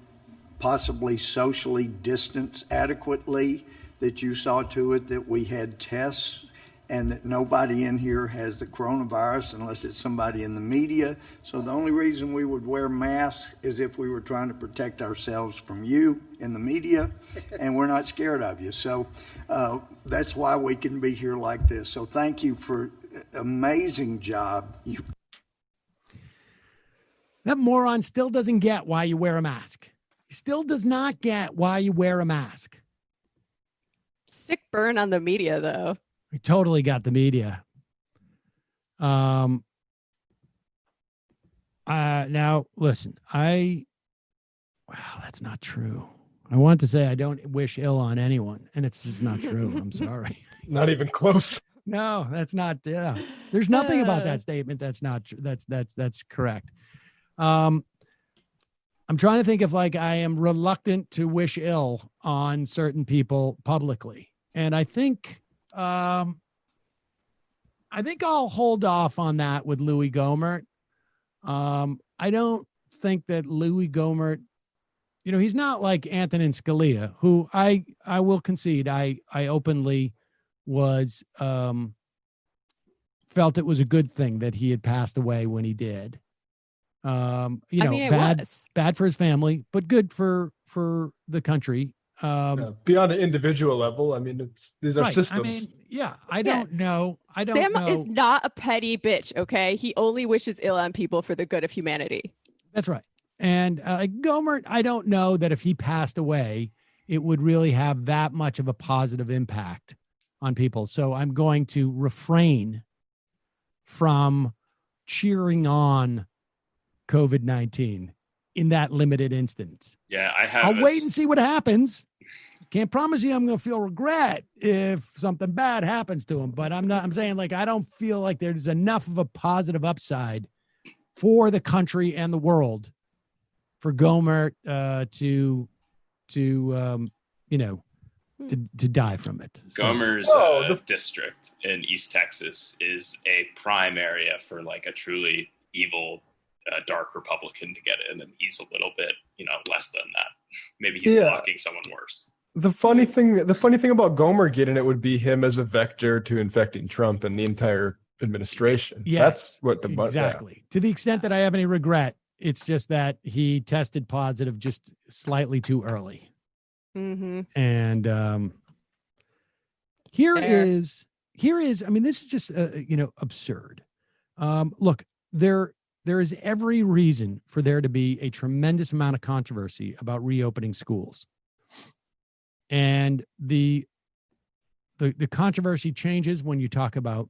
possibly socially distance adequately, that you saw to it that we had tests and that nobody in here has the coronavirus unless it's somebody in the media. So the only reason we would wear masks is if we were trying to protect ourselves from you in the media, and we're not scared of you. So that's why we can be here like this. So thank you for an amazing job. That moron still doesn't get why you wear a mask. He still does not get why you wear a mask. Sick burn on the media, though. We totally got the media. Now, listen, that's not true. I want to say I don't wish ill on anyone, and it's just not true. I'm sorry. Not even close. No, that's not. Yeah. There's nothing about that statement that's not true. That's correct. I'm trying to think if I am reluctant to wish ill on certain people publicly. And I think I'll hold off on that with Louis Gohmert. I don't think that Louis Gohmert, he's not like Antonin Scalia, who I will concede I openly was felt it was a good thing that he had passed away when he did. Bad for his family, but good for the country. Beyond an individual level, I mean, these are systems. I don't know. Sam is not a petty bitch, okay? He only wishes ill on people for the good of humanity. That's right. And Gohmert, I don't know that if he passed away, it would really have that much of a positive impact on people. So I'm going to refrain from cheering on COVID-19 in that limited instance. Yeah, I'll wait and see what happens. Can't promise you I'm going to feel regret if something bad happens to him, but I'm saying, like, I don't feel like there's enough of a positive upside for the country and the world for Gohmert to die from it. Gohmert's district in East Texas is a prime area for like a truly evil, dark Republican to get in, and he's a little bit, less than that. Maybe he's blocking someone worse. The funny thing about Gohmert getting it would be him as a vector to infecting Trump and the entire administration. Yeah, that's what exactly. Yeah. To the extent that I have any regret, it's just that he tested positive just slightly too early. Mm-hmm. And here is. I mean, this is just absurd. Look, there is every reason for there to be a tremendous amount of controversy about reopening schools. And the controversy changes when you talk about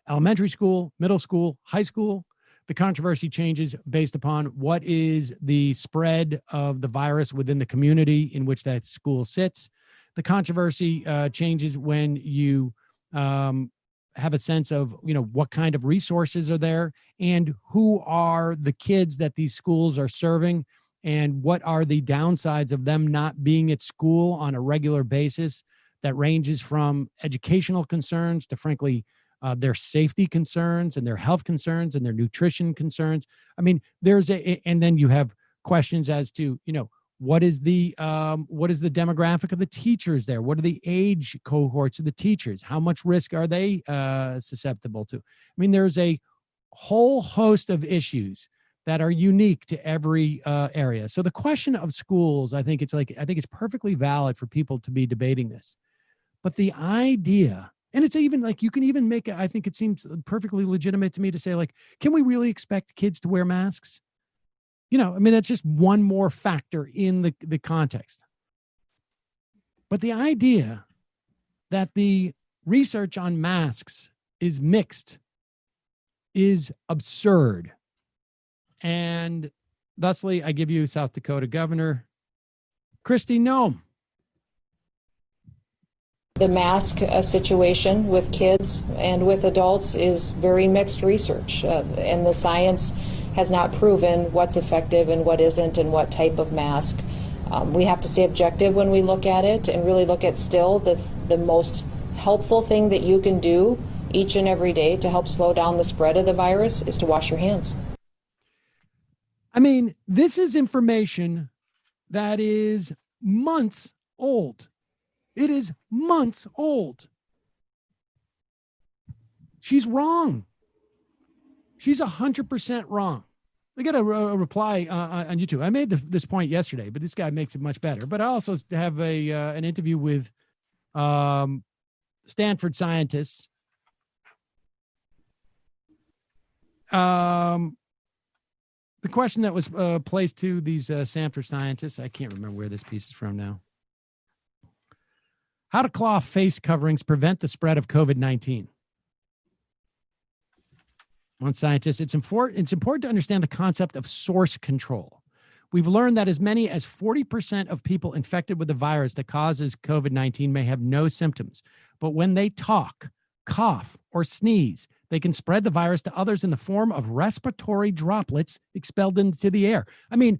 elementary school, middle school, high school. The controversy changes based upon what is the spread of the virus within the community in which that school sits. The controversy changes when you have a sense of, what kind of resources are there and who are the kids that these schools are serving and what are the downsides of them not being at school on a regular basis. That ranges from educational concerns to, frankly, their safety concerns and their health concerns and their nutrition concerns. I mean, and then you have questions as to, what is the demographic of the teachers there? What are the age cohorts of the teachers? How much risk are they susceptible to? I mean, there's a whole host of issues that are unique to every area. So the question of schools, I think it's perfectly valid for people to be debating this. But the idea, and it's even like, you can even make it, I think it seems perfectly legitimate to me to say, like, can we really expect kids to wear masks? That's just one more factor in the context. But the idea that the research on masks is mixed is absurd. And thusly, I give you South Dakota Governor Kristi Noem. The mask situation with kids and with adults is very mixed research, and the science has not proven what's effective and what isn't and what type of mask. We have to stay objective when we look at it and really look at still the most helpful thing that you can do each and every day to help slow down the spread of the virus is to wash your hands. I mean, this is information that is months old. It is months old. She's wrong. She's 100% wrong. I got a reply on YouTube. I made this point yesterday, but this guy makes it much better. But I also have an interview with Stanford scientists. The question that was placed to these Stanford scientists, I can't remember where this piece is from now. How do cloth face coverings prevent the spread of COVID-19? One scientist, it's important to understand the concept of source control. We've learned that as many as 40% of people infected with the virus that causes COVID-19 may have no symptoms. But when they talk, cough, or sneeze, they can spread the virus to others in the form of respiratory droplets expelled into the air. I mean,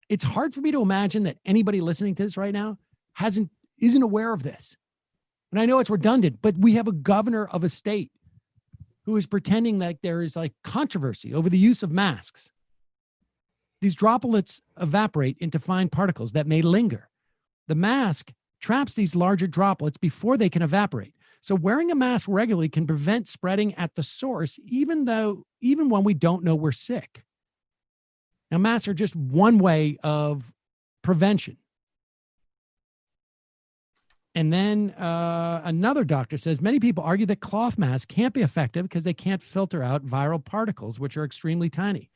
it's hard for me to imagine that anybody listening to this right now isn't aware of this. And I know it's redundant, but we have a governor of a state who is pretending that there is like controversy over the use of masks. These droplets evaporate into fine particles that may linger. The mask traps these larger droplets before they can evaporate. So wearing a mask regularly can prevent spreading at the source, even when we don't know we're sick. Now, masks are just one way of prevention. And then another doctor says many people argue that cloth masks can't be effective because they can't filter out viral particles, which are extremely tiny.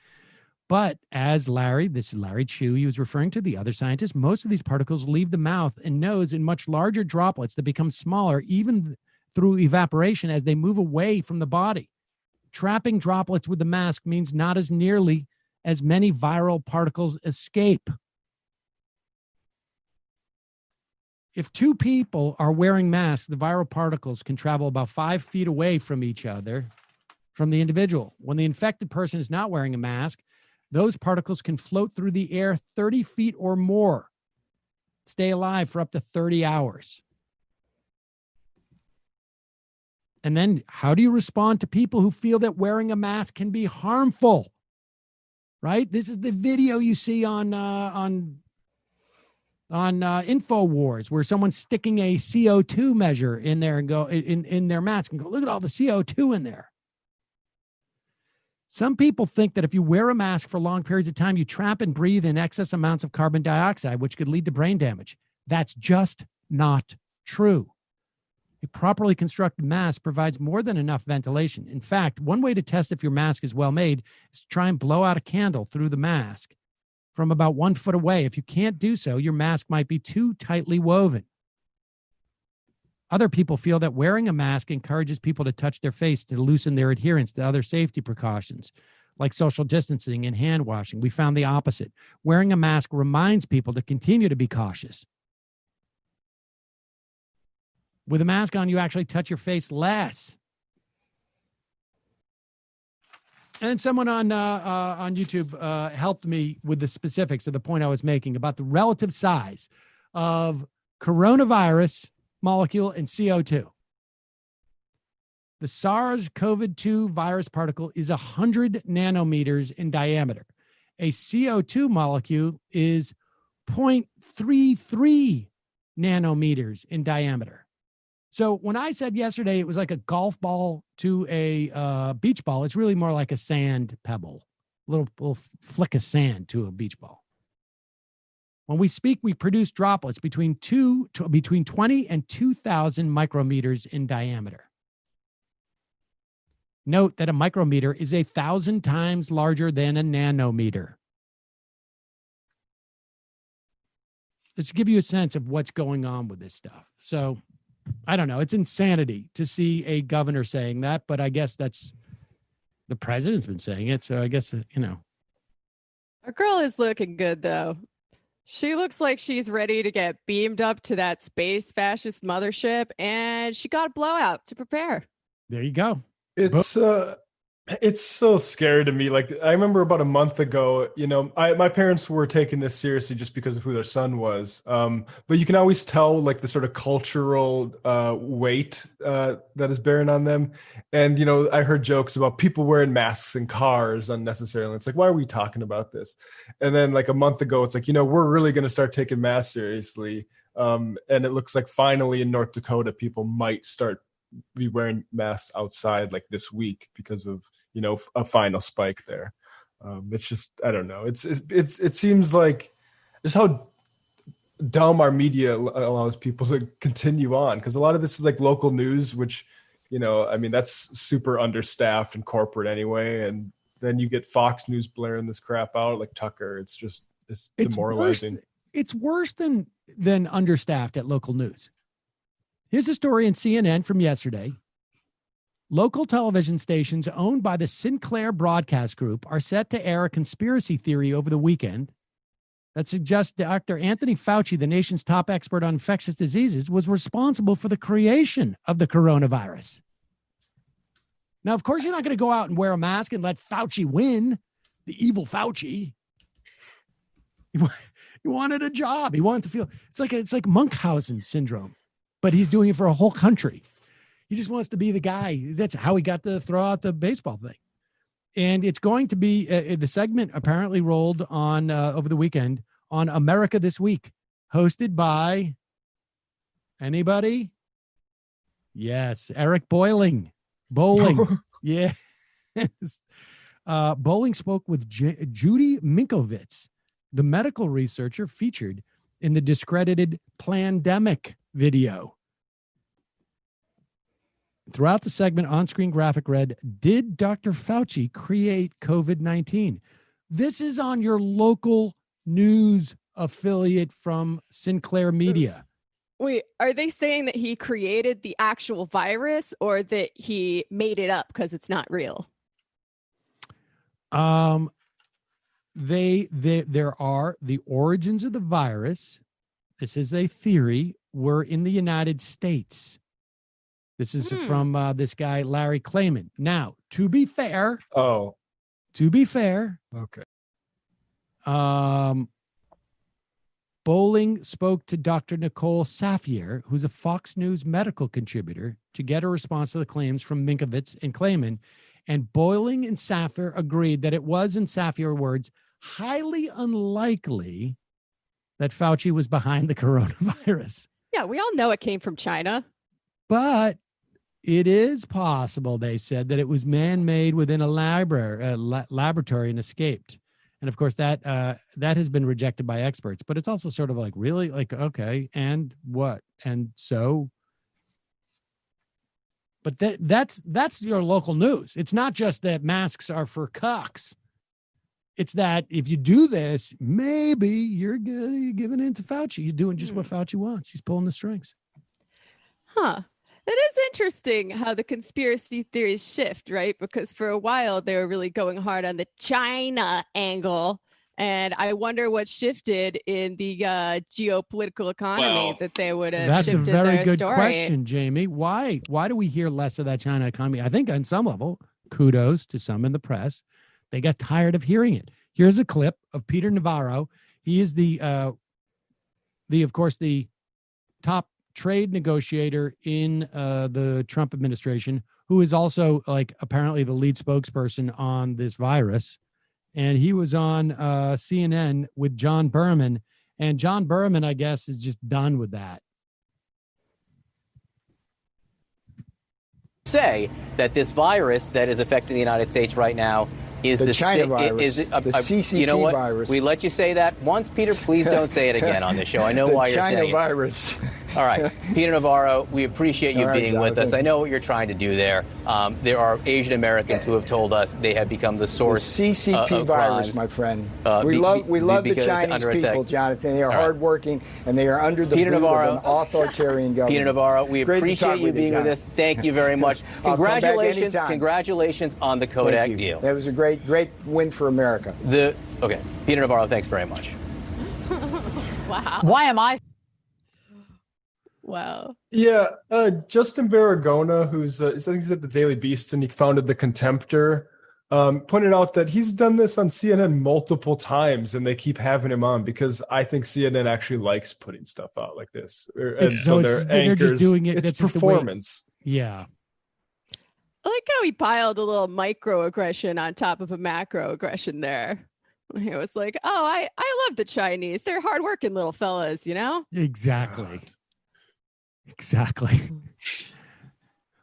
But as this is Larry Chu, he was referring to the other scientists, most of these particles leave the mouth and nose in much larger droplets that become smaller, even through evaporation as they move away from the body. Trapping droplets with the mask means not as nearly as many viral particles escape. If two people are wearing masks, the viral particles can travel about 5 feet away from each other, from the individual. When the infected person is not wearing a mask, those particles can float through the air 30 feet or more, stay alive for up to 30 hours. And then how do you respond to people who feel that wearing a mask can be harmful? Right? This is the video you see on InfoWars, where someone's sticking a CO2 measure in there and go in their mask and go, look at all the CO2 in there. Some people think that if you wear a mask for long periods of time, you trap and breathe in excess amounts of carbon dioxide, which could lead to brain damage. That's just not true. A properly constructed mask provides more than enough ventilation. In fact, one way to test if your mask is well made is to try and blow out a candle through the mask from about 1 foot away. If you can't do so, your mask might be too tightly woven. Other people feel that wearing a mask encourages people to touch their face to loosen their adherence to other safety precautions, like social distancing and hand washing. We found the opposite. Wearing a mask reminds people to continue to be cautious. With a mask on, you actually touch your face less. And then someone on YouTube helped me with the specifics of the point I was making about the relative size of coronavirus molecule and CO2. The SARS-CoV-2 virus particle is 100 nanometers in diameter. A CO2 molecule is 0.33 nanometers in diameter. So when I said yesterday it was like a golf ball to a beach ball, it's really more like a sand pebble, a little flick of sand to a beach ball. When we speak, we produce droplets between 20 and 2,000 micrometers in diameter. Note that a micrometer is 1,000 times larger than a nanometer. Let's give you a sense of what's going on with this stuff. So, I don't know. It's insanity to see a governor saying that, but I guess that's the president's been saying it. So I guess, Our girl is looking good, though. She looks like she's ready to get beamed up to that space fascist mothership, and she got a blowout to prepare. There you go. It's so scary to me. Like, I remember about a month ago, my parents were taking this seriously just because of who their son was. But you can always tell, like, the sort of cultural weight that is bearing on them. And, I heard jokes about people wearing masks in cars unnecessarily. It's like, why are we talking about this? And then, like, a month ago, it's like, we're really going to start taking masks seriously. And it looks like finally in North Dakota, people might start be wearing masks outside like this week because of a final spike there. It's just, I don't know. It seems like just how dumb our media allows people to continue on, because a lot of this is like local news, which that's super understaffed and corporate anyway, and then you get Fox News blaring this crap out like Tucker. It's demoralizing. It's worse than understaffed at local news. Here's a story in CNN from yesterday. Local television stations owned by the Sinclair Broadcast Group are set to air a conspiracy theory over the weekend that suggests Dr. Anthony Fauci, the nation's top expert on infectious diseases, was responsible for the creation of the coronavirus. Now, of course, you're not going to go out and wear a mask and let Fauci win, the evil Fauci. He wanted a job. He wanted to feel, it's like Munchausen syndrome. But he's doing it for a whole country. He just wants to be the guy. That's how he got to throw out the baseball thing. And it's going to be, the segment apparently rolled on over the weekend on America This Week, hosted by anybody? Yes, Eric Bowling. Yes. Bowling spoke with Judy Minkowitz, the medical researcher featured in the discredited Plandemic video. Throughout the segment, on-screen graphic read, "Did Dr. Fauci create COVID-19?" This is on your local news affiliate from Sinclair Media. Wait, are they saying that he created the actual virus or that he made it up because it's not real? There are the origins of the virus. This is a theory. Were in the United States. This is from this guy, Larry Klayman. Now, to be fair. Okay. Bowling spoke to Dr. Nicole Safier, who's a Fox News medical contributor, to get a response to the claims from Minkowitz and Klayman. And Bowling and Safier agreed that it was, in Safier words, highly unlikely that Fauci was behind the coronavirus. Yeah, we all know it came from China. But it is possible, they said, that it was man-made within a laboratory and escaped. And of course, that has been rejected by experts. But it's also sort of like, really? Like, okay, and what? And so... But that's your local news. It's not just that masks are for cucks. It's that if you do this, maybe you're giving in to Fauci. You're doing just what Fauci wants. He's pulling the strings. Huh. It is interesting how the conspiracy theories shift, right? Because for a while they were really going hard on the China angle. And I wonder what shifted in the geopolitical economy that they would have shifted their story. That's a very good question, Jamie. Why do we hear less of that China economy? I think on some level, kudos to some in the press. They got tired of hearing it. Here's a clip of Peter Navarro. He is of course, the top trade negotiator in the Trump administration, who is also apparently the lead spokesperson on this virus. And he was on CNN with John Berman. And John Berman, I guess, is just done with that. Say that this virus that is affecting the United States right now is the China virus, the CCP you know what? virus. We let you say that once, Peter. Please don't say it again on this show. I know why you're saying it. The China virus. All right, Peter Navarro, we appreciate you being with us. I know what you're trying to do there. There are Asian Americans who have told us they have become the source the CCP of virus, crimes. my friend. We love the Chinese people, Jonathan. They are hardworking, and they are under the boot of an authoritarian government. Peter Navarro, we appreciate you being with us. Thank you very much. Congratulations on the Kodak deal. That was a great win for America. Okay, Peter Navarro, thanks very much. Wow. Why am I? Wow. Yeah, Justin Barragona, who's I think he's at the Daily Beast, and he founded the Contemptor, pointed out that he's done this on CNN multiple times, and they keep having him on because I think CNN actually likes putting stuff out like this. And so they're just doing it. It's performance. Yeah. I like how he piled a little microaggression on top of a macroaggression there. He was like, oh, I love the Chinese. They're hardworking little fellas, you know? Exactly. Exactly.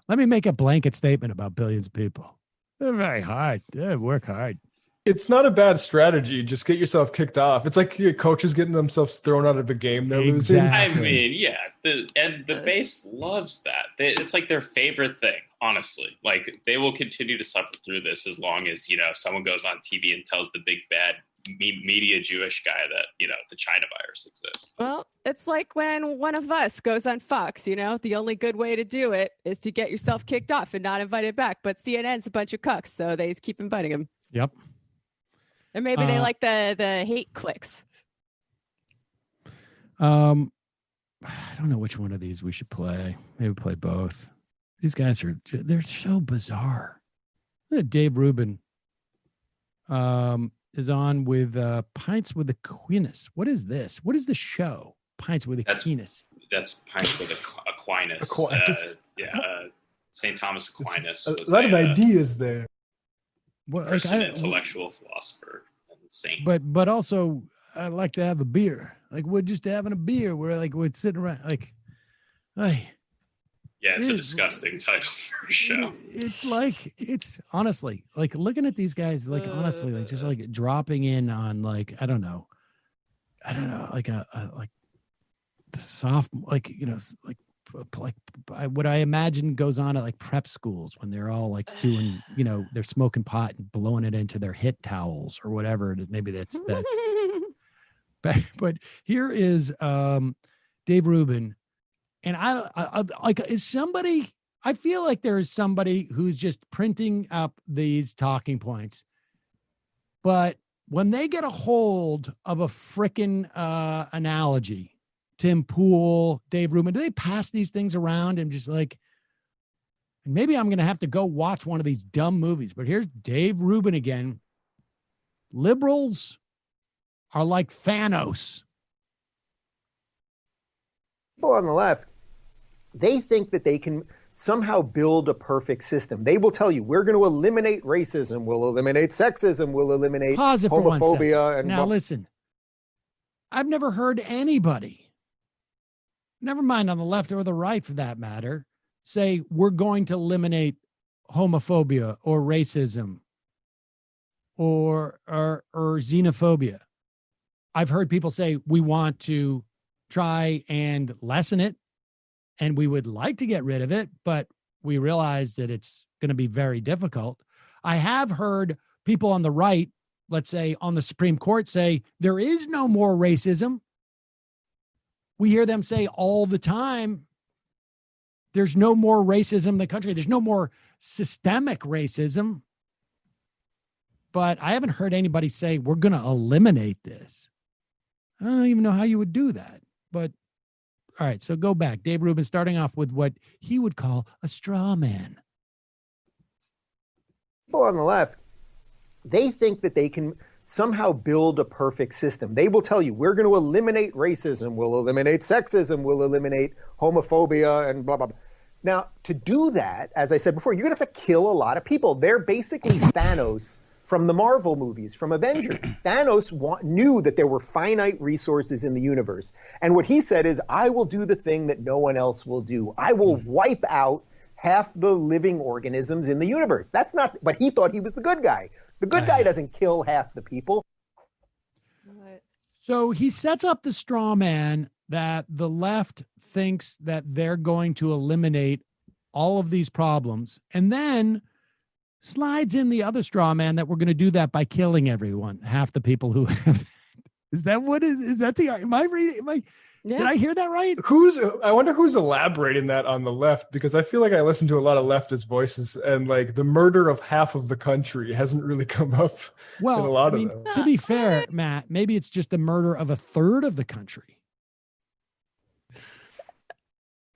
Let me make a blanket statement about billions of people. They're very hard. They work hard. It's not a bad strategy. Just get yourself kicked off. It's like your coaches getting themselves thrown out of a game they're losing. I mean, yeah. The base loves that. It's like their favorite thing, honestly. Like, they will continue to suffer through this as long as, someone goes on TV and tells the big bad media Jewish guy that, the China virus exists. Well, it's like when one of us goes on Fox, the only good way to do it is to get yourself kicked off and not invited back. But CNN's a bunch of cucks, so they just keep inviting him. Yep. And maybe they like the hate clicks. I don't know which one of these we should play. Maybe play both. These guys they're so bizarre. Dave Rubin is on with Pints with Aquinas. What is this? What is the show? Pints with Aquinas. That's Pints with Aquinas. St. Thomas Aquinas. A lot of ideas there. Well, Christian intellectual philosopher and saint. But also, I like to have a beer. Like, we're just having a beer. We're sitting around. Like, hey, Yeah, it's a disgusting title for a show. It's like, it's honestly like looking at these guys, like honestly, like just like dropping in on like, I don't know, like like the soft, like, you know, like what I imagine goes on at like prep schools when they're all like doing, you know, they're smoking pot and blowing it into their hit towels or whatever. Maybe that's, but here is Dave Rubin. And I like, is somebody, I feel like there is somebody who's just printing up these talking points, but when they get a hold of a frickin' analogy, Tim Pool, Dave Rubin, do they pass these things around and just like, maybe I'm going to have to go watch one of these dumb movies, but here's Dave Rubin again. Liberals are like Thanos. People on the left, they think that they can somehow build a perfect system. They will tell you, we're going to eliminate racism, we'll eliminate sexism, we'll eliminate homophobia. And now listen, I've never heard anybody, never mind on the left or the right for that matter, say we're going to eliminate homophobia or racism or xenophobia. I've heard people say we want to try and lessen it, and we would like to get rid of it, but we realize that it's going to be very difficult. I have heard people on the right, let's say on the Supreme Court, say there is no more racism. We hear them say all the time, there's no more racism in the country. There's no more systemic racism. But I haven't heard anybody say we're going to eliminate this. I don't even know how you would do that. But all right, so go back. Dave Rubin starting off with what he would call a straw man. People on the left, they think that they can somehow build a perfect system. They will tell you, we're going to eliminate racism, we'll eliminate sexism, we'll eliminate homophobia, and blah, blah, blah. Now, to do that, as I said before, you're going to have to kill a lot of people. They're basically Thanos from the Marvel movies, from Avengers. Thanos knew that there were finite resources in the universe. And what he said is, I will do the thing that no one else will do. I will wipe out half the living organisms in the universe. That's not, but he thought he was the good guy. The good guy doesn't kill half the people. So he sets up the straw man that the left thinks that they're going to eliminate all of these problems, and then slides in the other straw man that we're going to do that by killing everyone, half the people who have. Is that what is that the, am I reading? Did I hear that right? I wonder who's elaborating that on the left, because I feel like I listen to a lot of leftist voices, and like the murder of half of the country hasn't really come up in a lot of them. To be fair, Matt, maybe it's just the murder of a third of the country.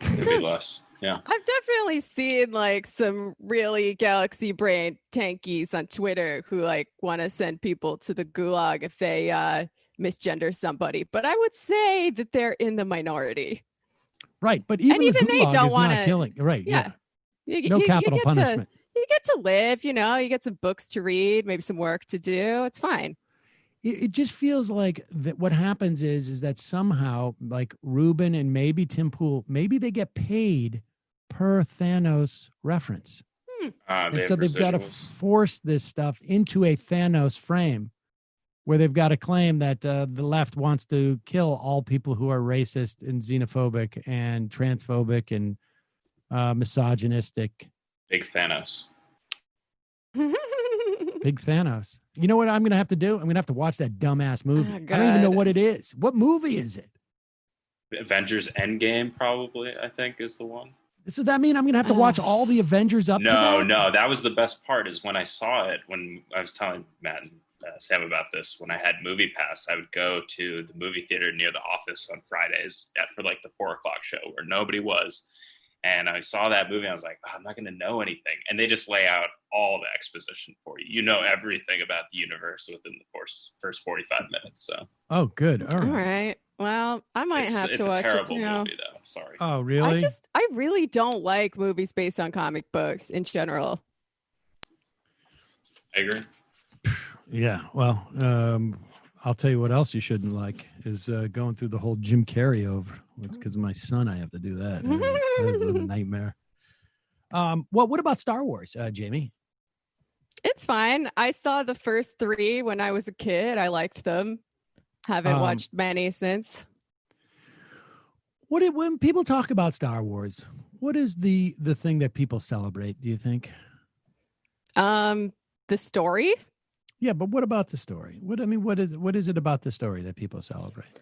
Could be less. Yeah. I've definitely seen like some really galaxy brain tankies on Twitter who like want to send people to the gulag if they misgender somebody, but I would say that they're in the minority. Right, but even the gulag they don't want to killing. Right, yeah. No capital punishment. You get to live, you know, you get some books to read, maybe some work to do. It's fine. It just feels like that what happens is that somehow like Rubin and maybe Tim Pool, maybe they get paid per Thanos reference. And so they've got to force this stuff into a Thanos frame where they've got to claim that the left wants to kill all people who are racist and xenophobic and transphobic and misogynistic. Big Thanos. Big Thanos. You know what I'm going to have to do? I'm going to have to watch that dumbass movie. Oh, I don't even know what it is. What movie is it? Avengers Endgame, probably, I think, is the one. Does that mean I'm going to have to watch all the Avengers up to that? No, that was the best part is when I saw it, when I was telling Matt and Sam about this, when I had Movie Pass, I would go to the movie theater near the office on Fridays for like the 4:00 show where nobody was. And I saw that movie and I was like, I'm not going to know anything. And they just lay out all the exposition for you. You know everything about the universe within the first 45 minutes. So. Oh, good. All right. Well, I might have to watch it. It's a terrible movie, though. Sorry. Oh, really? I really don't like movies based on comic books in general. I agree. Yeah. Well, I'll tell you what else you shouldn't like is going through the whole Jim Carrey over. It's because of my son I have to do that. That was a nightmare. nightmare. What about Star Wars, Jamie? It's fine. I saw the first 3 when I was a kid. I liked them. Haven't watched many since. When people talk about Star Wars, what is the thing that people celebrate, do you think? The story? Yeah, but what about the story? What is it about the story that people celebrate?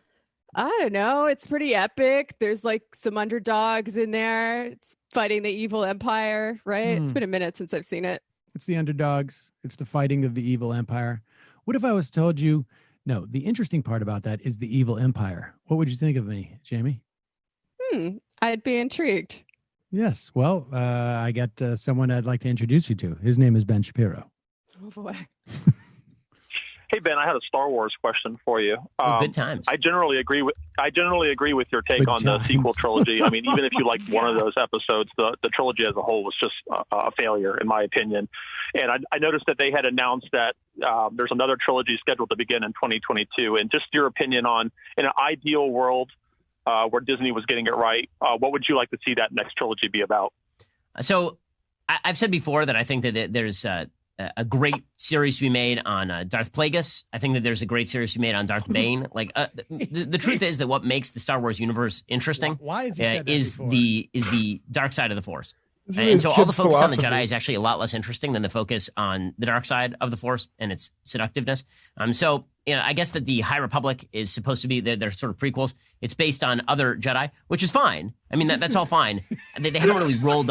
I don't know. It's pretty epic. There's like some underdogs in there. It's fighting the evil empire, right? It's been a minute since I've seen it. It's the underdogs. It's the fighting of the evil empire. What if I was told you, no, the interesting part about that is the evil empire? What would you think of me, Jamie? I'd be intrigued. Yes. Well, I got someone I'd like to introduce you to. His name is Ben Shapiro. Oh, boy. Hey, Ben, I had a Star Wars question for you. Good times. I generally agree with your take on the sequel trilogy. I mean, even if you liked one of those episodes, the trilogy as a whole was just a failure, in my opinion. And I noticed that they had announced that there's another trilogy scheduled to begin in 2022. And just your opinion on, in an ideal world where Disney was getting it right, what would you like to see that next trilogy be about? So I've said before that I think that there's a great series to be made on Darth Plagueis. I think that there's a great series to be made on Darth Bane. Like the truth is that what makes the Star Wars universe interesting is the dark side of the Force. And so all the focus on the Jedi is actually a lot less interesting than the focus on the dark side of the Force and its seductiveness. So I guess that the High Republic is supposed to be they're sort of prequels. It's based on other Jedi, which is fine. I mean, that's all fine. They haven't really rolled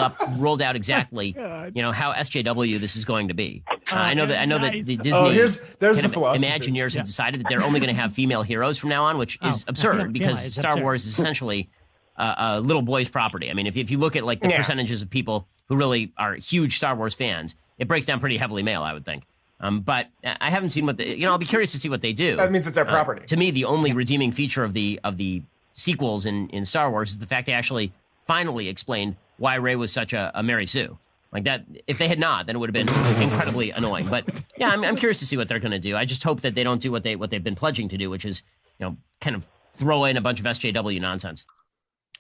out exactly, how SJW this is going to be. I know that the Disney Imagineers have decided that they're only going to have female heroes from now on, which is absurd because Star Wars is essentially a little boy's property. I mean, if you look at like the percentages of people who really are huge Star Wars fans, it breaks down pretty heavily male, I would think. But I haven't seen what I'll be curious to see what they do. That means it's their property. To me, the only redeeming feature of the sequels in Star Wars is the fact they actually finally explained why Rey was such a Mary Sue. Like that, if they had not, then it would have been incredibly annoying. But yeah, I'm curious to see what they're going to do. I just hope that they don't do what they've been pledging to do, which is kind of throw in a bunch of SJW nonsense.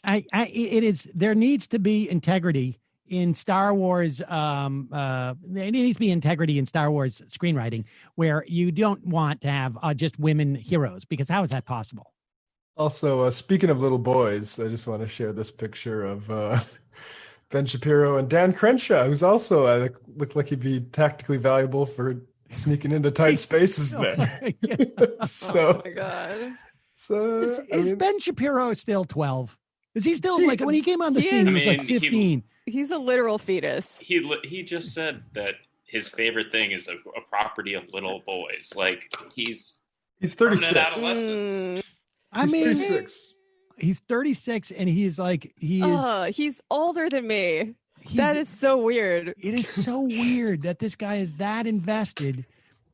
There needs to be integrity in Star Wars. There needs to be integrity in Star Wars screenwriting where you don't want to have just women heroes, because how is that possible? Also, speaking of little boys, I just want to share this picture of Ben Shapiro and Dan Crenshaw, who's also looked like he'd be tactically valuable for sneaking into tight spaces there. Oh my God. Is Ben Shapiro still 12? Is he still like when he came on the scene? He was like 15. He's a literal fetus. He just said that his favorite thing is a property of little boys. Like he's 36. Adolescence. He's 36. He's 36, and he's older than me. That is so weird. It is so weird that this guy is that invested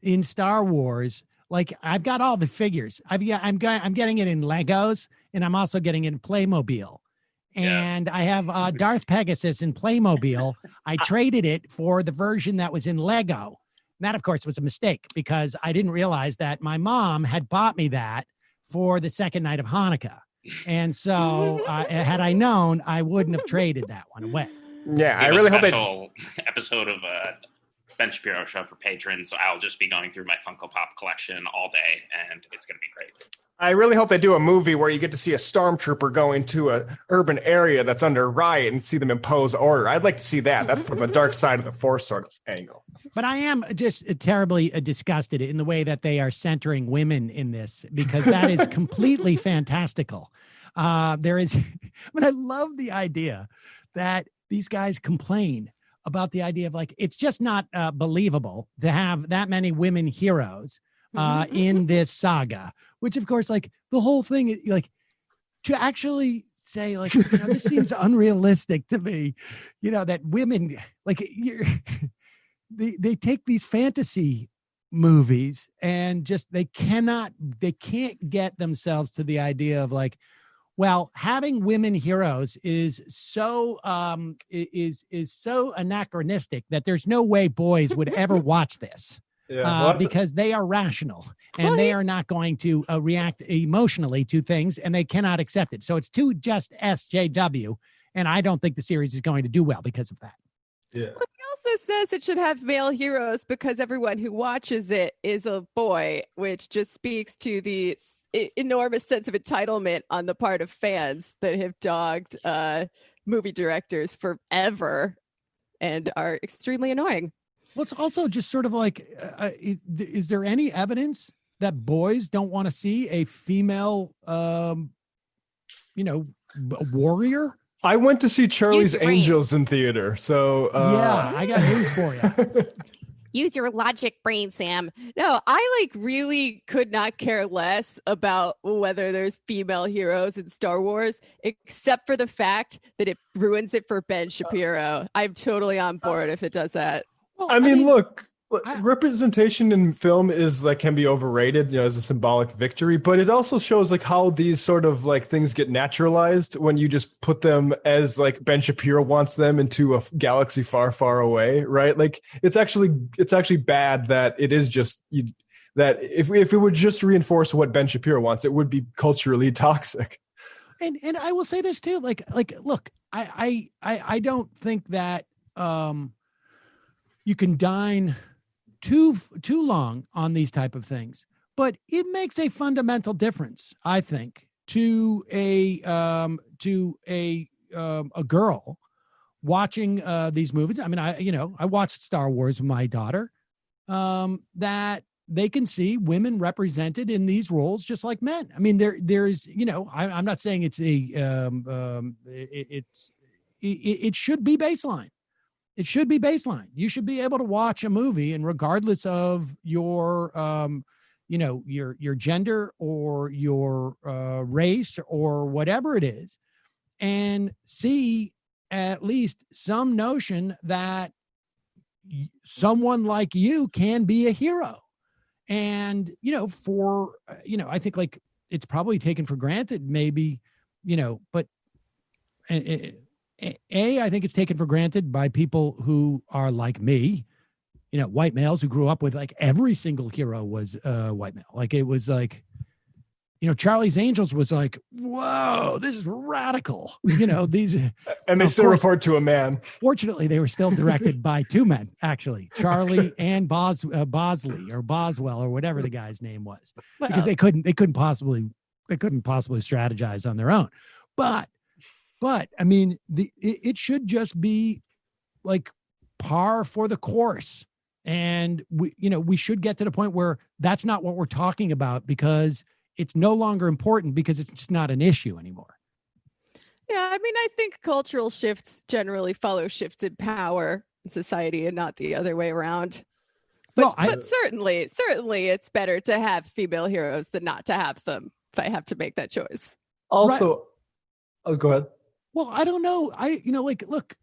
in Star Wars. Like, I've got all the figures. I'm getting it in Legos, and I'm also getting it in Playmobil. And I have Darth Pegasus in Playmobil. I traded it for the version that was in Lego. And that, of course, was a mistake because I didn't realize that my mom had bought me that for the second night of Hanukkah. And so had I known, I wouldn't have traded that one away. Yeah, I really hope special episode of Ben Shapiro Show for patrons. So I'll just be going through my Funko Pop collection all day, and it's going to be great. I really hope they do a movie where you get to see a stormtrooper go into an urban area that's under riot and see them impose order. I'd like to see that. That's from the dark side of the Force sort of angle. But I am just terribly disgusted in the way that they are centering women in this, because that is completely fantastical. I love the idea that these guys complain about the idea of like, it's just not believable to have that many women heroes in this saga, which of course, like the whole thing, like to actually say like, this seems unrealistic to me, that women like they take these fantasy movies and just, they can't get themselves to the idea of like, well, having women heroes is so so anachronistic that there's no way boys would ever watch this. Because they are rational and they are not going to react emotionally to things, and they cannot accept it. So it's too just SJW, And I don't think the series is going to do well because of that. Yeah. Well, he also says it should have male heroes because everyone who watches it is a boy, which just speaks to the enormous sense of entitlement on the part of fans that have dogged movie directors forever and are extremely annoying. Well, it's also just sort of like, is there any evidence that boys don't want to see a female, warrior? I went to see Charlie's Angels in theater, so yeah, I got news for you. Use your logic brain, Sam. No, I really could not care less about whether there's female heroes in Star Wars, except for the fact that it ruins it for Ben Shapiro. I'm totally on board if it does that. Well, I mean, look, representation in film is can be overrated, as a symbolic victory, but it also shows how these sort of things get naturalized when you just put them as Ben Shapiro wants them into a galaxy far, far away, right? It's actually bad that it is just that if it would just reinforce what Ben Shapiro wants, it would be culturally toxic. And I will say this too, look, I don't think that you can dine too long on these type of things, but it makes a fundamental difference, I think, to a girl watching these movies. I mean, I watched Star Wars with my daughter, that they can see women represented in these roles just like men. I mean, there's I'm not saying it's it should be baseline. It should be baseline. You should be able to watch a movie, and regardless of your, your gender or your race or whatever it is, and see at least some notion that someone like you can be a hero. And, I think it's probably taken for granted, maybe, but I think it's taken for granted by people who are like me, white males who grew up with every single hero was white male. It was Charlie's Angels was whoa, this is radical. These and they still report to a man. Fortunately, they were still directed by two men, actually, Charlie and Bosley or Boswell or whatever the guy's name was, because they couldn't possibly strategize on their own. But I mean, it should just be par for the course. And we should get to the point where that's not what we're talking about, because it's no longer important, because it's just not an issue anymore. Yeah, I mean, I think cultural shifts generally follow shifts in power in society and not the other way around. But certainly it's better to have female heroes than not to have them, if I have to make that choice. Also, go ahead. Well, I don't know. Look,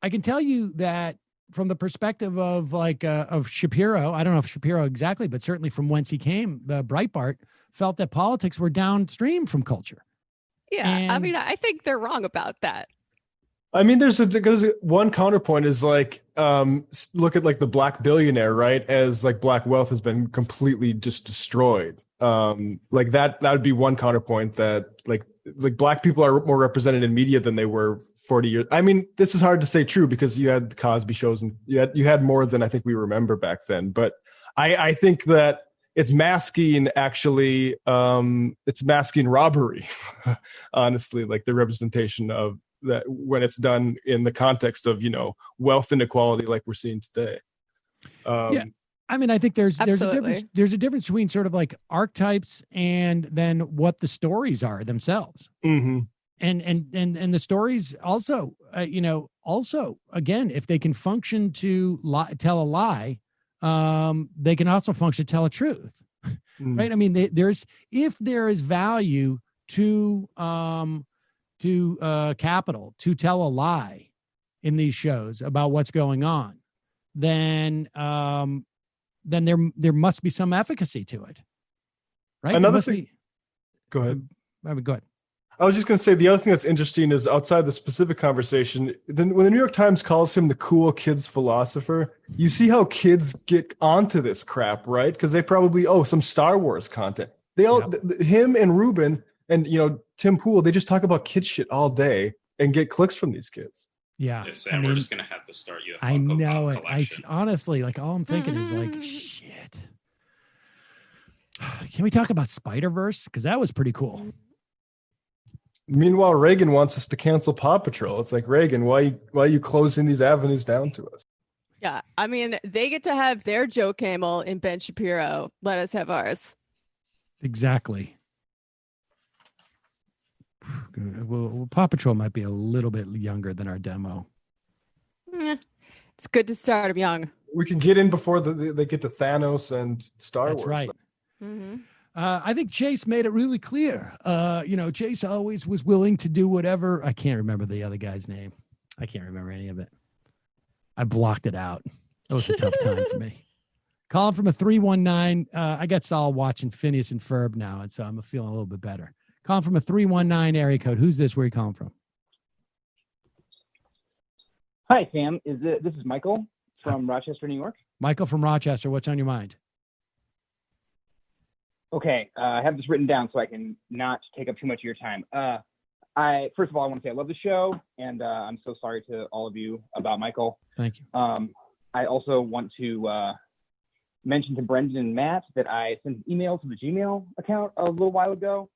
I can tell you that from the perspective of Shapiro, I don't know if Shapiro exactly, but certainly from whence he came, Breitbart felt that politics were downstream from culture. Yeah, I mean, I think they're wrong about that. I mean, because one counterpoint is look at the black billionaire, right? As black wealth has been completely just destroyed. That would be one counterpoint, that black people are more represented in media than they were 40 years. I mean, this is hard to say true, because you had the Cosby shows and you had more than I think we remember back then. But I think that it's masking robbery, honestly, the representation of that when it's done in the context of, wealth inequality like we're seeing today. Yeah. I mean, I think there's a difference between sort of archetypes and then what the stories are themselves. Mm-hmm. And the stories also, also, again, if they can function to tell a lie, they can also function to tell a truth, right? I mean, if there is value to capital to tell a lie in these shows about what's going on, then there must be some efficacy to it, right? Another thing. Go ahead. Go ahead. I was just going to say, the other thing that's interesting is, outside the specific conversation, then when the New York Times calls him the cool kids philosopher, you see how kids get onto this crap, right? Because they probably, some Star Wars content. They all, him and Rubin and Tim Pool, they just talk about kid shit all day. and get clicks from these kids. Yeah. Yeah, Sam, we're just going to have to start you a I Funko know Pop it. collection. Honestly, like all I'm thinking is like, shit. Can we talk about Spider-Verse? Because that was pretty cool. Meanwhile, Reagan wants us to cancel Paw Patrol. It's like, Reagan, why are you closing these avenues down to us? Yeah, I mean, they get to have their Joe Camel and Ben Shapiro. Let us have ours. Exactly. Well, Paw Patrol might be a little bit younger than our demo. It's good to start them young. We can get in before they get to Thanos and Star Wars. That's right. Mm-hmm. I think Chase made it really clear. Chase always was willing to do whatever. I can't remember the other guy's name. I can't remember any of it. I blocked it out. That was a tough time for me. Calling from a 319. I got Saul watching Phineas and Ferb now, and so I'm feeling a little bit better. Calling from a 319 area code. Who's this? Where are you calling from? Hi, Sam. This is Michael from Rochester, New York. Michael from Rochester. What's on your mind? Okay, I have this written down so I can not take up too much of your time. First of all, I want to say I love the show, and I'm so sorry to all of you about Michael. Thank you. I also want to mention to Brendan and Matt that I sent an email to the Gmail account a little while ago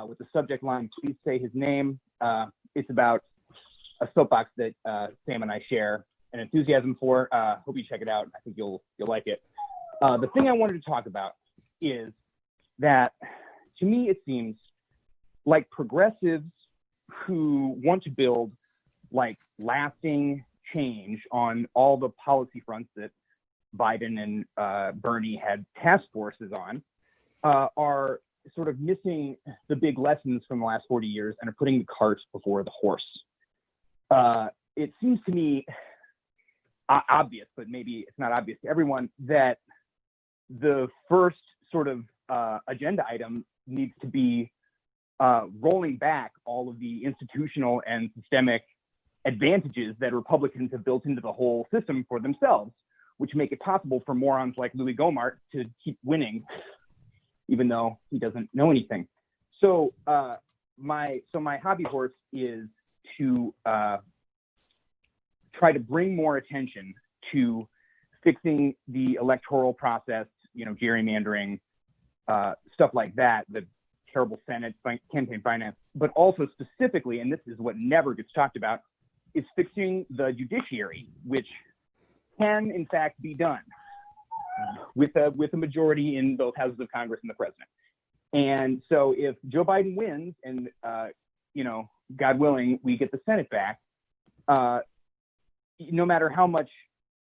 with the subject line, "Please say his name." It's about a soapbox that Sam and I share an enthusiasm for. Hope you check it out. I think you'll like it. The thing I wanted to talk about is that, to me, it seems like progressives who want to build like lasting change on all the policy fronts that Biden and Bernie had task forces on are sort of missing the big lessons from the last 40 years and are putting the cart before the horse. It seems to me obvious, but maybe it's not obvious to everyone, that the first sort of agenda item needs to be rolling back all of the institutional and systemic advantages that Republicans have built into the whole system for themselves, which make it possible for morons like Louis Gohmert to keep winning, even though he doesn't know anything. So my hobby horse is to try to bring more attention to fixing the electoral process, gerrymandering, stuff like that, the terrible Senate campaign finance, but also specifically, and this is what never gets talked about, is fixing the judiciary, which can in fact be done with a majority in both houses of Congress and the president. And so if Joe Biden wins and, God willing, we get the Senate back, no matter how much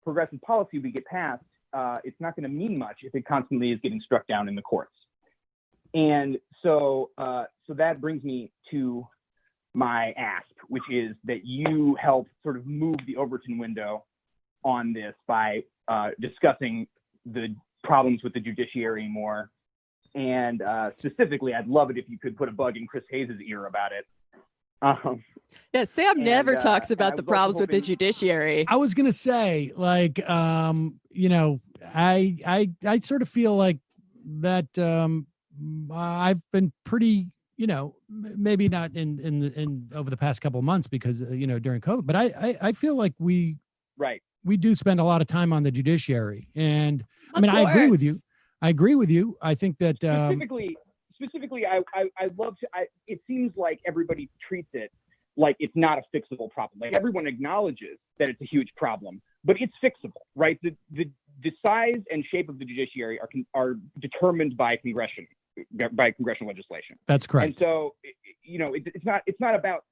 progressive policy we get passed, it's not going to mean much if it constantly is getting struck down in the courts. And so that brings me to my ask, which is that you help sort of move the Overton window on this by discussing the problems with the judiciary more. And specifically, I'd love it if you could put a bug in Chris Hayes' ear about it. Yeah, Sam never talks about the problems with the judiciary. I was gonna say, like, I sort of feel like that. I've been pretty, maybe not in over the past couple of months because during COVID, but I feel like we do spend a lot of time on the judiciary, and I mean, I agree with you. I think that specifically, I love to. It seems like everybody treats it like it's not a fixable problem. Like everyone acknowledges that it's a huge problem, but it's fixable, right? The size and shape of the judiciary are determined by congressional legislation. That's correct. And so, it's not about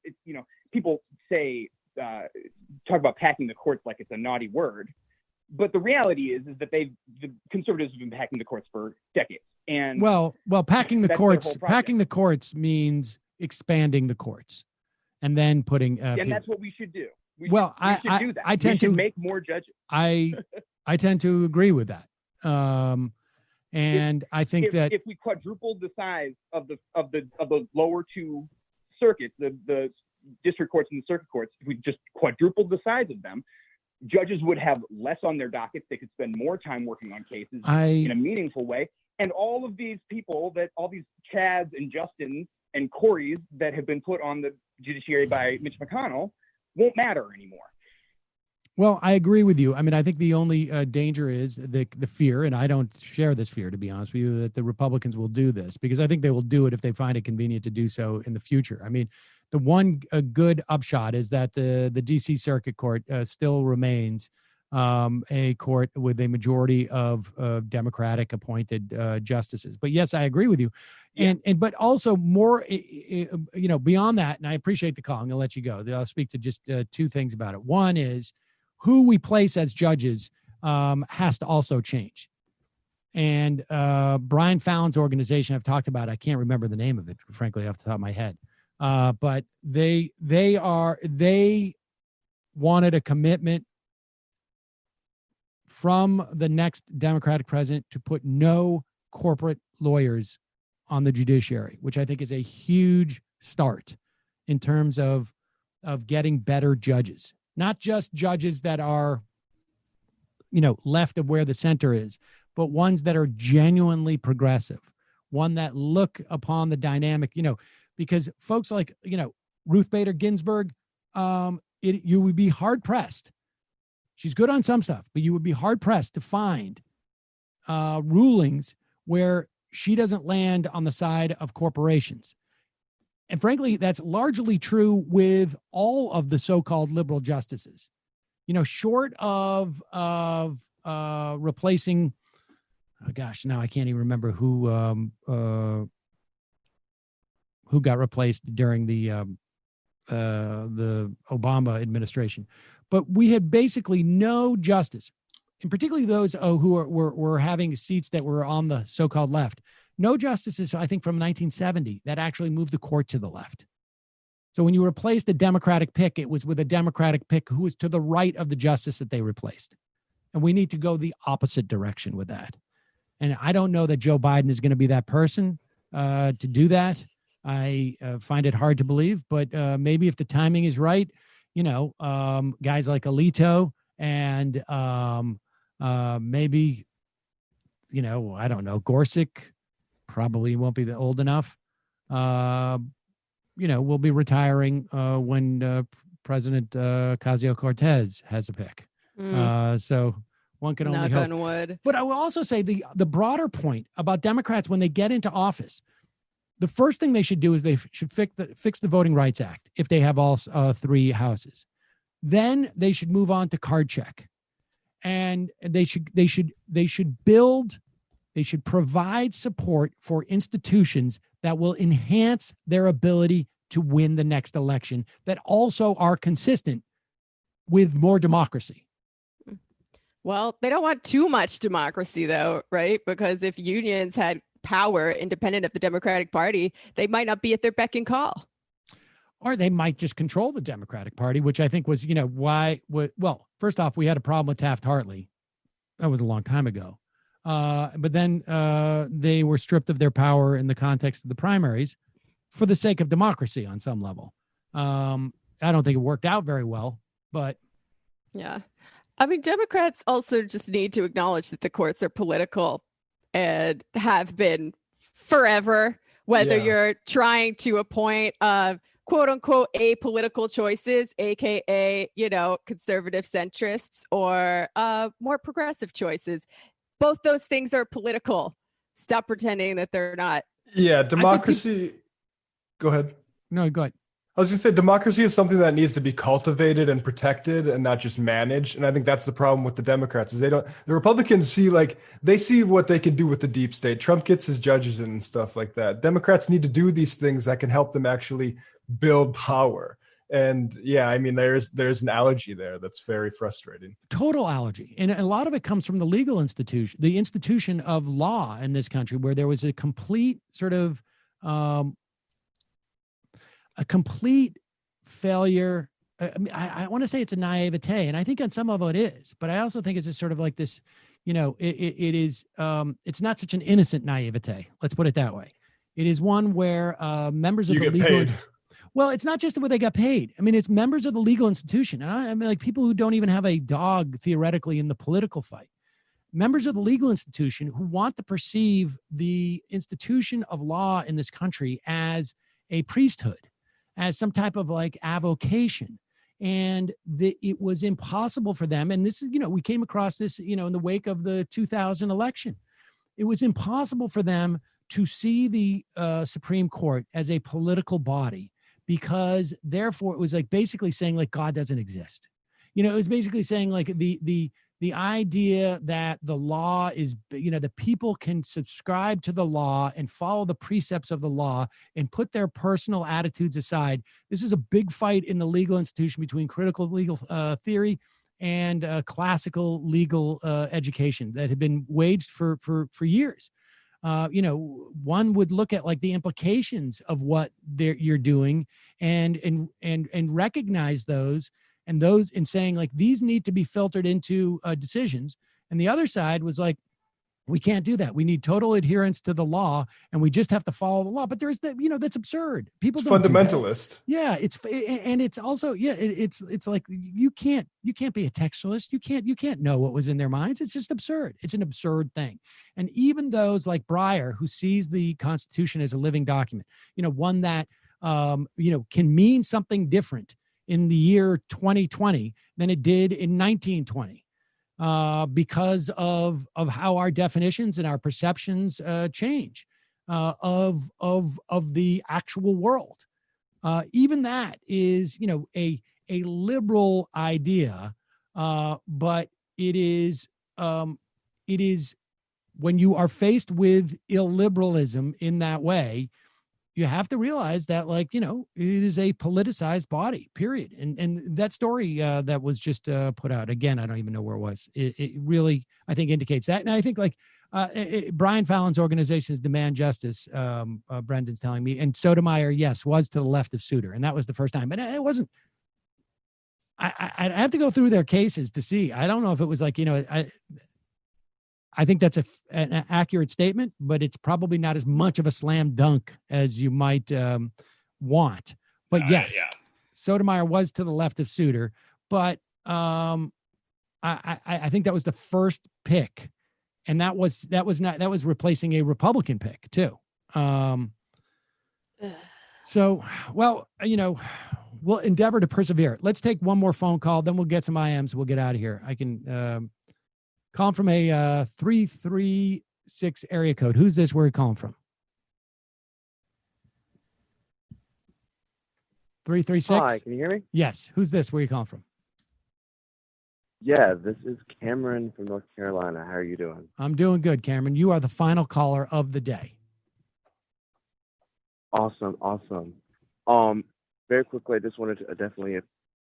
people say talk about packing the courts like it's a naughty word, but the reality is that the conservatives have been packing the courts for decades. And well, packing the courts means expanding the courts, and then putting. And that's what we should do. We should do that. I tend to make more judges. I tend to agree with that. And I think that if we quadrupled the size of the lower two circuits, the district courts and the circuit courts, if we just quadrupled the size of them, judges would have less on their dockets. They could spend more time working on cases in a meaningful way. And all of these people, all these Chads and Justins and Corey's that have been put on the judiciary by Mitch McConnell won't matter anymore. Well, I agree with you. I mean, I think the only danger is the fear, and I don't share this fear, to be honest with you, that the Republicans will do this, because I think they will do it if they find it convenient to do so in the future. I mean, the one good upshot is that the D.C. Circuit Court still remains a court with a majority of Democratic appointed justices. But yes, I agree with you. And but also more, beyond that, and I appreciate the call. I'm going to let you go. I'll speak to just two things about it. One is who we place as judges has to also change. And Brian Fallon's organization, I've talked about, I can't remember the name of it, frankly, off the top of my head. But they wanted a commitment from the next Democratic president to put no corporate lawyers on the judiciary, which I think is a huge start in terms of getting better judges, not just judges that are, left of where the center is, but ones that are genuinely progressive, one that look upon the dynamic, because folks like, Ruth Bader Ginsburg, you would be hard pressed. She's good on some stuff, but you would be hard pressed to find rulings where she doesn't land on the side of corporations. And frankly, that's largely true with all of the so-called liberal justices. Short of replacing, now I can't even remember who got replaced during the Obama administration. But we had basically no justice, and particularly those who were having seats that were on the so-called left. No justices, I think, from 1970 that actually moved the court to the left. So when you replaced a Democratic pick, it was with a Democratic pick who was to the right of the justice that they replaced. And we need to go the opposite direction with that. And I don't know that Joe Biden is going to be that person to do that. I find it hard to believe, but maybe if the timing is right, guys like Alito and maybe, I don't know, Gorsuch probably won't be old enough. Will be retiring when President Ocasio-Cortez has a pick. So one can only hope. Knock on wood. But I will also say the broader point about Democrats when they get into office, the first thing they should do is they should fix the Voting Rights Act if they have all three houses. Then they should move on to card check, and they should provide support for institutions that will enhance their ability to win the next election, that also are consistent with more democracy. Well, they don't want too much democracy, though, right? Because if unions had power independent of the Democratic Party, they might not be at their beck and call. Or they might just control the Democratic Party, which I think was, well, first off, we had a problem with Taft-Hartley. That was a long time ago. But then they were stripped of their power in the context of the primaries for the sake of democracy on some level. I don't think it worked out very well, but. Yeah. I mean, Democrats also just need to acknowledge that the courts are political and have been forever, whether you're trying to appoint quote unquote apolitical choices, aka, conservative centrists, or more progressive choices. Both those things are political. Stop pretending that they're not. Yeah, democracy. Go ahead. No, go ahead. I was going to say democracy is something that needs to be cultivated and protected and not just managed. And I think that's the problem with the Democrats is the Republicans see they see what they can do with the deep state. Trump gets his judges and stuff like that. Democrats need to do these things that can help them actually build power. And yeah, I mean, there's an allergy there that's very frustrating. Total allergy. And a lot of it comes from the legal institution, the institution of law in this country, where there was a complete sort of a complete failure. I want to say it's a naivete, and I think on some level it is, but I also think it's just sort of like this, it is, it's not such an innocent naivete. Let's put it that way. It is one where members of the legal... Well, it's not just the way they got paid. I mean, it's members of the legal institution. And I mean, like people who don't even have a dog theoretically in the political fight. Members of the legal institution who want to perceive the institution of law in this country as a priesthood, as some type of like avocation. And it was impossible for them. And this is, we came across this, in the wake of the 2000 election. It was impossible for them to see the Supreme Court as a political body, because therefore it was like basically saying like God doesn't exist. It was basically saying like the idea that the law is, the people can subscribe to the law and follow the precepts of the law and put their personal attitudes aside. This is a big fight in the legal institution between critical legal theory and classical legal education that had been waged for years. One would look at like the implications of what you're doing and recognize those. And saying like these need to be filtered into decisions. And the other side was like, we can't do that. We need total adherence to the law, and we just have to follow the law. But there's that, that's absurd. People don't fundamentalist. Yeah, it's also it's like you can't be a textualist. You can't know what was in their minds. It's just absurd. It's an absurd thing. And even those like Breyer, who sees the Constitution as a living document, one that can mean something different in the year 2020 than it did in 1920, because of how our definitions and our perceptions change of the actual world. Even that is, a liberal idea, but it is when you are faced with illiberalism in that way, you have to realize that, like, it is a politicized body, period. And that story that was just put out, again, I don't even know where it was. It really, I think, indicates that. And I think, like, Brian Fallon's organization is Demand Justice, Brendan's telling me. And Sotomayor, yes, was to the left of Souter. And that was the first time. But it wasn't. I'd have to go through their cases to see. I don't know if it was like, I think that's an accurate statement, but it's probably not as much of a slam dunk as you might want. But yes, Sotomayor was to the left of Souter, but I think that was the first pick, and that was replacing a Republican pick too. So, well, we'll endeavor to persevere. Let's take one more phone call, then we'll get some IMs. We'll get out of here. I can. Calling from a 336 area code. Who's this? Where are you calling from? 336? Hi, can you hear me? Yes. Who's this? Where are you calling from? Yeah, this is Cameron from North Carolina. How are you doing? I'm doing good, Cameron. You are the final caller of the day. Awesome. Very quickly, I just wanted to definitely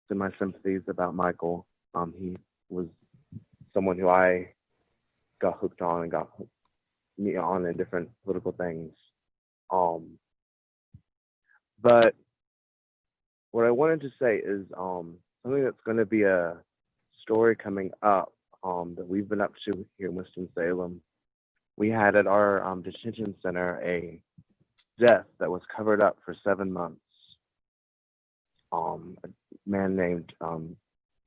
send my sympathies about Michael. He was someone who I got hooked on and got me on in different political things. But what I wanted to say is something that's going to be a story coming up that we've been up to here in Winston-Salem. We had at our detention center a death that was covered up for 7 months. A man named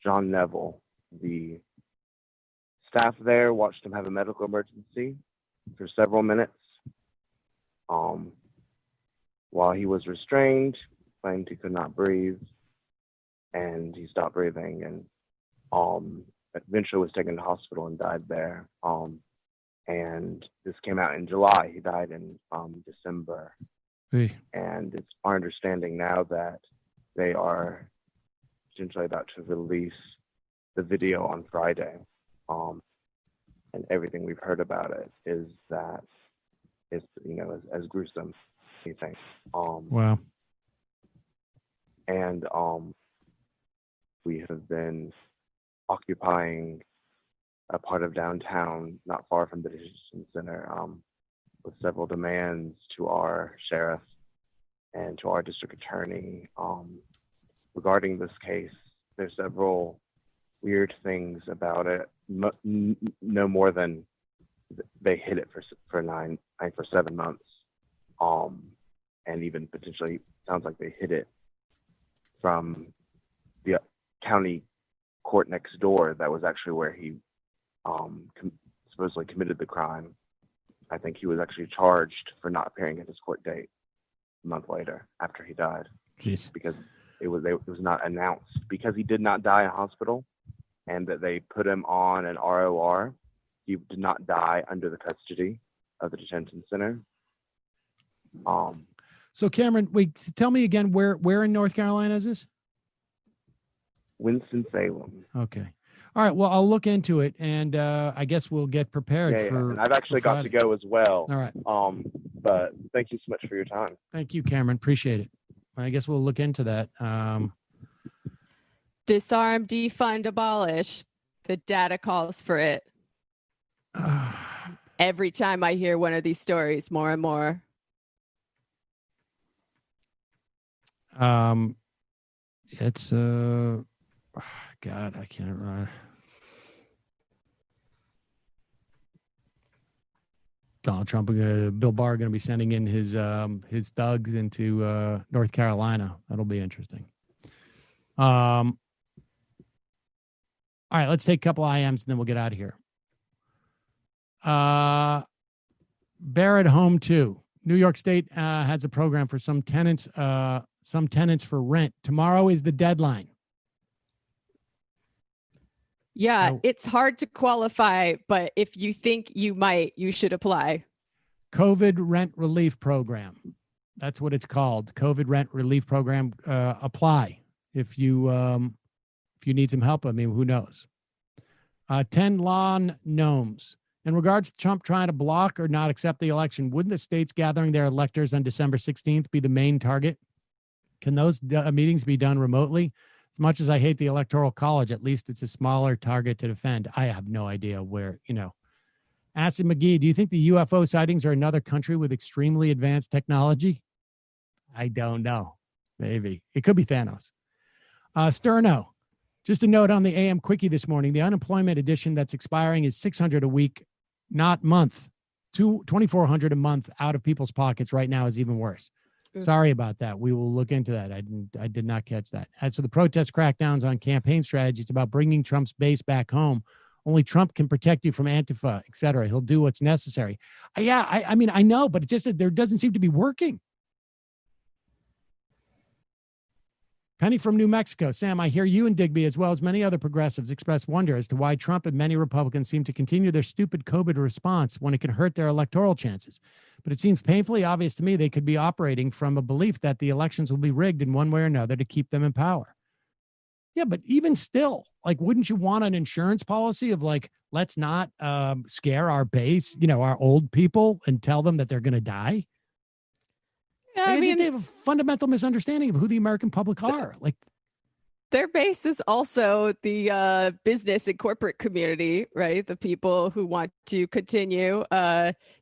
John Neville. The staff there watched him have a medical emergency for several minutes while he was restrained, claimed he could not breathe, and he stopped breathing, and eventually was taken to hospital and died there. And this came out in July. He died in December. Hey. And it's our understanding now that they are potentially about to release the video on Friday. And everything we've heard about it is that it's, as gruesome, you think. Wow. And we have been occupying a part of downtown, not far from the detention center, with several demands to our sheriff and to our district attorney regarding this case. There's several weird things about it. No more than they hid it for 7 months, and even potentially sounds like they hid it from the county court next door. That was actually where he supposedly committed the crime. I think he was actually charged for not appearing at his court date. a month later after he died. Jeez. Because it was not announced, because he did not die in hospital, and that they put him on an ROR. He did not die under the custody of the detention center. So Cameron, wait, tell me again, where in North Carolina is this? Winston-Salem. Okay. All right. Well, I'll look into it, and I guess we'll get prepared for. And I've actually got to go as well. All right. But thank you so much for your time. Thank you, Cameron. Appreciate it. I guess we'll look into that. Disarm, defund, abolish. The data calls for it. Every time I hear one of these stories, more and more. It's God, I can't remember. Donald Trump, Bill Barr, going to be sending in his thugs into North Carolina. That'll be interesting. All right, let's take a couple IMs and then we'll get out of here. Barrett Home 2. New York State has a program for some tenants for rent. Tomorrow is the deadline. Yeah, it's hard to qualify, but if you think you might, you should apply. COVID rent relief program. That's what it's called. COVID rent relief program. Apply if you need some help. I mean, who knows? 10 lawn gnomes. In regards to Trump trying to block or not accept the election, wouldn't the states gathering their electors on December 16th be the main target? Can those meetings be done remotely? As much as I hate the Electoral College, at least it's a smaller target to defend. I have no idea where, Acid McGee, do you think the UFO sightings are another country with extremely advanced technology? I don't know. Maybe. It could be Thanos. Sterno, just a note on the AM Quickie this morning. The unemployment edition that's expiring is $600 a week, not month. $2,400 a month out of people's pockets right now is even worse. Sorry about that. We will look into that. I did not catch that. As for the protest crackdowns on campaign strategy, it's about bringing Trump's base back home. Only Trump can protect you from Antifa, et cetera. He'll do what's necessary. I mean, I know, but it's just that there doesn't seem to be working. Penny from New Mexico. Sam, I hear you and Digby, as well as many other progressives, express wonder as to why Trump and many Republicans seem to continue their stupid COVID response when it can hurt their electoral chances. But it seems painfully obvious to me they could be operating from a belief that the elections will be rigged in one way or another to keep them in power. Yeah, but even still, wouldn't you want an insurance policy of let's not scare our base, our old people, and tell them that they're going to die? Yeah, I mean, they have a fundamental misunderstanding of who the American public are. Their base is also the business and corporate community, right? The people who want to continue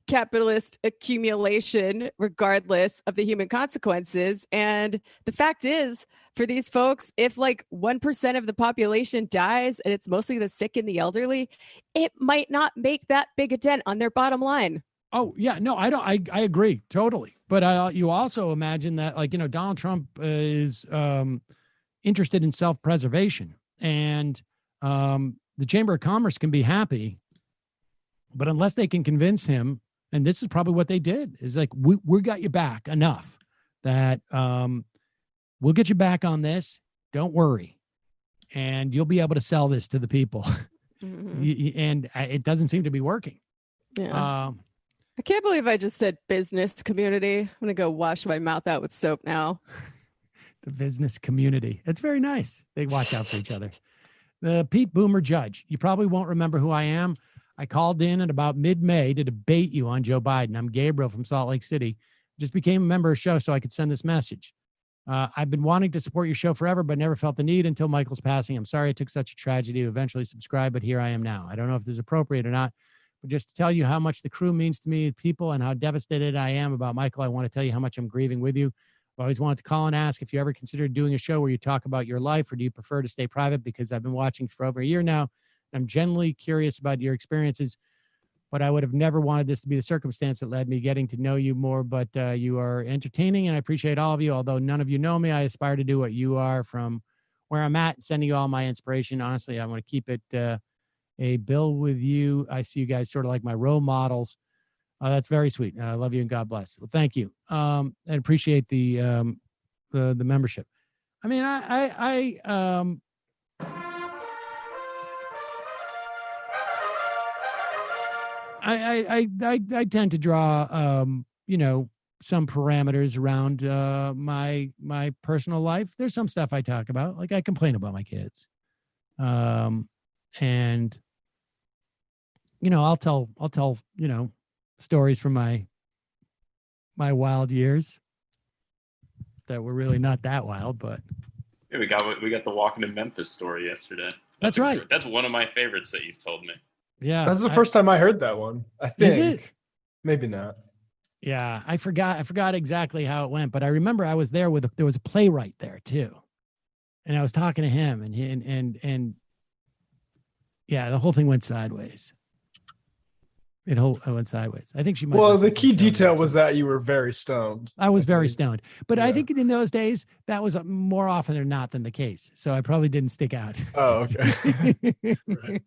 capitalist accumulation regardless of the human consequences. And the fact is, for these folks, if 1% of the population dies and it's mostly the sick and the elderly, it might not make that big a dent on their bottom line. Oh, yeah. No, I don't. I agree totally. But you also imagine that, Donald Trump is interested in self-preservation, and the Chamber of Commerce can be happy, but unless they can convince him, and this is probably what they did, is we got you back enough that we'll get you back on this. Don't worry, and you'll be able to sell this to the people. Mm-hmm. And it doesn't seem to be working. Yeah. I can't believe I just said business community. I'm going to go wash my mouth out with soap now. The business community. It's very nice. They watch out for each other. The Pete Boomer Judge. You probably won't remember who I am. I called in at about mid-May to debate you on Joe Biden. I'm Gabriel from Salt Lake City. Just became a member of the show so I could send this message. I've been wanting to support your show forever, but never felt the need until Michael's passing. I'm sorry it took such a tragedy to eventually subscribe, but here I am now. I don't know if this is appropriate or not. But just to tell you how much the crew means to me, people, and how devastated I am about Michael, I want to tell you how much I'm grieving with you. I've always wanted to call and ask if you ever considered doing a show where you talk about your life, or do you prefer to stay private? Because I've been watching for over a year now. I'm genuinely curious about your experiences, but I would have never wanted this to be the circumstance that led me getting to know you more. But you are entertaining, and I appreciate all of you. Although none of you know me, I aspire to do what you are from where I'm at, sending you all my inspiration. Honestly, I want to keep it a bill with you. I see you guys sort of like my role models. Oh, that's very sweet. I love you and God bless. Well, thank you. And appreciate the membership. I mean, I tend to draw, some parameters around my personal life. There's some stuff I talk about, like I complain about my kids, and I'll tell stories from my wild years that were really not that wild, but yeah, we got the walking in Memphis story yesterday. That's right. That's one of my favorites that you've told me. Yeah, that's the first time I heard that one. I think. Is it? Maybe not. Yeah, I forgot exactly how it went, but I remember I was there there was a playwright there too, and I was talking to him, and yeah, the whole thing went sideways. It went sideways. I think she might. Well, the key detail was that you were very stoned. I was very stoned, but yeah. I think in those days that was more often than not than the case. So I probably didn't stick out. Oh, okay. Right.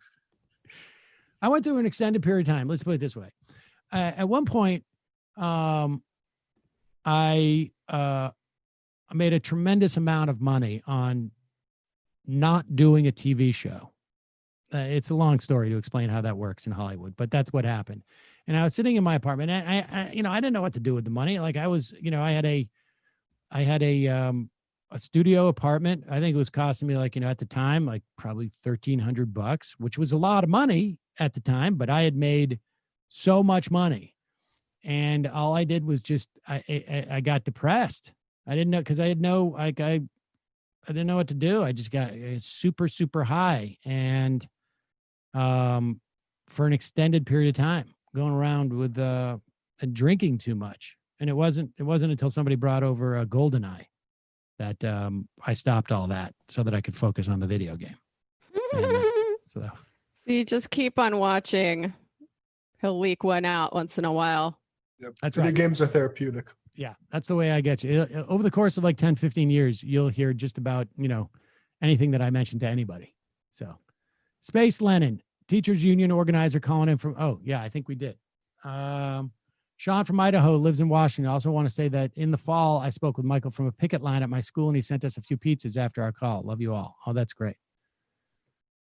I went through an extended period of time. Let's put it this way. At one point, I made a tremendous amount of money on not doing a TV show. It's a long story to explain how that works in Hollywood, but that's what happened. And I was sitting in my apartment, and I didn't know what to do with the money. Like I was, I had a studio apartment. I think it was costing me at the time, like probably $1,300, which was a lot of money at the time, but I had made so much money, and all I did was just, I got depressed. I didn't know, because I didn't know what to do. I just got super, super high. And, for an extended period of time, going around with, drinking too much. And it wasn't until somebody brought over a GoldenEye that, I stopped all that so that I could focus on the video game. And, so you just keep on watching. He'll leak one out once in a while. Yep. That's Video right. games are therapeutic. Yeah, that's the way I get you. Over the course of like 10, 15 years, you'll hear just about, anything that I mentioned to anybody. So, Space Lennon, teachers union organizer calling in from, I think we did. Sean from Idaho lives in Washington. I also want to say that in the fall, I spoke with Michael from a picket line at my school, and he sent us a few pizzas after our call. Love you all. Oh, that's great.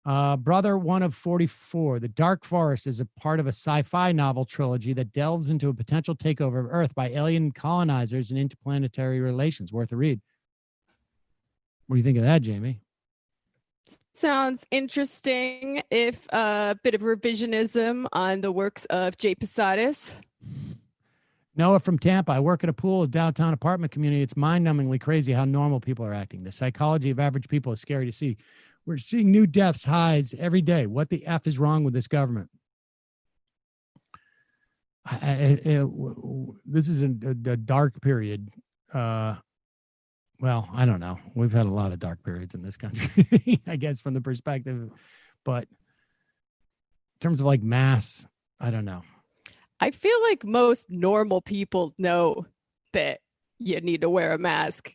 Brother One of 44, The Dark Forest is a part of a sci-fi novel trilogy that delves into a potential takeover of Earth by alien colonizers and interplanetary relations. Worth a read. What do you think of that, Jamie? Sounds interesting. If a bit of revisionism on the works of Jay Posadas. Noah from Tampa. I work at a pool of downtown apartment community. It's mind-numbingly crazy how normal people are acting. The psychology of average people is scary to see. We're seeing new deaths highs every day. What the F is wrong with this government? This is a dark period. Well, I don't know. We've had a lot of dark periods in this country, I guess, from the perspective. But in terms of like mass, I don't know. I feel like most normal people know that you need to wear a mask.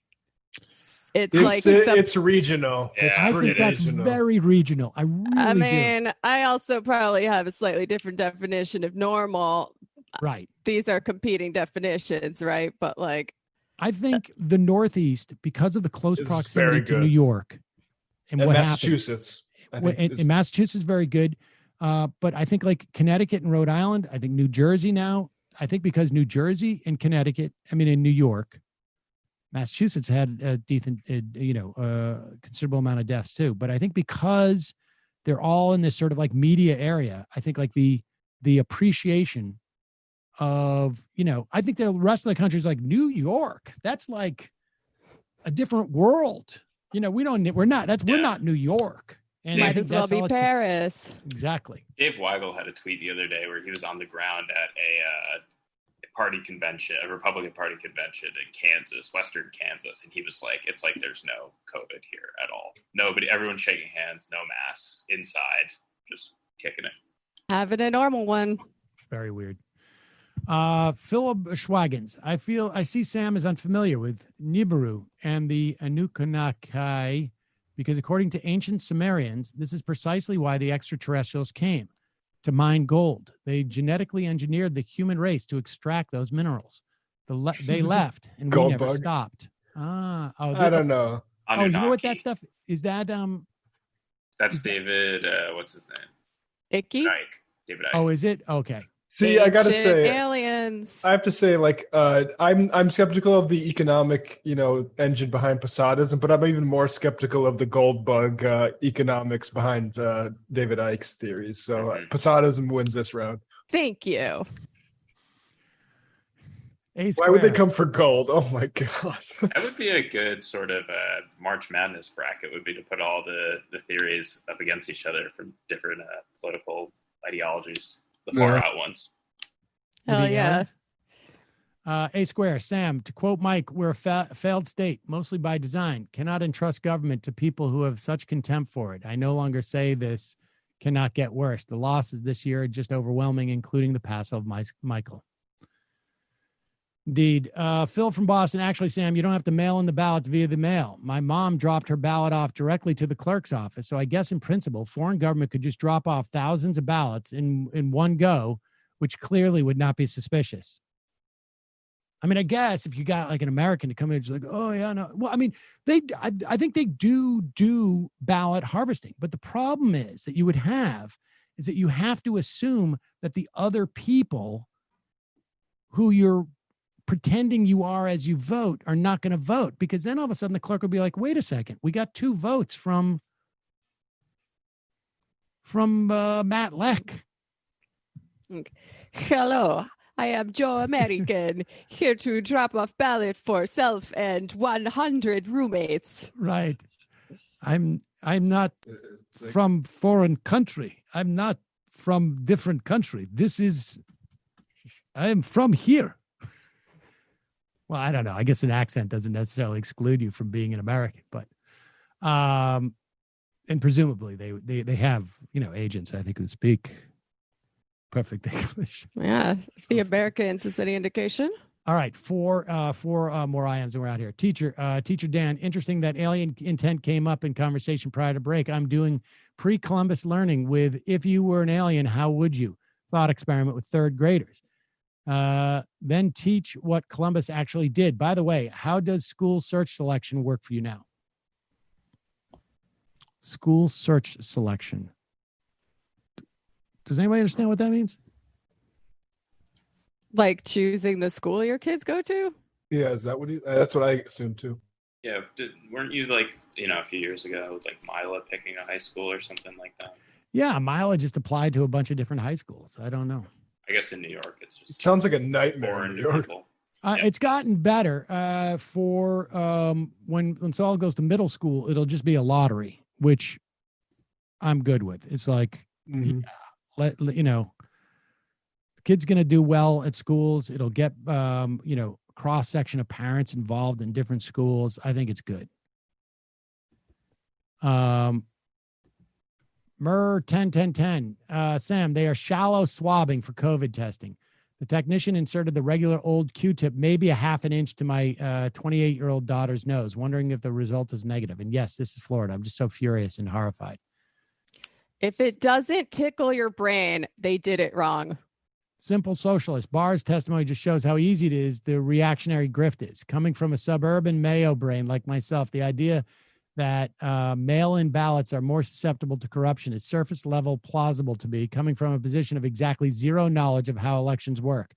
It's regional. Yeah, I think that's regional. Very regional. I really do. I also probably have a slightly different definition of normal. Right. These are competing definitions, right? But I think the Northeast, because of the close proximity to New York and what Massachusetts. In Massachusetts, very good. But I think like Connecticut and Rhode Island, I think New Jersey now, I think because New Jersey and Connecticut, in New York, Massachusetts had a decent, considerable amount of deaths too. But I think because they're all in this sort of like media area, I think like the appreciation of, I think the rest of the country is like New York. That's like a different world. We're not New York. And might as well be Paris. Exactly. Dave Weigel had a tweet the other day where he was on the ground at a party convention, a Republican Party convention in Kansas, Western Kansas, and he was like, "It's like there's no COVID here at all. Nobody, everyone's shaking hands, no masks, inside, just kicking it, having a normal one." Very weird. Philip Schwagens. I see Sam is unfamiliar with Nibiru and the Anunnaki, because according to ancient Sumerians, this is precisely why the extraterrestrials came. to mine gold. They genetically engineered the human race to extract those minerals. They left, and we never stopped. I don't know. Oh, you know what that stuff is? That That's David. What's his name? Icky. David Icke. Oh, is it? Okay. See, I gotta say, aliens. I have to say, like, I'm skeptical of the economic, engine behind Posadism, but I'm even more skeptical of the gold bug economics behind David Icke's theories. So Posadism wins this round. Thank you. Why would they come for gold? Oh my god! That would be a good sort of March Madness bracket. Would be to put all the theories up against each other from different political ideologies. The far out ones. Hell yeah. A Square, Sam, to quote Mike, we're a failed state, mostly by design. Cannot entrust government to people who have such contempt for it. I no longer say this cannot get worse. The losses this year are just overwhelming, including the pass of Michael. Indeed. Phil from Boston, actually, Sam, you don't have to mail in the ballots via the mail. My mom dropped her ballot off directly to the clerk's office. So I guess in principle, foreign government could just drop off thousands of ballots in one go, which clearly would not be suspicious. I mean, I guess if you got like an American to come in, like, oh yeah, no. Well, I mean, I think they do ballot harvesting, but the problem is that you have to assume that the other people who you're pretending you are as you vote are not going to vote, because then all of a sudden the clerk will be like, wait a second, we got 2 votes from Matt Leck. Hello, I am Joe American, here to drop off ballot for self and 100 roommates. Right. I'm not from foreign country. I'm not from different country. I am from here. Well, I don't know. I guess an accent doesn't necessarily exclude you from being an American, but, and presumably they have, agents, I think, who speak perfect English. Yeah. If the Americans is any indication. All right. Four more IMs and we're out here. Teacher Dan, interesting that alien intent came up in conversation prior to break. I'm doing pre-Columbus learning with if you were an alien, how would you? Thought experiment with 3rd graders. Then teach what Columbus actually did. By the way, how does school search selection work for you now? School search selection. Does anybody understand what that means? Like choosing the school your kids go to? Yeah, is that what that's what I assumed too. Yeah, weren't you like, a few years ago, like Mila picking a high school or something like that? Yeah, Mila just applied to a bunch of different high schools. I don't know. I guess in New York, it's just... It sounds like a nightmare in New York. It's gotten better for when Saul goes to middle school, it'll just be a lottery, which I'm good with. It's like, the kid's going to do well at schools. It'll get, cross section of parents involved in different schools. I think it's good. Myrrh 10. Sam, they are shallow swabbing for COVID testing. The technician inserted the regular old Q-tip, maybe a half an inch to my 28-year-old daughter's nose, wondering if the result is negative. And yes, this is Florida. I'm just so furious and horrified. If it doesn't tickle your brain, they did it wrong. Simple socialist. Barr's testimony just shows how easy it is the reactionary grift is. Coming from a suburban Mayo brain like myself, the idea that mail-in ballots are more susceptible to corruption is surface level plausible to me, coming from a position of exactly zero knowledge of how elections work.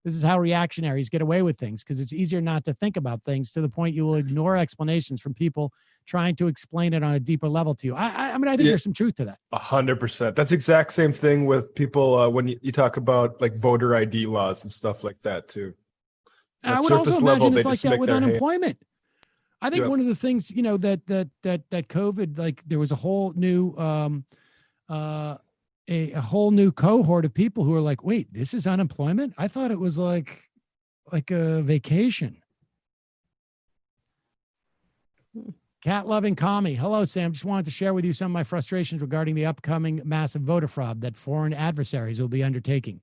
This is how reactionaries get away with things, because it's easier not to think about things to the point you will ignore explanations from people trying to explain it on a deeper level to you. I mean, I think there's some truth to that. 100%. That's the exact same thing with people when you talk about like voter ID laws and stuff like that too. I would also imagine it's like that with unemployment. I think one of the things, that COVID, like there was a whole new, a whole new cohort of people who are like, wait, this is unemployment? I thought it was like a vacation. Cat loving commie. Hello, Sam. Just wanted to share with you some of my frustrations regarding the upcoming massive voter fraud that foreign adversaries will be undertaking.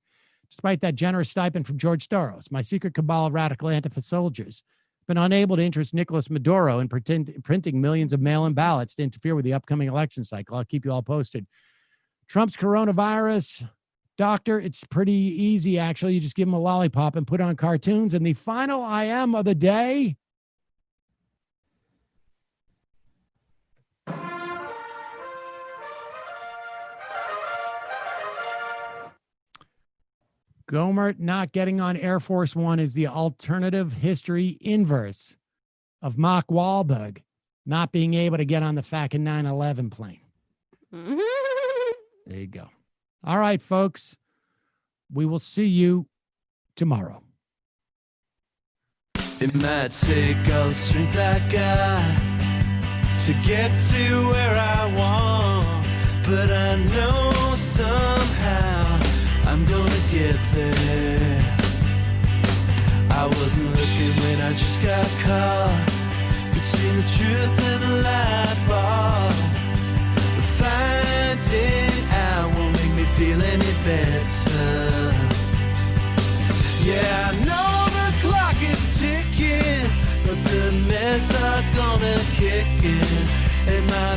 Despite that generous stipend from George Soros, my secret cabal of radical Antifa soldiers been unable to interest Nicolas Maduro in printing millions of mail-in ballots to interfere with the upcoming election cycle. I'll keep you all posted. Trump's coronavirus, Doctor, it's pretty easy, actually. You just give them a lollipop and put on cartoons. And the final I am of the day. Gohmert not getting on Air Force One is the alternative history inverse of Mark Wahlberg not being able to get on the fucking 9/11 plane. There you go. All right, folks. We will see you tomorrow. It might take all the strength I got to get to where I want, but I know somehow I'm gonna get there. I wasn't looking when I just got caught between the truth and the lie bar. But finding out won't make me feel any better. Yeah, I know the clock is ticking, but the meds are gonna kick in, and my